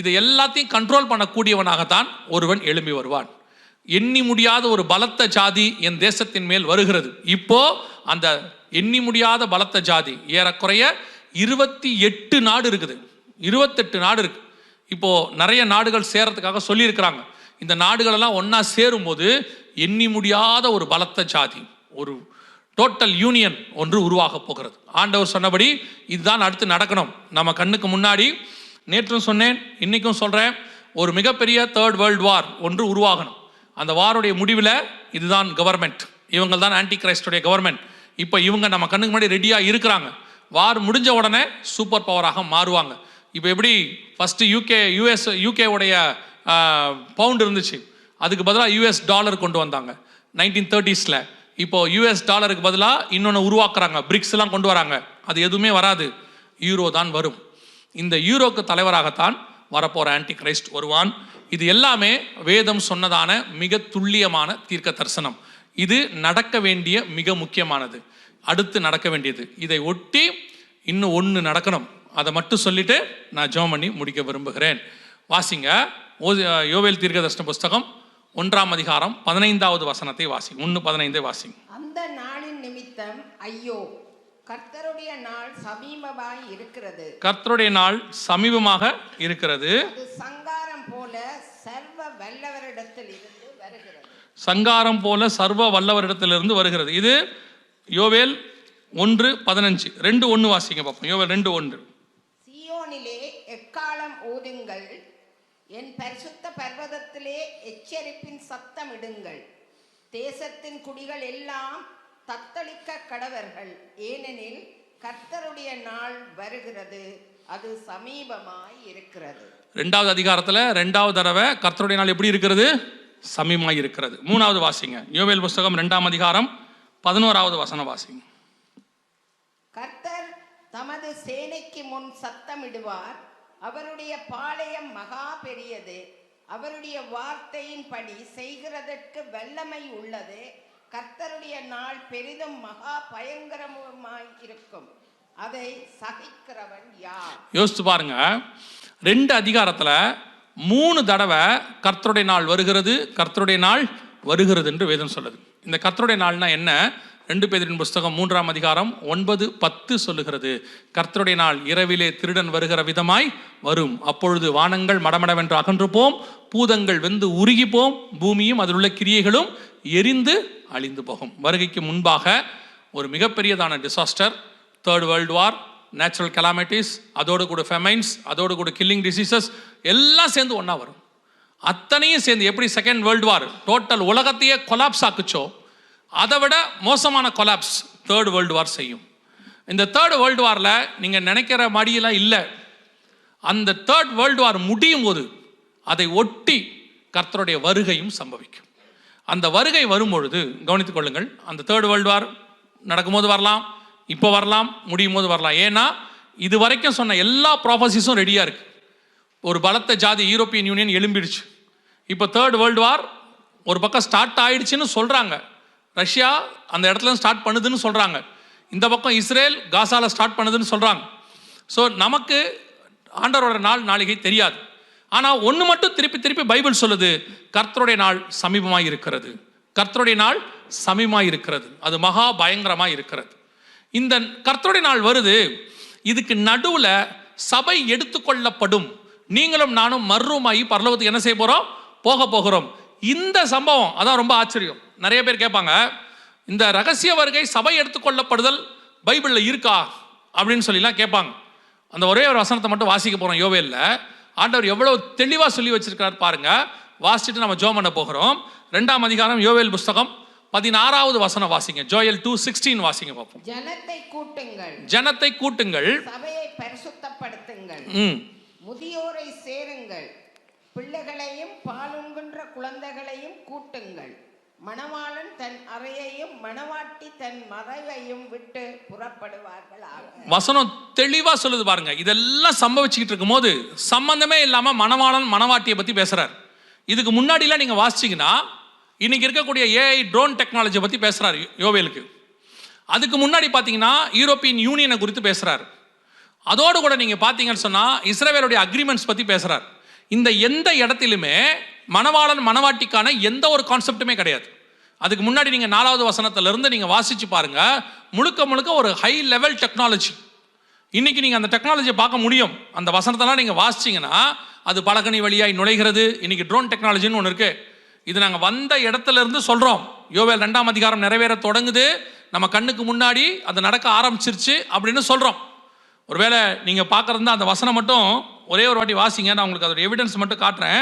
இது எல்லாத்தையும் கண்ட்ரோல் பண்ணக்கூடியவனாகத்தான் ஒருவன் எழும்பி வருவான். எண்ணி முடியாத ஒரு பலத்த ஜாதி என் தேசத்தின் மேல் வருகிறது. இப்போ அந்த எண்ணி முடியாத பலத்த ஜாதி ஏறக்குறைய 28 நாடு இருக்குது. 28 நாடு இருக்கு. இப்போ நிறைய நாடுகள் சேரத்துக்காக சொல்லியிருக்கிறாங்க. இந்த நாடுகளெல்லாம் ஒன்னா சேரும் போது எண்ணி முடியாத ஒரு பலத்த ஜாதி, ஒரு டோட்டல் யூனியன் ஒன்று உருவாக போகிறது. ஆண்டவர் சொன்னபடி இதுதான் அடுத்து நடக்கணும். நம்ம கண்ணுக்கு முன்னாடி நேற்றும் சொன்னேன், இன்னைக்கும் சொல்கிறேன், ஒரு மிகப்பெரிய தேர்ட் வேர்ல்டு வார் ஒன்று உருவாகணும். அந்த வாருடைய முடிவில் இதுதான் கவர்மெண்ட், இவங்க தான் ஆன்டி கிரைஸ்டுடைய கவர்மெண்ட். இப்போ இவங்க நம்ம கண்ணுக்கு முன்னாடி ரெடியாக இருக்கிறாங்க. வார் முடிஞ்ச உடனே சூப்பர் பவராக மாறுவாங்க. இப்போ எப்படி ஃபஸ்ட்டு யூகே உடைய பவுண்ட் இருந்துச்சு, அதுக்கு பதிலாக யூஎஸ் டாலர் கொண்டு வந்தாங்க 1930s. இப்போ யூஎஸ் டாலருக்கு பதிலாக இன்னொன்று உருவாக்குறாங்க, பிரிக்ஸ் எல்லாம் கொண்டு வராங்க. அது எதுவுமே வராது, யூரோ தான் வரும். இந்த யூரோக்கு தலைவராகத்தான் வரப்போகிற ஆன்டி கிரைஸ்ட் வருவான். இது எல்லாமே வேதம் சொன்னதான மிக துல்லியமான தீர்க்க தரிசனம். இது நடக்க வேண்டிய மிக முக்கியமானது, அடுத்து நடக்க வேண்டியது. இதை ஒட்டி இன்னும் ஒன்று நடக்கணும். அதை மட்டும் சொல்லிட்டு நான் ஜெபம் பண்ணி முடிக்க விரும்புகிறேன். வாசிங்க, யோவேல் தீர்க்க தரிசன புஸ்தகம் 1ஆம் அதிகாரம் 15வது வசனத்தை வாசி. 1:15 வாசி. அந்த நாளின் நிமித்தம் ஐயோ, கர்த்தருடைய நாள் சமீபமாய் இருக்கிறது. கர்த்தருடைய நாள் சமீபமாக இருக்கிறது. அது சங்காரம் போல சர்வ வல்லவரிடத்தில் இருந்து வருகிறது. சங்காரம் போல சர்வ வல்லவரிடத்திலிருந்து வருகிறது. இது யோவேல் 1:15. 2:1 வாசிங்க பார்ப்போம். யோவேல் 2:1. சீயோனிலே எக்காலம் ஊதுங்கள், என் பரிசுத்த பர்வதத்திலே எச்சரிப்பின் சத்தம் இடுங்கள். தேசத்தின் குடிகள் எல்லாம் தத்தளிக்க கடவர்கள், ஏனெனில் கர்த்தருடைய நாள் வருகிறது, அது சமீபமாய் இருக்கிறது. 2வது அதிகாரத்தில் 2வது தடவை கர்த்தருடைய நாள் எப்படி இருக்கிறது? சமீபமாய் இருக்கிறது. 3வது வாசிங்க, யோவேல் புஸ்தகம் 2ஆம் அதிகாரம் 11வது வசனம் வாசிங்க. கர்த்தர் தமது சேனைக்கு முன் சத்தமிடுவார், அவருடைய பாளையம் மகா பெரியது, அவருடைய வார்த்தையின்படி செய்கிறதற்கு வல்லமை உள்ளது. கர்த்தருடைய நாள் பெரிதும் மகா பயங்கரமாய் இருக்கும், அதை சகிக்கிறவன் யார்? யோசித்து பாருங்க, 2 அதிகாரத்தில் 3 தடவை கர்த்தருடைய நாள் வருகிறது, கர்த்தருடைய நாள் வருகிறது என்று வேதம் சொல்லுது. இந்த கர்த்தருடைய நாள்னா என்ன? 2 பேதுருவின் புஸ்தகம் 3ஆம் அதிகாரம் 9-10 சொல்லுகிறது. கர்த்தருடைய நாள் இரவிலே திருடன் வருகிற விதமாய் வரும், அப்பொழுது வானங்கள் மடமடவென்று அகன்று போம், பூதங்கள் வெந்து உருகி போம், பூமியும் அதில் உள்ள கிரியைகளும் எரிந்து அழிந்து போகும். வருகைக்கு முன்பாக ஒரு மிகப்பெரியதான disaster, third world war, natural calamities, அதோடு கூட ஃபெமைன்ஸ், அதோடு கூட கில்லிங் டிசீசஸ் எல்லாம் சேர்ந்து ஒன்றா வரும். அத்தனையும் சேர்ந்து எப்படி செகண்ட் வேர்ல்டு வார் டோட்டல் உலகத்தையே கொலாப்ஸ் ஆக்குச்சோ, அதை விட மோசமான கொலாப்ஸ் தேர்ட் வேர்ல்டு வார் செய்யும். இந்த தேர்ட் வேர்ல்டு வாரில் நீங்கள் நினைக்கிற மாதிரியெல்லாம் இல்லை. அந்த தேர்ட் வேர்ல்டு வார் முடியும் போது அதை ஒட்டி கர்த்தருடைய வருகையும் சம்பவிக்கும். அந்த வருகை வரும்பொழுது கவனித்துக் கொள்ளுங்கள், அந்த தேர்ட் வேர்ல்டு வார் நடக்கும்போது வரலாம், இப்போ வரலாம், முடியும் போது வரலாம். ஏன்னா இது வரைக்கும் சொன்ன எல்லா ப்ராபசிஸும் ரெடியாக இருக்கு. ஒரு பலத்த ஜாதி யூரோப்பியன் யூனியன் எழும்பிடுச்சு. இப்போ தேர்ட் வேர்ல்டு வார் ஒரு பக்கம் ஸ்டார்ட் ஆயிடுச்சுன்னு சொல்கிறாங்க. ரஷ்யா அந்த இடத்துல ஸ்டார்ட் பண்ணுதுன்னு சொல்கிறாங்க. இந்த பக்கம் இஸ்ரேல் காசால ஸ்டார்ட் பண்ணுதுன்னு சொல்கிறாங்க. ஸோ நமக்கு ஆண்டவரோட நாளிகை தெரியாது. ஆனால் ஒன்று மட்டும் திருப்பி திருப்பி பைபிள் சொல்லுது, கர்த்தருடைய நாள் சமீபமாக இருக்கிறது, கர்த்தருடைய நாள் சமீபமாக இருக்கிறது, அது மகா பயங்கரமாக இருக்கிறது. இந்த கர்த்தருடைய நாள் வருது, இதுக்கு நடுவில் சபை எடுத்துக்கொள்ளப்படும், நீங்களும் நானும் மர்ரூமாயி பரலோகத்துக்கு என்ன செய்ய போகிறோம்? போக போகிறோம். இந்த சம்பவம் அதான் ரொம்ப ஆச்சரியம். நிறைய பேர் கேட்பாங்க, இந்த ரகசிய வருகை சபை எடுத்துக்கொள்ளப்படுதல் பைபிளில் இருக்கா அப்படின்னு சொல்லிலாம் கேட்பாங்க. அந்த ஒரே ஒரு வசனத்தை மட்டும் வாசிக்க போகிறோம். யோவேலில் ஆண்டவர் எவ்வளோ தெளிவாக சொல்லி வச்சிருக்கிறார் பாருங்க. வாசிச்சுட்டு நம்ம ஜெபம் பண்ண போகிறோம். 2ஆம் அதிகாரம் யோவேல் புஸ்தகம் 16வது வசனம் வாசிங்க. ஜோயல் 2:16 வாசிங்க பார்ப்போம். ஜனத்தை கூட்டுங்கள், ஜனத்தை கூட்டுங்கள், சபையை பரிசுத்தப்படுத்துங்கள், முதியோரை சேருங்கள், பிள்ளைகளையும் பாலுண்கின்ற குழந்தைகளையும் கூட்டுங்கள். மணவாளன் தன் அறையையும் மணவாட்டி தன் மறைவையும் விட்டு புறப்படுவார்கள். வசனம் தெளிவா சொல்லுது பாருங்க. இதெல்லாம் சம்பவிச்சுக்கிட்டு இருக்கும் போது சம்பந்தமே இல்லாம மணவாளன் மணவாட்டியை பத்தி பேசுறாரு. இதுக்கு முன்னாடிலாம் நீங்க வாசிச்சீங்கன்னா இன்னைக்கு இருக்கக்கூடிய ஏஐ ட்ரோன் டெக்னாலஜியை பத்தி பேசுறாரு யோவேலுக்கு. அதுக்கு முன்னாடி பாத்தீங்கன்னா யூரோப்பியன் யூனியனை குறித்து பேசுறாரு. அதோடு கூட நீங்க பாத்தீங்கன்னு சொன்னா இஸ்ரவேலுடைய அக்ரிமெண்ட்ஸ் பத்தி பேசுறாரு. இந்த எந்த இடத்திலுமே மணவாளன் மணவாட்டிக்கான எந்த ஒரு கான்செப்டுமே கிடையாது. அதுக்கு முன்னாடி நீங்கள் 4வது வசனத்திலிருந்து நீங்கள் வாசிச்சு பாருங்க, முழுக்க முழுக்க ஒரு ஹை லெவல் டெக்னாலஜி. இன்னைக்கு நீங்கள் அந்த டெக்னாலஜியை பார்க்க முடியும். அந்த வசனத்தெல்லாம் நீங்கள் வாசிச்சிங்கன்னா அது பலகனி வழியாய் நுழைகிறது. இன்னைக்கு ட்ரோன் டெக்னாலஜின்னு ஒன்று இருக்கு. இது நாங்கள் வந்த இடத்துல இருந்து சொல்கிறோம். யோவேல் 2ஆம் அதிகாரம் நிறைவேற தொடங்குது. நம்ம கண்ணுக்கு முன்னாடி அது நடக்க ஆரம்பிச்சிருச்சு அப்படின்னு சொல்கிறோம். ஒருவேளை நீங்கள் பார்க்குறதா அந்த வசனம் மட்டும் ஒரே ஒரு வாட்டி வாசிங்க, நான் உங்களுக்கு அதோட எவிடன்ஸ் மட்டும் காட்டுறேன்.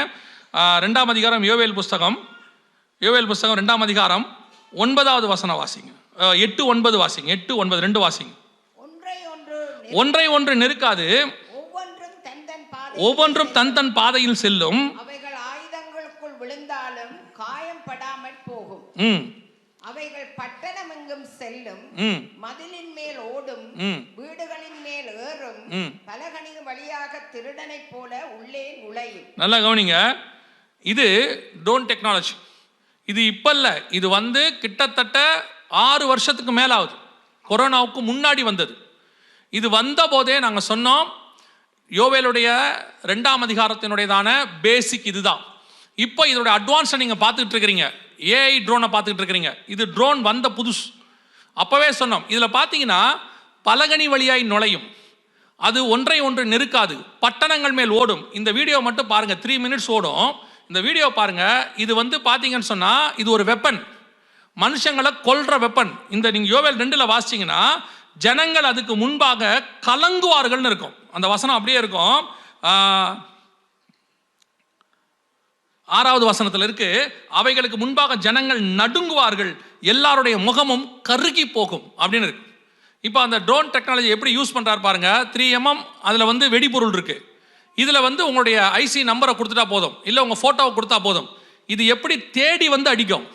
2ஆம் அதிகாரம் யோவேல் புஸ்தகம் 2ஆம் அதிகாரம் 9வது வசனம் வாசிங்க. 8-9 வாசிங்க. 8-9 2 வாசிங்க. ஒன்றை ஒன்று நெருக்காது, ஒவ்வொன்றும் தன் பாதையில் செல்லும், அவைகள் ஆயுதங்களுக்குள் விழுந்தாலும் காயம் படாமல் போகும். அவைகள் பட்டணம் எங்கும் செல்லும், மதிலின் மேல் ஓடும், வீடுகளின் மேல் ஏறும், பலகணிக வழியாக திருடனை போல உள்ளே நுழையும். நல்லா கவனிங்க, இது ட்ரோன் டெக்னாலஜி. இது இப்ப இல்ல, இது வந்து கிட்டத்தட்ட 6 வருஷத்துக்கு மேல ஆகுது. கொரோனாவுக்கு முன்னாடி வந்தது. இது வந்த போதே நாங்க சொன்னோம், யோவேலுடைய 2ஆம் அதிகாரத்தினுடையதான பேசிக் இதுதான். இப்போ இதோட அட்வான்ஸை நீங்க பார்த்துட்டு இருக்கிறீங்க, ஏஐ ட்ரோனை பார்த்துட்டு இருக்கிறீங்க. இது ட்ரோன் வந்த புதுசு. அப்பவே சொன்னோம், இதுல பார்த்தீங்கன்னா பலகணி வழியாய் நுழையும், அது ஒன்றை ஒன்று நெருக்காது, பட்டணங்கள் மேல் ஓடும். இந்த வீடியோ மட்டும் பாருங்க, 3 மினிட்ஸ் ஓடும். இந்த வீடியோ பாருங்க. இது வந்து பார்த்தீங்கன்னு சொன்னா இது ஒரு வெப்பன், மனுஷங்களை கொல்ற வெப்பன். இந்த நீங்க யோவேல் 2ல வாசிச்சீங்கன்னா ஜனங்கள் அதுக்கு முன்பாக கலங்குவார்கள்னு இருக்கும். அந்த வசனம் அப்படியே இருக்கும். 6வது வசனத்தில் இருக்கு, அவைகளுக்கு முன்பாக ஜனங்கள் நடுங்குவார்கள், எல்லாருடைய முகமும் கருகி போகும் அப்படின்னு இருக்கு. இப்போ அந்த ட்ரோன் டெக்னாலஜி எப்படி யூஸ் பண்றாரு பாருங்க. 3mm அதுல வந்து வெடிபொருள் இருக்கு. இதுல வந்து உங்களுடைய ஐசி நம்பரை கொடுத்துட்டா போதும், இல்லை உங்க போட்டோவை கொடுத்தா போதும். இது எப்படி தேடி வந்து அடிக்கும்,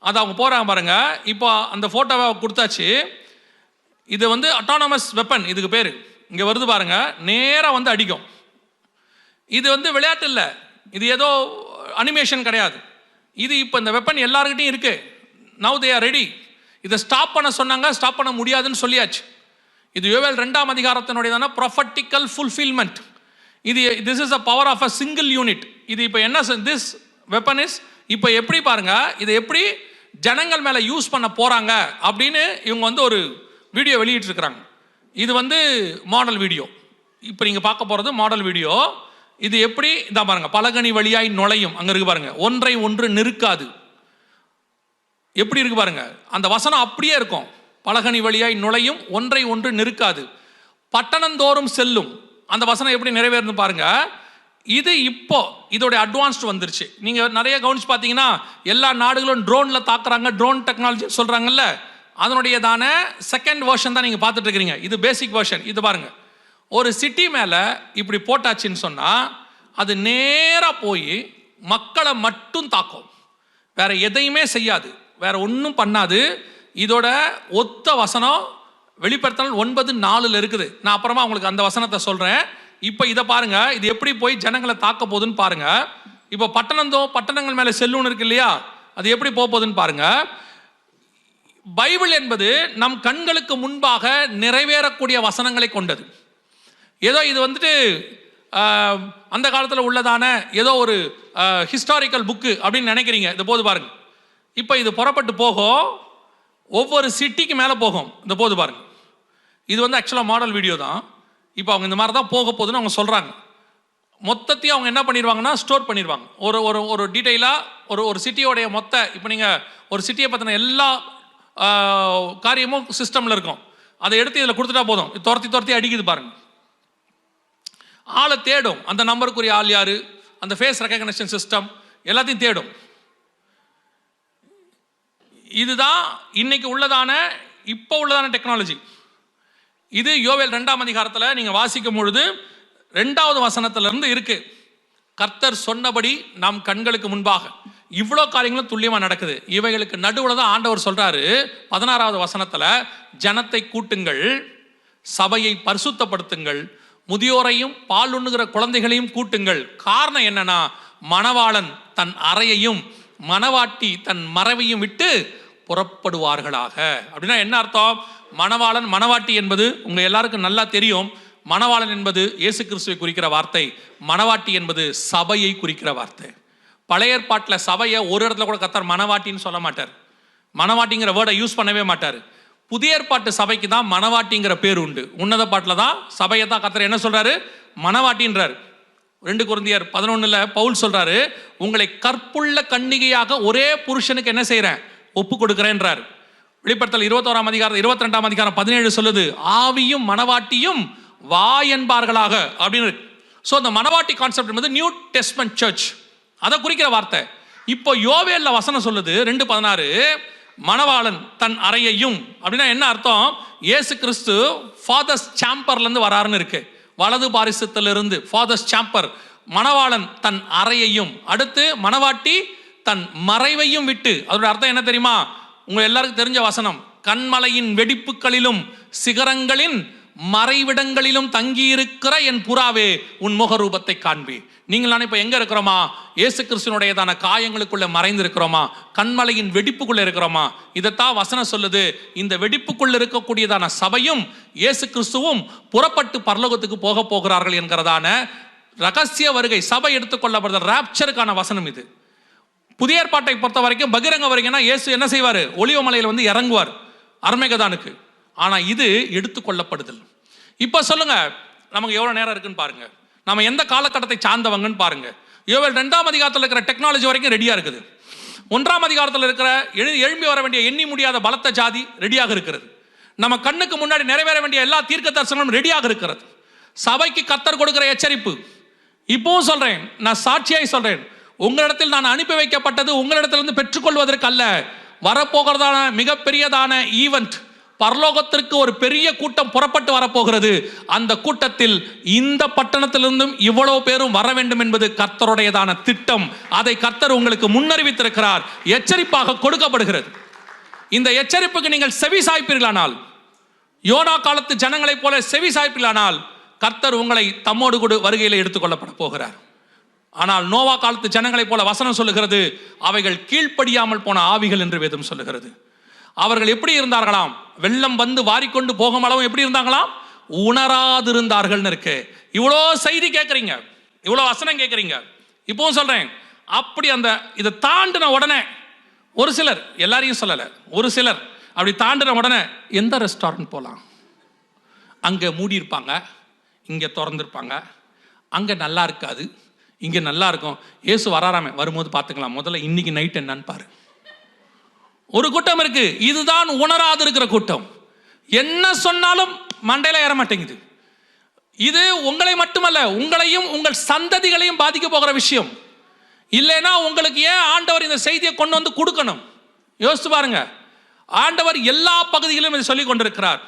அது அவங்க போறாங்க பாருங்க. இப்போ அந்த போட்டோவை கொடுத்தாச்சு. இது வந்து அட்டானமஸ் வெப்பன், இதுக்கு பேரு. இங்க வருது பாருங்க, நேரா வந்து அடிக்கும். இது வந்து விளையாட்டு இல்லை, இது ஏதோ அனிமேஷன் கிடையாது. இது இப்போ இந்த வெப்பன் எல்லாருக்கிட்டையும் இருக்கு. Now they are ready. இதை ஸ்டாப் பண்ண சொன்னாங்க, ஸ்டாப் பண்ண முடியாதுன்னு சொல்லியாச்சு. இது யோவேல் 2ஆம் அதிகாரத்தினுடையதான ப்ரொஃபட்டிக்கல் ஃபுல்ஃபில்மெண்ட். இது this is a power of a single unit. இது இப்போ என்ன, திஸ் வெப்பன் இஸ் இப்போ எப்படி பாருங்க, இதை எப்படி ஜனங்கள் மேலே யூஸ் பண்ண போறாங்க அப்படின்னு இவங்க வந்து ஒரு வீடியோ வெளியிட்டு இருக்கிறாங்க. இது வந்து மாடல் வீடியோ. இப்போ நீங்க பார்க்க போறது மாடல் வீடியோ. இது எப்படி இந்த பாருங்க, பலகணி வழியாய் நுழையும், அங்க இருக்கு பாருங்க, ஒன்றை ஒன்று நெருக்காது. எப்படி இருக்கு பாருங்க, அந்த வசனம் அப்படியே இருக்கும். பலகணி வழியாய் நுழையும், ஒன்றை ஒன்று நெருக்காது, பட்டணந்தோறும் செல்லும். அந்த வசனம் எப்படி நிறைவேறுது பாருங்க. இது இப்போ இதோட அட்வான்ஸ்ட் வந்துருச்சு. நீங்க நிறைய கவனிச்சு பார்த்தீங்கன்னா எல்லா நாடுகளும் ட்ரோன்ல தாக்குறாங்க, ட்ரோன் டெக்னாலஜி சொல்றாங்கல்ல, அதனுடையதான செகண்ட் வெர்ஷன் தான் நீங்க பார்த்துட்டு இருக்கிறீங்க. இது பேசிக் வெர்ஷன். இது பாருங்க, ஒரு சிட்டி மேல இப்படி போட்டாச்சுன்னு சொன்னா அது நேரா போய் மக்களை மட்டும் தாக்கும், வேற எதையுமே செய்யாது, வேற ஒன்றும் பண்ணாது. இதோட ஒத்த வசனம் வெளிப்படுத்தல் 9:4 இருக்குது. நான் அப்புறமா உங்களுக்கு அந்த வசனத்தை சொல்றேன். இப்போ இதை பாருங்க, இது எப்படி போய் ஜனங்களை தாக்க போகுதுன்னு பாருங்க. இப்போ பட்டணங்கள் மேல செல்லுன்னு இருக்கு இல்லையா, அது எப்படி போக போகுதுன்னு பாருங்க. பைபிள் என்பது நம் கண்களுக்கு முன்பாக நிறைவேறக்கூடிய வசனங்களை கொண்டது. ஏதோ இது வந்துட்டு அந்த காலத்தில் உள்ளதான ஏதோ ஒரு ஹிஸ்டாரிக்கல் புக்கு அப்படின்னு நினைக்கிறீங்க. இது போது பாருங்க, இப்போ இது புறப்பட்டு போகும், ஒவ்வொரு சிட்டிக்கு மேலே போகும். இந்த போது பாருங்க, இது வந்து ஆக்சுவலாக மாடல் வீடியோ தான். இப்போ அவங்க இந்த மாதிரி தான் போக போகுதுன்னு அவங்க சொல்கிறாங்க. மொத்தத்தையும் அவங்க என்ன பண்ணிடுவாங்கன்னா ஸ்டோர் பண்ணிடுவாங்க. ஒரு ஒரு ஒரு டீட்டெயிலாக ஒரு சிட்டியோடைய மொத்த, இப்போ நீங்கள் ஒரு சிட்டியை பற்றின எல்லா காரியமும் சிஸ்டமில் இருக்கும். அதை எடுத்து இதில் கொடுத்துட்டா போதும், துரத்தி அடிக்குது பாருங்க. ஆளை தேடும், அந்த நம்பருக்குரிய ஆள் யாரு, அந்த ஃபேஸ் ரெகக்னிஷன் சிஸ்டம் எல்லாத்தையும் தேடும். இதுதான் இன்னைக்கு உள்ளதான இப்போ உள்ளதான டெக்னாலஜி. இது யோவேல் 2ஆம் அதிகாரத்தில் நீங்க வாசிக்கும் பொழுது 2வது வசனத்திலிருந்து இருக்கு. கர்த்தர் சொன்னபடி நம் கண்களுக்கு முன்பாக இவ்வளோ காரியங்களும் துல்லியமா நடக்குது. இவைகளுக்கு நடுவில் தான் ஆண்டவர் சொல்றாரு 16வது வசனத்துல, ஜனத்தை கூட்டுங்கள், சபையை பரிசுத்தப்படுத்துங்கள், முதியோரையும் பால் உண்ணுகிற குழந்தைகளையும் கூட்டுங்கள். காரணம் என்னன்னா, மணவாளன் தன் அறையையும் மணவாட்டி தன் மறைவையும் விட்டு புறப்படுவார்களாக. அப்படின்னா என்ன அர்த்தம்? மணவாளன் மணவாட்டி என்பது உங்க எல்லாருக்கும் நல்லா தெரியும். மணவாளன் என்பது இயேசு கிறிஸ்துவை குறிக்கிற வார்த்தை, மணவாட்டி என்பது சபையை குறிக்கிற வார்த்தை. பழைய ஏற்பாட்டில் சபையை ஒரு இடத்துல கூட கர்த்தர் மணவாட்டின்னு சொல்ல மாட்டார், மணவாட்டிங்கிற வேர்டை யூஸ் பண்ணவே மாட்டார். புதிய ஏற்பாட்டு சபைக்கு தான் மணவாட்டிங்கிற பேர் உண்டு. உன்னத பாட்டில் தான் சபையை தான் கர்த்தர் என்ன சொல்றாரு? மணவாட்டின்றார். 2 கொரிந்தியர் 11 பவுல் சொல்றாரு, உங்களை கற்புள்ள கன்னிகையாக ஒரே புருஷனுக்கு என்ன செய்யறேன்? ஒப்பு கொடுக்கிறேன்றார். வெளிப்படுத்தல் 21ஆம் அதிகாரம் 22ஆம் அதிகாரம் 17 சொல்லுது, ஆவியும் மனவாட்டியும் வா என்பார்களாக அப்படின்னு. ஸோ அந்த மனவாட்டி கான்செப்ட் என்பது நியூ டெஸ்ட்மென்ட் சர்ச், அதை குறிக்கிற வார்த்தை. இப்போ யோவேல்ல வசனம் சொல்லுது 2:16, மணவாளன் தன் அறையையும். அப்படின்னா என்ன அர்த்தம்? இயேசு கிறிஸ்து ஃபாதர்ஸ் சாம்பர்லேருந்து வராருன்னு இருக்கு, வலது பாரிசத்திலிருந்து ஃபாதர்ஸ் சாம்பர். மணவாளன் தன் அறையையும், அடுத்து மணவாட்டி தன் மறைவையும் விட்டு. அதோட அர்த்தம் என்ன தெரியுமா? உங்க எல்லாருக்கும் தெரிஞ்ச வசனம், கண்மலையின் வெடிப்புகளிலும் சிகரங்களின் மறைவிடங்களிலும் தங்கியிருக்கிற என் புறாவே உன் முகரூபத்தை காண்பி. நீங்கள் நான் இப்போ எங்க இருக்கிறோமா? இயேசு கிறிஸ்துனுடையதான காயங்களுக்குள்ள மறைந்திருக்கிறோமா? கண்மலையின் வெடிப்புக்குள்ள இருக்கிறோமா? இதைத்தான் வசனம் சொல்லுது. இந்த வெடிப்புக்குள்ள இருக்கக்கூடியதான சபையும் இயேசு கிறிஸ்துவும் புறப்பட்டு பரலோகத்துக்கு போக போகிறார்கள் என்கிறதான ரகசிய வருகை, சபை எடுத்துக்கொள்ளப்படுற ராப்சருக்கான வசனம் இது. புதிய ஏற்பாட்டை பொறுத்த வரைக்கும் பகிரங்க வருகைனா இயேசு என்ன செய்வார்? ஒலிவ மலையில் வந்து இறங்குவார் அர்மேகதானுக்கு. ஆனா இது எடுத்துக்கொள்ளப்படுதல். இப்ப சொல்லுங்க, நமக்கு எவ்வளவு நேரம் இருக்குன்னு பாருங்க, நம்ம எந்த காலகட்டத்தை சார்ந்தவங்கன்னு பாருங்க. யோவேல் 2ஆம் அதிகாரத்தில் இருக்கிற டெக்னாலஜி வரைக்கும் ரெடியா இருக்குது. 1ஆம் அதிகாரத்தில் இருக்கிற எழும்பி வர வேண்டிய எண்ணி முடியாத பலத்த ஜாதி ரெடியாக இருக்கிறது. நம்ம கண்ணுக்கு முன்னாடி நிறைவேற வேண்டிய எல்லா தீர்க்க தரிசனங்களும் ரெடியாக இருக்கிறது. சபைக்கு கர்த்தர் கொடுக்கிற எச்சரிப்பு இப்பவும் சொல்றேன், நான் சாட்சியாய் சொல்றேன், உங்களிடத்தில் நான் அனுப்பி வைக்கப்பட்டது உங்களிடத்திலிருந்து பெற்றுக்கொள்வதற்கு அல்ல. வரப்போகிறதான மிகப்பெரியதான ஈவென்ட், பரலோகத்திற்கு ஒரு பெரிய கூட்டம் புறப்பட்டு வரப்போகிறது. அந்த கூட்டத்தில் இந்த பட்டணத்திலிருந்தும் இவ்வளவு பேரும் வர வேண்டும் என்பது கர்த்தருடையதான திட்டம். அதை கர்த்தர் உங்களுக்கு முன்னறிவித்திருக்கிறார், எச்சரிப்பாக கொடுக்கப்படுகிறது. இந்த எச்சரிப்புக்கு நீங்கள் செவி சாய்ப்பீர்களானால், யோனா காலத்து ஜனங்களைப் போல செவி சாய்ப்பீர்களானால், கர்த்தர் உங்களை தம்மோடு கூட வருகையில் எடுத்துக்கொள்ளப்பட போகிறார். ஆனால் நோவா காலத்து ஜனங்களைப் போல வசனம் சொல்லுகிறது, அவைகள் கீழ்ப்படியாமல் போன ஆவிகள் என்று வேதம் சொல்லுகிறது. அவர்கள் எப்படி இருந்தார்களாம்? வெள்ளம் வந்து வாரிக்கொண்டு போகும் அளவும் எப்படி இருந்தாங்களாம்? உணராதிருந்தார்கள் இருக்கு. இவ்வளோ செய்தி கேட்குறீங்க, இவ்வளோ வசனம் கேட்குறீங்க. இப்பவும் சொல்றேன், அப்படி அந்த இதை தாண்டின உடனே ஒரு சிலர், எல்லாரையும் சொல்லலை, ஒரு சிலர் அப்படி தாண்டின உடனே எந்த ரெஸ்டாரண்ட் போகலாம்? அங்கே மூடி இருப்பாங்க, இங்கே திறந்துருப்பாங்க. அங்கே நல்லா இருக்காது, இங்கே நல்லா இருக்கும். இயேசு வராராமே, வரும்போது பார்த்துக்கலாம், முதல்ல இன்னைக்கு நைட் என்னன்னு பாரு. ஒரு கூட்டம் இருக்கு, இதுதான் உணராது இருக்கிற கூட்டம். என்ன சொன்னாலும் மண்டையில ஏற மாட்டேங்குது. இது உங்களை மட்டுமல்ல, உங்களையும் உங்கள் சந்ததிகளையும் பாதிக்க போகிற விஷயம். இல்லைன்னா உங்களுக்கு ஏன் ஆண்டவர் இந்த செய்தியை கொண்டு வந்து கொடுக்கணும்? யோசிச்சு பாருங்க. ஆண்டவர் எல்லா பகுதிகளிலும் இதை சொல்லிக் கொண்டிருக்கிறார்.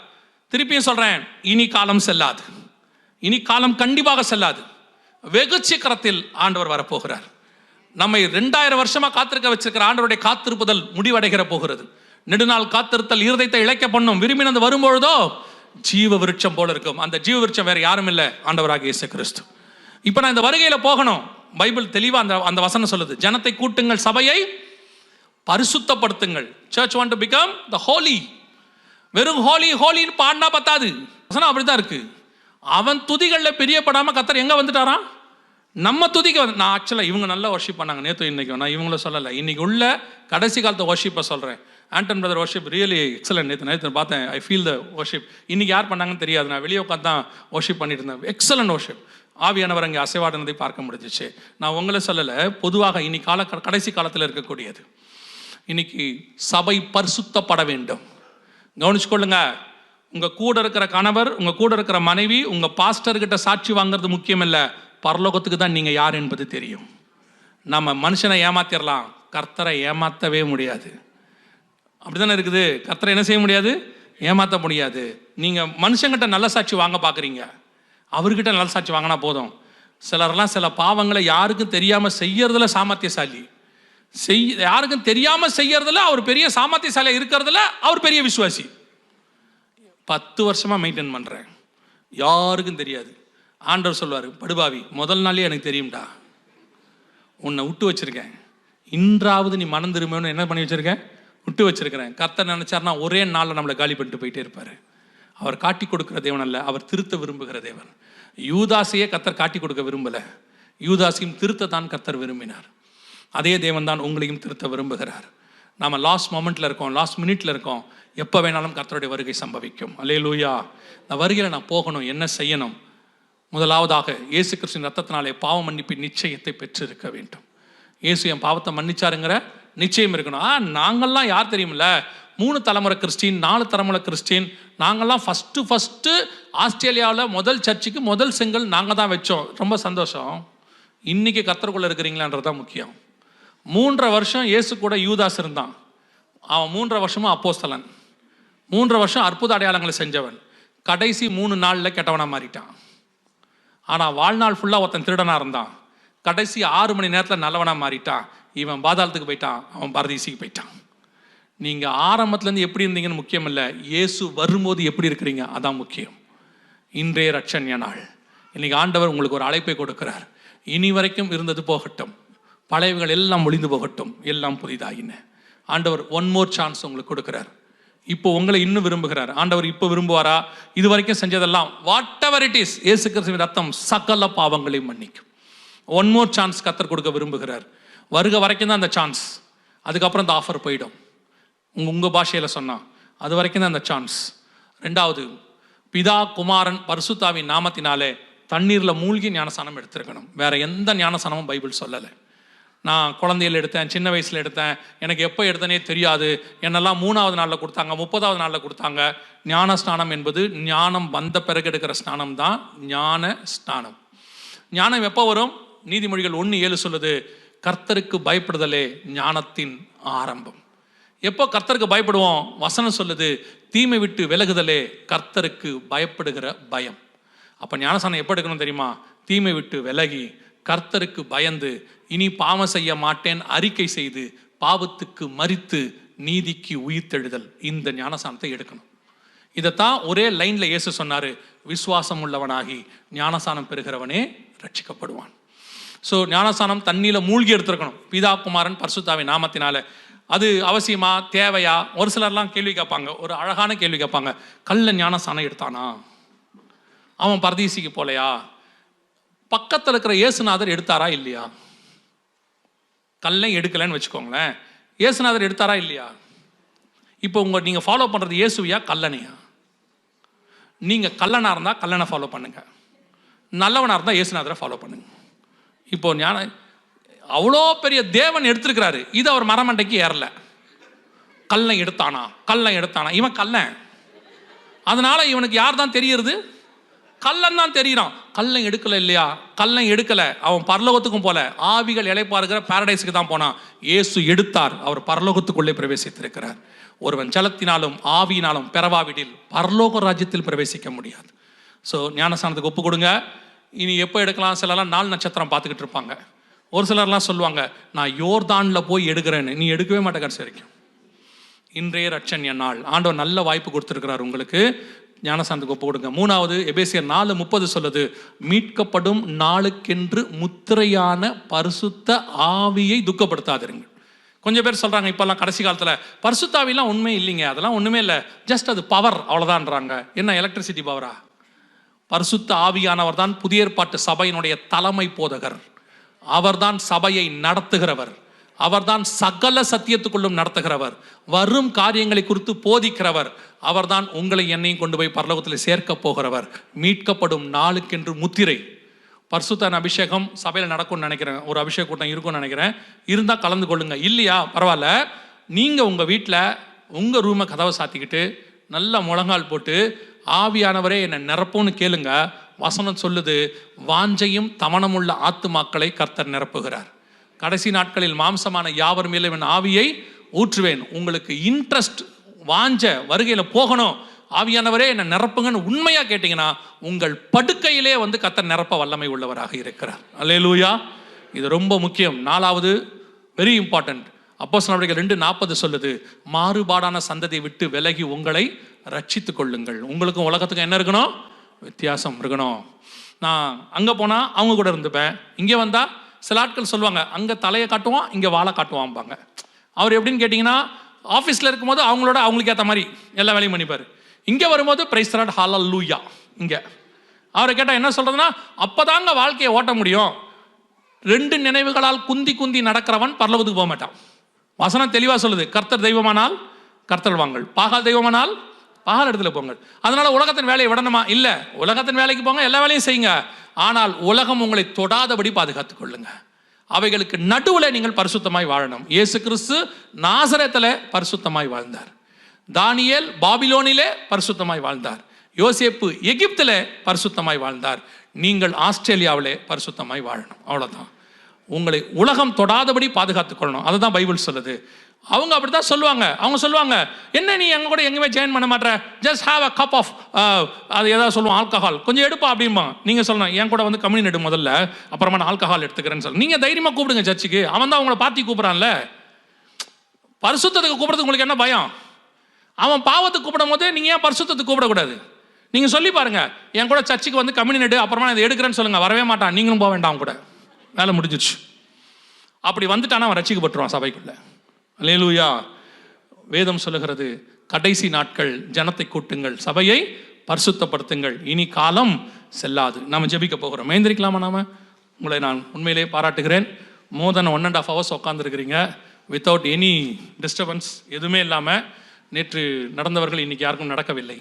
திருப்பியும் சொல்றேன், இனி காலம் செல்லாது, இனி காலம் கண்டிப்பாக செல்லாது. வெகு சீக்கிரத்தில் ஆண்டவர் வரப்போகிறார். நம்மை 2000 வருஷமா காத்திருக்க வச்சிருக்கிற ஆண்டவருடைய காத்திருப்புதல் முடிவடைகிற போகிறது. நெடுநாள் காத்திருத்தல் இருதயத்தை இழைக்க பண்ணும். விரும்பினது வரும்பொழுதோ ஜீவ விருட்சம் போல இருக்கும். அந்த ஜீவ விருட்சம் வேற யாரும் இல்லை, ஆண்டவராகிய இயேசு கிறிஸ்து. இப்போ நான் இந்த வருகையில போகணும். பைபிள் தெளிவா அந்த வசனம் சொல்லுது, ஜனத்தை கூட்டுங்கள், சபையை பரிசுத்தப்படுத்துங்கள். Church want to become the holy. வெறும் ஹோலி ஹோலின்னு பாடினா பத்தாது. வசனம் அப்படிதான் இருக்கு. அவன் துதிகள்ல பிரியப்படாம கர்த்தர் எங்க வந்துட்டாராம்? நம்ம துதிக்க வந்து. நான் ஆக்சுவலாக இவங்க நல்லா வர்ஷிப் பண்ணாங்க நேற்று இன்னைக்கும். நான் இவங்கள சொல்லலை, இன்னைக்கு உள்ள கடைசி காலத்தை வர்ஷிப்பை சொல்கிறேன். Anton brother worship really excellent. நேற்று பார்த்தேன், ஐ ஃபீல் த வர்ஷிப். இன்னைக்கு யார் பண்ணாங்கன்னு தெரியாது, நான் வெளியே உட்காந்து தான் வர்ஷிப் பண்ணிட்டு இருந்தேன். Excellent worship. ஆவியானவர் அங்கே அசைவாடினதை பார்க்க முடிஞ்சிச்சு. நான் உங்களை சொல்லலை, பொதுவாக இன்னைக்கு கடைசி காலத்தில் இருக்கக்கூடியது. இன்னைக்கு சபை பரிசுத்தப்பட வேண்டும். கவனிச்சுக்கொள்ளுங்க. உங்கள் கூட இருக்கிற கணவர், உங்கள் கூட இருக்கிற மனைவி, உங்கள் பாஸ்டர்கிட்ட சாட்சி வாங்குறது முக்கியம் இல்லை, பரலோகத்துக்கு தான் நீங்கள் யார் என்பது தெரியும். நம்ம மனுஷனை ஏமாத்திடலாம், கர்த்தரை ஏமாற்றவே முடியாது. அப்படிதானே இருக்குது. கர்த்தரை என்ன செய்ய முடியாது? ஏமாற்ற முடியாது. நீங்கள் மனுஷங்கிட்ட நல்ல சாட்சி வாங்க பார்க்குறீங்க, அவர்கிட்ட நல்ல சாட்சி வாங்கினா போதும். சிலர்லாம் சில பாவங்களை யாருக்கும் தெரியாமல் செய்யறதுல சாமர்த்தியசாலி, யாருக்கும் தெரியாமல் செய்யறதுல அவர் பெரிய சாமர்த்தியசாலியாக இருக்கிறதுல அவர் பெரிய விசுவாசி. 10 வருஷமாக மெயின்டைன் பண்ணுறேன், யாருக்கும் தெரியாது. ஆண்டவர் சொல்வார், படுபாவி, முதல் நாளே எனக்கு தெரியும்டா, உன்னை விட்டு வச்சிருக்கேன், இன்றாவது நீ மனம் திரும்பணும்னு என்ன பண்ணி வச்சிருக்கேன்? விட்டு வச்சிருக்கிறேன். கர்த்தர் நினைச்சார்னா ஒரே நாளில் நம்மளை காலி பண்ணிட்டு போயிட்டே இருப்பார். அவர் காட்டி கொடுக்குற தேவன் அல்ல, அவர் திருத்த விரும்புகிற தேவன். யூதாசையே கர்த்தர் காட்டி கொடுக்க விரும்பலை, யூதாசையும் திருத்தத்தான் கர்த்தர் விரும்பினார். அதே தேவன் தான் உங்களையும் திருத்த விரும்புகிறார். நாம் லாஸ்ட் மொமெண்ட்டில் இருக்கோம், லாஸ்ட் மினிட்ல இருக்கோம். எப்போ வேணாலும் கர்த்தருடைய வருகை சம்பவிக்கும். அல்லேலூயா. இந்த வருகையில் நான் போகணும், என்ன செய்யணும்? முதலாவதாக இயேசு கிறிஸ்துவின் ரத்தத்தினாலே பாவ மன்னிப்பின் நிச்சயத்தை பெற்றிருக்க வேண்டும். இயேசு என் பாவத்தை மன்னிச்சாருங்கிற நிச்சயம் இருக்கணும். நாங்கள்லாம் யார் தெரியுமில்ல, 3 தலைமுறை கிறிஸ்டின், 4 தலைமுறை கிறிஸ்டின். நாங்கள்லாம் ஃபஸ்ட்டு ஆஸ்திரேலியாவில் முதல் சர்ச்சுக்கு முதல் செங்கல் நாங்கள் தான் வச்சோம். ரொம்ப சந்தோஷம். இன்றைக்கி கர்த்தருக்குள்ளே இருக்கிறீங்களான்றது தான் முக்கியம். 3.5 வருஷம் இயேசு கூட யூதாஸ் இருந்தான். அவன் 3.5 வருஷமும் அப்போஸ்தலன், 3.5 வருஷம் அற்புத அடையாளங்களை செஞ்சவன். கடைசி 3 நாளில் கெட்டவனாக மாறிட்டான். ஆனால் வாழ்நாள் ஃபுல்லாக ஒருத்தன் திருடனாக இருந்தான். கடைசி 6 மணி நேரத்தில் நல்லவனாக மாறிட்டான். இவன் பாதாளத்துக்கு போயிட்டான், அவன் பரதீசிக்கு போயிட்டான். நீங்கள் ஆரம்பத்துலேருந்து எப்படி இருந்தீங்கன்னு முக்கியம் இல்லை, இயேசு வரும்போது எப்படி இருக்கிறீங்க அதான் முக்கியம். இன்றைய ரட்சண்ய நாள். இன்றைக்கி ஆண்டவர் உங்களுக்கு ஒரு அழைப்பை கொடுக்கிறார். இனி வரைக்கும் இருந்தது போகட்டும், பழையவைகள் எல்லாம் ஒளிந்து போகட்டும், எல்லாம் புதிதாகின. ஆண்டவர் ஒன் மோர் சான்ஸ் உங்களுக்கு கொடுக்குறார். இப்போ உங்களை இன்னும் விரும்புகிறார். ஆண்டவர் இப்போ விரும்புவாரா? இது வரைக்கும் செஞ்சதெல்லாம் வாட் எவர் இட் இஸ், இயேசு கிறிஸ்துவின் ரத்தம் சகல பாவங்களையும் மன்னிக்கும். ஒன் மோர் சான்ஸ் கர்த்தர் கொடுக்க விரும்புகிறார். வருக வரைக்கும் தான் அந்த சான்ஸ், அதுக்கப்புறம் இந்த ஆஃபர் போயிடும். உங்கள் பாஷையில் சொன்னால் அது வரைக்கும் தான் அந்த சான்ஸ். 2வது, பிதா குமாரன் பரிசுத்தாவின் நாமத்தினாலே தண்ணீரில் மூழ்கி ஞானஸ்நானம் எடுத்திருக்கணும். வேற எந்த ஞானஸ்நானமும் பைபிள் சொல்லலை. நான் குழந்தையில் எடுத்தேன், சின்ன வயசில் எடுத்தேன், எனக்கு எப்போ எடுத்தனே தெரியாது, என்னெல்லாம் 3வது நாளில் கொடுத்தாங்க, 30வது நாளில் கொடுத்தாங்க. ஞானஸ்நானம் என்பது ஞானம் வந்த பிறகு எடுக்கிற ஸ்நானம் தான் ஞான ஸ்நானம். ஞானம் எப்போ வரும்? நீதிமொழிகள் 1:7 சொல்லுது, கர்த்தருக்கு பயப்படுதலே ஞானத்தின் ஆரம்பம். எப்போ கர்த்தருக்கு பயப்படுவோம்? வசனம் சொல்லுது, தீமை விட்டு விலகுதலே கர்த்தருக்கு பயப்படுகிற பயம். அப்போ ஞானஸ்நானம் எப்போ எடுக்கணும் தெரியுமா? தீமை விட்டு விலகி கர்த்தருக்கு பயந்து இனி பாவம் செய்ய மாட்டேன் அறிக்கை செய்து பாவத்துக்கு மரித்து நீதிக்கு உயிர்த்தெழுதல், இந்த ஞானஸ்நானத்தை எடுக்கணும். இதைத்தான் ஒரே லைனில் இயேசு சொன்னார், விசுவாசம் உள்ளவனாகி ஞானஸ்நானம் பெறுகிறவனே ரட்சிக்கப்படுவான். ஸோ ஞானஸ்நானம் தண்ணியில் மூழ்கி எடுத்துருக்கணும், பிதா குமாரன் பரிசுத்தாவின் நாமத்தினால. அது அவசியமா, தேவையா? ஒரு சிலர்லாம் கேள்வி கேட்பாங்க, ஒரு அழகான கேள்வி கேட்பாங்க, கல்ல ஞானஸ்நானம் எடுத்தானா, அவன் பரதீசிக்கு போலையா? பக்கத்தில் இருக்கிற இயேசுநாதர் எடுத்தாரா இல்லையா? கல்லை எடுக்கலைன்னு வச்சுக்கோங்களேன், இயேசுநாதர் எடுத்தாரா இல்லையா? இப்போ நீங்கள் ஃபாலோ பண்ணுறது இயேசுவையா கல்லனையா? நீங்கள் கல்லனாக இருந்தால் கல்லனை ஃபாலோ பண்ணுங்க, நல்லவனாக இருந்தால் இயேசுநாதரை ஃபாலோ பண்ணுங்க. இப்போ அவ்வளோ பெரிய தேவன் எடுத்திருக்கிறாரு, இது அவர் மரமண்டைக்கு ஏறல. கல்லை எடுத்தானா, இவன் கல்லன். அதனால இவனுக்கு யார் தான் தெரியுது? கல்லன் தான் தெரியுறான். கல்லை எடுக்கல இல்லையா? கல்லை எடுக்கல, அவன் பரலோகத்துக்கும் போல, ஆவிகள் இளைப்பாறுகிற பாரடைஸுக்கு தான் போனான். இயேசு எடுத்தார், அவர் பரலோகத்துக்குள்ளே பிரவேசித்திருக்கிறார். ஒருவன் ஜலத்தினாலும் ஆவியினாலும் பெறவாவிடில் பரலோக ராஜ்யத்தில் பிரவேசிக்க முடியாது. ஸோ ஞானஸ்நானத்துக்கு ஒப்பு கொடுங்க. இனி எப்போ எடுக்கலாம்? சிலர்லாம் 4 நட்சத்திரம் பார்த்துக்கிட்டு இருப்பாங்க. ஒரு சிலர்லாம் சொல்லுவாங்க, நான் யோர்தானில் போய் எடுக்கிறேன்னு. நீ எடுக்கவே மாட்டே கடைசி வரைக்கும். இன்றைய ரட்சண்ய நாள், ஆண்டவர் நல்ல வாய்ப்பு கொடுத்துருக்கிறார் உங்களுக்கு. ஞானஸ்நானத்துக்கு ஒப்பு கொடுங்க. 3வது, எபேசியர் 4:30 சொல்லுது, மீட்கப்படும் நாளுக்கென்று முத்திரையான பரிசுத்த ஆவியை துக்கப்படுத்தாதிருங்கள். கொஞ்சம் பேர் சொல்கிறாங்க இப்போல்லாம் கடைசி காலத்தில், பரிசுத்த ஆவிலாம் உண்மை இல்லைங்க, அதெல்லாம் ஒன்றுமே இல்லை, ஜஸ்ட் அது பவர் அவ்வளோதான்றாங்க. என்ன எலக்ட்ரிசிட்டி பவரா? பரிசுத்த ஆவியானவர் தான் புதிய ஏற்பாட்டு சபையினுடைய தலைமை போதகர். அவர்தான் சபையை நடத்துகிறவர், அவர்தான் சகல சத்தியத்துக்குள்ளும் நடத்துகிறவர், வரும் காரியங்களை குறித்து போதிக்கிறவர். அவர்தான் உங்களை என்னையும் கொண்டு போய் பரலோகத்தில் சேர்க்க போகிறவர். மீட்கப்படும் நாளுக்கென்று முத்திரை. பரிசுத்த அபிஷேகம் சபையில் நடக்கும்னு நினைக்கிறேன், ஒரு அபிஷேக கூட்டம் இருக்கும்னு நினைக்கிறேன். இருந்தால் கலந்து கொள்ளுங்க, இல்லையா பரவாயில்ல. நீங்கள் உங்கள் வீட்டில் உங்கள் ரூமை கதவை சாத்திக்கிட்டு நல்லா முழங்கால் போட்டு, ஆவியானவரே என்னை நிரப்பும்னு கேளுங்க. வசனம் சொல்லுது, வாஞ்சையும் தமனமுள்ள ஆத்துமாக்களை கர்த்தர் நிரப்புகிறார். கடைசி நாட்களில் மாம்சமான யாவர் மேலும் என் ஆவியை ஊற்றுவேன். உங்களுக்கு இன்ட்ரெஸ்ட், வாஞ்ச, வருகையில் போகணும், ஆவியானவரே என்னை நிரப்புங்கன்னு உண்மையாக கேட்டிங்கன்னா உங்கள் படுக்கையிலே கர்த்தர் நிரப்ப வல்லமை உள்ளவராக இருக்கிறார். அல்லேலூயா. இது ரொம்ப முக்கியம். 4வது, வெரி இம்பார்ட்டன்ட், அப்போஸ்தலர் நடவடிக்கைகள் 2:40 சொல்லுது, மாறுபாடான சந்ததியை விட்டு விலகி உங்களை ரட்சித்துக் கொள்ளுங்கள். உங்களுக்கும் உலகத்துக்கும் என்ன இருக்கணும்? வித்தியாசம் இருக்கணும். நான் அங்கே போனால் அவங்க கூட இருந்துப்பேன், இங்கே வந்தால் சில ஆட்கள் சொல்லுவாங்க, அங்கே தலையை காட்டுவான் இங்கே வாழை காட்டுவான்பாங்க. அவர் எப்படின்னு கேட்டிங்கன்னா, ஆஃபீஸில் இருக்கும்போது அவங்களுக்கு ஏற்ற மாதிரி எல்லா வேலையும் பண்ணிப்பார். இங்கே வரும்போது பிரைஸ் தி லார்ட் ஹல்லேலூயா. இங்கே அவரை கேட்டால் என்ன சொல்கிறதுனா, அப்போ தாங்க வாழ்க்கையை ஓட்ட முடியும். 2 நினைவுகளால் குந்தி குந்தி நடக்கிறவன் பரலோகத்துக்கு போக மாட்டான். வசனம் தெளிவாக சொல்லுது, கர்த்தர் தெய்வமானால் கர்த்தர் வாங்கள், பாகால் தெய்வமானால் பாகால் இடத்துல போங்கள். அதனால உலகத்தின் வேலையை விடணுமா? இல்லை, உலகத்தின் வேலைக்கு போங்க, எல்லா வேலையும் செய்யுங்க. ஆனால் உலகம் உங்களை தொடாதபடி பாதுகாத்துக் கொள்ளுங்க. அவைகளுக்கு நடுவில் நீங்கள் பரிசுத்தமாய் வாழணும். இயேசு கிறிஸ்து நாசரேத்தில் பரிசுத்தமாய் வாழ்ந்தார். தானியேல் பாபிலோனிலே பரிசுத்தமாய் வாழ்ந்தார். யோசேப்பு எகிப்திலே பரிசுத்தமாய் வாழ்ந்தார். நீங்கள் ஆஸ்திரேலியாவிலே பரிசுத்தமாய் வாழணும். அவ்வளோதான். உங்களை உலகம் தொடாதபடி பாதுகாத்துக் கொள்ளணும். அதை தான் பைபிள் சொல்லுது. அவங்க அப்படி தான் சொல்லுவாங்க. அவங்க சொல்லுவாங்க, என்ன நீ எங்க கூட எங்கேயுமே ஜாயின் பண்ண மாட்டேற, just have a cup of அது ஏதாவது சொல்லுவோம், ஆல்கஹால் கொஞ்சம் எடுப்பா அப்படிம்பா. நீங்கள் சொல்லணும், என் கூட வந்து கம்யூனியன் எடு முதல்ல, அப்புறமா நான் ஆல்கஹால் எடுத்துக்கிறேன்னு சொல்லு. நீங்கள் தைரியமாக கூப்பிடுங்க சர்ச்சுக்கு. அவன் தான் உங்களை பார்த்தி கூப்பிட்றான்ல. பரிசுத்தத்துக்கு கூப்பிட்றதுக்கு உங்களுக்கு என்ன பயம்? அவன் பாவத்துக்கு கூப்பிடும் போது நீங்கள் ஏன் பரிசுத்தத்துக்கு கூப்பிடக்கூடாது? நீங்கள் சொல்லி பாருங்க, என் கூட சர்ச்சுக்கு வந்து கம்யூனியன் எடு, அப்புறமா இதை எடுக்கிறேன்னு சொல்லுங்க. வரவே மாட்டான். நீங்களும் போக வேண்டாம். அவன் கூட வேலை முடிஞ்சிச்சு. அப்படி வந்துட்டானா அவன் ரட்சிக்கப்பட்டுருவான் சபைக்குள்ள. அல்லேலூயா. வேதம் சொல்லுகிறது, கடைசி நாட்கள், ஜனத்தை கூட்டுங்கள், சபையை பரிசுத்தப்படுத்துங்கள், இனி காலம் செல்லாது. நாம் ஜெபிக்க போகிறோம். எழுந்திரிக்கலாமா? உங்களை நான் உண்மையிலே பாராட்டுகிறேன். மோர் தென் 1.5 hours உட்காந்துருக்கிறீங்க வித்தவுட் எனி டிஸ்டர்பன்ஸ், எதுவுமே இல்லாமல். நேற்று நடந்தவர்கள் இன்னைக்கு யாருக்கும் நடக்கவில்லை.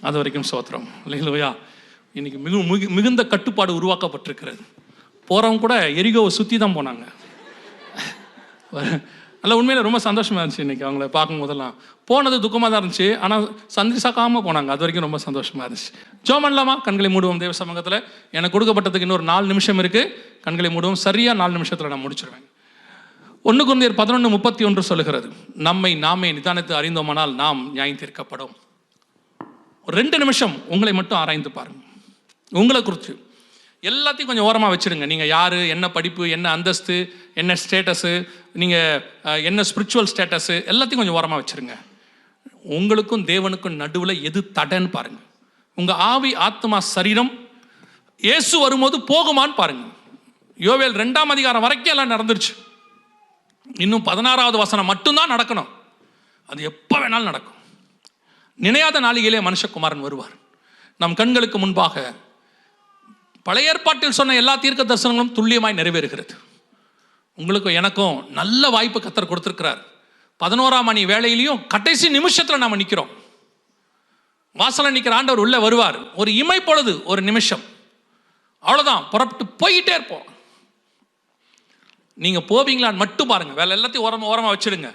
அது வரைக்கும் சோத்திரம். அல்லேலூயா. இன்னைக்கு மிகுந்த கட்டுப்பாடு உருவாக்கப்பட்டிருக்கிறது. போகிறவங்க கூட எரிகோவை சுற்றி தான் போனாங்க. நல்லா உண்மையில் ரொம்ப சந்தோஷமாக இருந்துச்சு. இன்றைக்கி அவங்கள பார்க்கும் போதெல்லாம் போனது துக்கமாக தான் இருந்துச்சு, ஆனால் சந்திரிசாக்காமல் போனாங்க. அது வரைக்கும் ரொம்ப சந்தோஷமாக இருந்துச்சு. ஜெபம் பண்ணலாமா? கண்களை மூடுவோம். தேவ சமூகத்தில் எனக்கு கொடுக்கப்பட்டதுக்கு இன்னொரு 4 நிமிஷம் இருக்குது. கண்களை மூடுவோம். சரியாக 4 நிமிஷத்தில் நான் முடிச்சிருவேன். 1 கொரிந்தியர் 11:31 சொல்லுகிறது, நம்மை நாமே நிதானித்து அறிந்தோமானால் நாம் நியாயம் தீர்க்கப்படும். 2 நிமிஷம் உங்களை மட்டும் ஆராய்ந்து பாருங்க. உங்களை குறித்து எல்லாத்தையும் கொஞ்சம் ஓரமாக வச்சுடுங்க. நீங்கள் யார், என்ன படிப்பு, என்ன அந்தஸ்து, என்ன ஸ்டேட்டஸு, நீங்கள் என்ன ஸ்பிரிச்சுவல் ஸ்டேட்டஸு, எல்லாத்தையும் கொஞ்சம் ஓரமாக வச்சுருங்க. உங்களுக்கும் தேவனுக்கும் நடுவில் எது தடைன்னு பாருங்கள். உங்கள் ஆவி, ஆத்மா, சரீரம் இயேசு வரும்போது போகுமான்னு பாருங்கள். யோவேல் 2ஆம் அதிகாரம் வரைக்கும் எல்லாம் நடந்துருச்சு. இன்னும் 16வது வசனம் மட்டும்தான் நடக்கணும். அது எப்போ வேணாலும் நடக்கும். நினையாத நாளிகளே மனுஷகுமாரன் வருவார். நம் கண்களுக்கு முன்பாக பழைய ஏற்பாட்டில் சொன்ன எல்லா தீர்க்க தரிசனங்களும் துல்லியமாய் நிறைவேறுகிறது. உங்களுக்கும் எனக்கும் நல்ல வாய்ப்பு கர்த்தர் கொடுத்திருக்கிறார். 11ஆம் மணி வேளையிலையும் கடைசி நிமிஷத்தில் நாம் நிற்கிறோம். வாசலில் நிற்கிற ஆண்டவர் உள்ளே வருவார். ஒரு இமை பொழுது, ஒரு நிமிஷம், அவ்வளோதான். புறப்பட்டு போயிட்டே இருப்போம். நீங்கள் போவீங்களான்னு மட்டும் பாருங்கள். வேலை எல்லாத்தையும் ஓரமாக வச்சுடுங்க.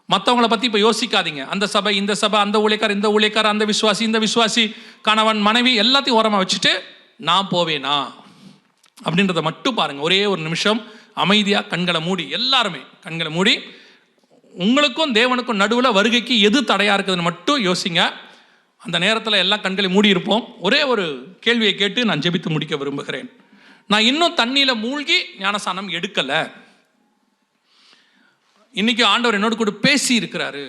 மற்றவங்களை பற்றி இப்போ யோசிக்காதீங்க. அந்த சபை, இந்த சபை, அந்த ஊழியக்கார், இந்த ஊழியக்கார், அந்த விசுவாசி, இந்த விசுவாசி, கணவன், மனைவி எல்லாத்தையும் ஓரமாக வச்சுட்டு நான் போவேனா அப்படின்றத மட்டும் பாருங்க. ஒரே ஒரு நிமிஷம் அமைதியாக கண்களை மூடி, எல்லாருமே கண்களை மூடி, உங்களுக்கும் தேவனுக்கும் நடுவில் வருகைக்கு எது தடையாக இருக்குதுன்னு மட்டும் யோசிங்க. அந்த நேரத்தில் எல்லாம் கண்களை மூடி இருப்போம். ஒரே ஒரு கேள்வியை கேட்டு நான் ஜெபித்து முடிக்க விரும்புகிறேன். நான் இன்னும் தண்ணியில் மூழ்கி ஞானஸ்நானம் எடுக்கலை. இன்னைக்கு ஆண்டவர் என்னோடு கூட பேசி இருக்கிறாரு.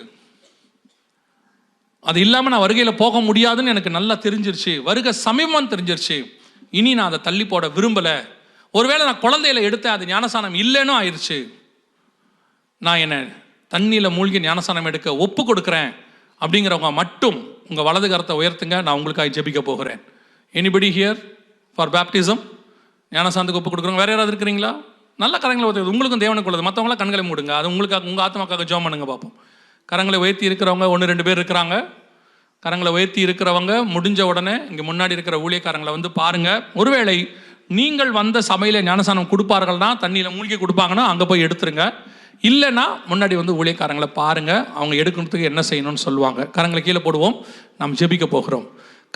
அது இல்லாமல் நான் வருகையில் போக முடியாதுன்னு எனக்கு நல்லா தெரிஞ்சிருச்சு. வருகை சமீபம் தெரிஞ்சிருச்சு. இனி நான் அதை தள்ளி போட விரும்பலை. ஒருவேளை நான் குழந்தையில எடுத்தேன், அது ஞானஸ்நானம் இல்லைன்னு ஆயிடுச்சு. நான் என்ன தண்ணியில் மூழ்கி ஞானஸ்நானம் எடுக்க ஒப்பு கொடுக்குறேன் அப்படிங்கிறவங்க மட்டும் உங்கள் வலது கரத்தை உயர்த்துங்க. நான் உங்களுக்காக ஜெபிக்க போகிறேன். Anybody here for baptism? ஞானஸ்நானத்துக்கு ஒப்பு கொடுக்குறவங்க வேறு யாராவது இருக்கிறீங்களா? நல்ல கரங்களை உயர்த்து. உங்களுக்கும் தேவனுக்கு உள்ளது. மற்றவங்களாம் கண்களை மூடுங்க. அது உங்களுக்காக, உங்கள் ஆத்மாக்காக ஜெபம் பண்ணுங்க பார்ப்போம். கரங்களை உயர்த்தி இருக்கிறவங்க 1-2 பேர் இருக்கிறாங்க. கரங்களை உயர்த்தி இருக்கிறவங்க முடிஞ்ச உடனே இங்கே முன்னாடி இருக்கிற ஊழியக்காரங்களை வந்து பாருங்கள். ஒருவேளை நீங்கள் வந்த சபையில் ஞானஸ்நானம் கொடுப்பார்கள்னா, தண்ணியில் மூழ்கி கொடுப்பாங்கன்னா அங்கே போய் எடுத்துருங்க. இல்லைன்னா முன்னாடி வந்து ஊழியக்காரங்களை பாருங்கள். அவங்க எடுக்கிறதுக்கு என்ன செய்யணும்னு சொல்லுவாங்க. கரங்களை கீழே போடுவோம். நாம் ஜெபிக்க போகிறோம்.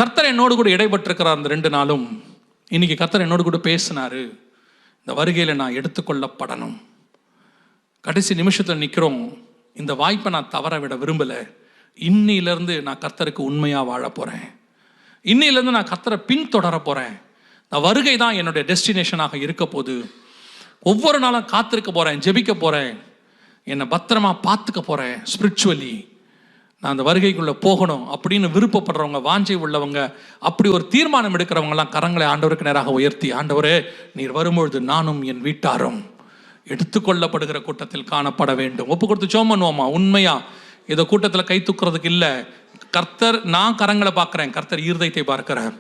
கர்த்தர் என்னோடு கூட இடைப்பட்டிருக்கிறார். அந்த 2 நாளும் இன்னைக்கு கர்த்தர் என்னோடு கூட பேசினாரு. இந்த வருகையில் நான் எடுத்துக்கொள்ளப்படணும். கடைசி நிமிஷத்தில் நிற்கிறோம். இந்த வாய்ப்பை நான் தவற விட விரும்பலை. இன்னிலிருந்து நான் கர்த்தருக்கு உண்மையாக வாழ போகிறேன். இன்னிலிருந்து நான் கர்த்தரை பின்தொடர போகிறேன். நான் வருகை தான் என்னுடைய டெஸ்டினேஷனாக இருக்க போது. ஒவ்வொரு நாளும் காத்திருக்க போகிறேன், ஜெபிக்க போகிறேன், என்னை பத்திரமா பார்த்துக்க போகிறேன். ஸ்பிரிச்சுவலி நான் அந்த வருகைக்குள்ளே போகணும் அப்படின்னு விருப்பப்படுறவங்க, வாஞ்சை உள்ளவங்க, அப்படி ஒரு தீர்மானம் எடுக்கிறவங்கலாம் கரங்களை ஆண்டவருக்கு நேராக உயர்த்தி, ஆண்டவரே நீர் வரும்பொழுது நானும் என் வீட்டாரும் எடுத்துக்கொள்ளப்படுகிற கூட்டத்தில் காணப்பட வேண்டும். ஒப்பு கொடுத்து ஜெபம் பண்ணுவோமா? உண்மையா ஏதோ கூட்டத்தில் கை தூக்குறதுக்கு இல்லை. கர்த்தர், நான் கரங்களை பார்க்குறேன், கர்த்தர் இருதயத்தை பார்க்குறேன்.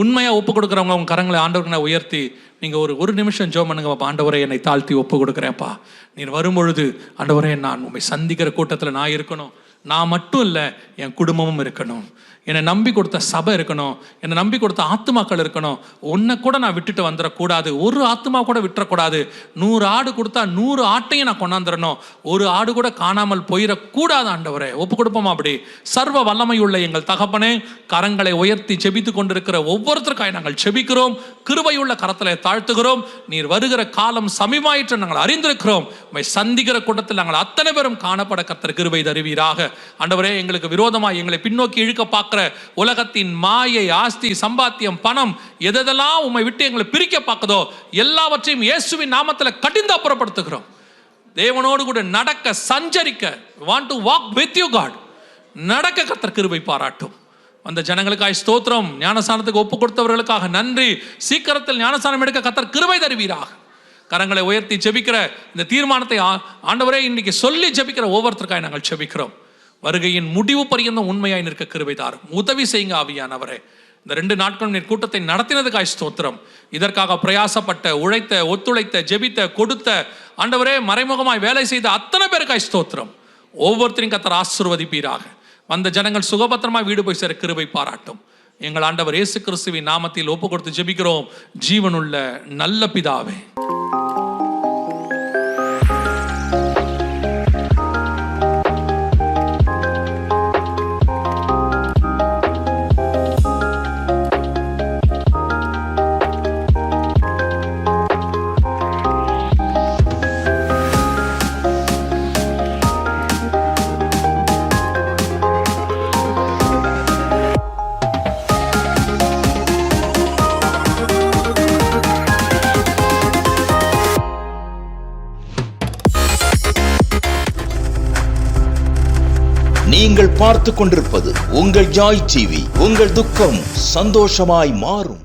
உண்மையாக ஒப்பு கொடுக்குறவங்க உங்கள் கரங்களை ஆண்டவருக்கு நான் உயர்த்தி நீங்கள் ஒரு நிமிஷம் ஜெபம் பண்ணுங்க. ஆண்டவரே என்னை தாழ்த்தி ஒப்பு கொடுக்குறேன்ப்பா. நீர் வரும்பொழுது ஆண்டவரே நான் உண்மை சந்திக்கிற கூட்டத்தில் நான் இருக்கணும். நான் மட்டும் இல்லை, என் குடும்பமும் இருக்கணும். என்னை நம்பி கொடுத்த சபை இருக்கணும், என்னை நம்பி கொடுத்த ஆத்துமாக்கள் இருக்கணும். ஒன்றை கூட நான் விட்டுட்டு வந்துடக்கூடாது, ஒரு ஆத்துமா கூட விட்டுறக்கூடாது. 100 ஆடு கொடுத்தா 100 ஆட்டையும் நான் கொண்டாந்துடணும், ஒரு ஆடு கூட காணாமல் போயிடக்கூடாது. ஆண்டவரே ஒப்பு கொடுப்போமா? அப்படி சர்வ வல்லமையுள்ள எங்கள் தகப்பனே, கரங்களை உயர்த்தி ஜெபித்து கொண்டிருக்கிற ஒவ்வொருத்தருக்காய் நாங்கள் ஜெபிக்கிறோம். கிருபையுள்ள கரத்தில் தாழ்த்துகிறோம். நீர் வருகிற காலம் சமீபமாயிற்று நாங்கள் அறிந்திருக்கிறோம். உம்மை சந்திக்கிற கூட்டத்தில் நாங்கள் அத்தனை பேரும் காணப்பட கர்த்தர் கிருபை தருவீராக. ஆண்டவரே, எங்களுக்கு விரோதமாக எங்களை பின்னோக்கி இழுக்க பார்க்கிற உலகத்தின் மாயை, ஆஸ்தி, சம்பாத்தியம், பணம், எதெல்லாம் உம்மை விட்டு எங்களை பிரிக்க பார்க்குதோ எல்லாவற்றையும் இயேசுவின் நாமத்தில் கடிந்து அப்புறப்படுத்துகிறோம். தேவனோடு கூட நடக்க, சஞ்சரிக்க, want to walk with you God, நடக்க கர்த்தர் கிருபை பாராட்டும். அந்த ஜனங்களுக்காய் ஸ்தோத்திரம். ஞானஸ்நானத்துக்கு ஒப்பு கொடுத்தவர்களுக்காக நன்றி. சீக்கிரத்தில் ஞானஸ்நானம் எடுக்க கர்த்தர் கிருபை தருவீராக. கரங்களை உயர்த்தி ஜெபிக்கிற இந்த தீர்மானத்தை ஆண்டவரே இன்னைக்கு சொல்லி ஜெபிக்கிற ஒவ்வொருத்தருக்காய் நாங்கள் ஜெபிக்கிறோம். வருகையின் முடிவு பரியந்தம் உண்மையாய் நிற்க கிருபை தாரும். உதவி செய்யுங்க ஆவியானவரே. இந்த 2 நாட்களும் நீர் கூட்டத்தை நடத்தினதுக்காய் ஸ்தோத்திரம். இதற்காக பிரயாசப்பட்ட, உழைத்த, ஒத்துழைத்த, ஜெபித்த, கொடுத்த, ஆண்டவரே மறைமுகமாய் வேலை செய்த அத்தனை பேருக்காய் ஸ்தோத்திரம். ஒவ்வொருத்தரையும் கர்த்தர் ஆசீர்வதிப்பீராக. வந்த ஜனங்கள் சுகபத்திரமாய் வீடு போய் சேர கிருபை பாராட்டும். எங்கள் ஆண்டவர் இயேசு கிறிஸ்துவின் நாமத்தில் ஒப்பு கொடுத்து ஜெபிக்கிறோம் ஜீவனுள்ள நல்ல பிதாவே. நீங்கள் பார்த்து கொண்டிருப்பது உங்கள் ஜாய் டிவி. உங்கள் துக்கம் சந்தோஷமாய் மாறும்.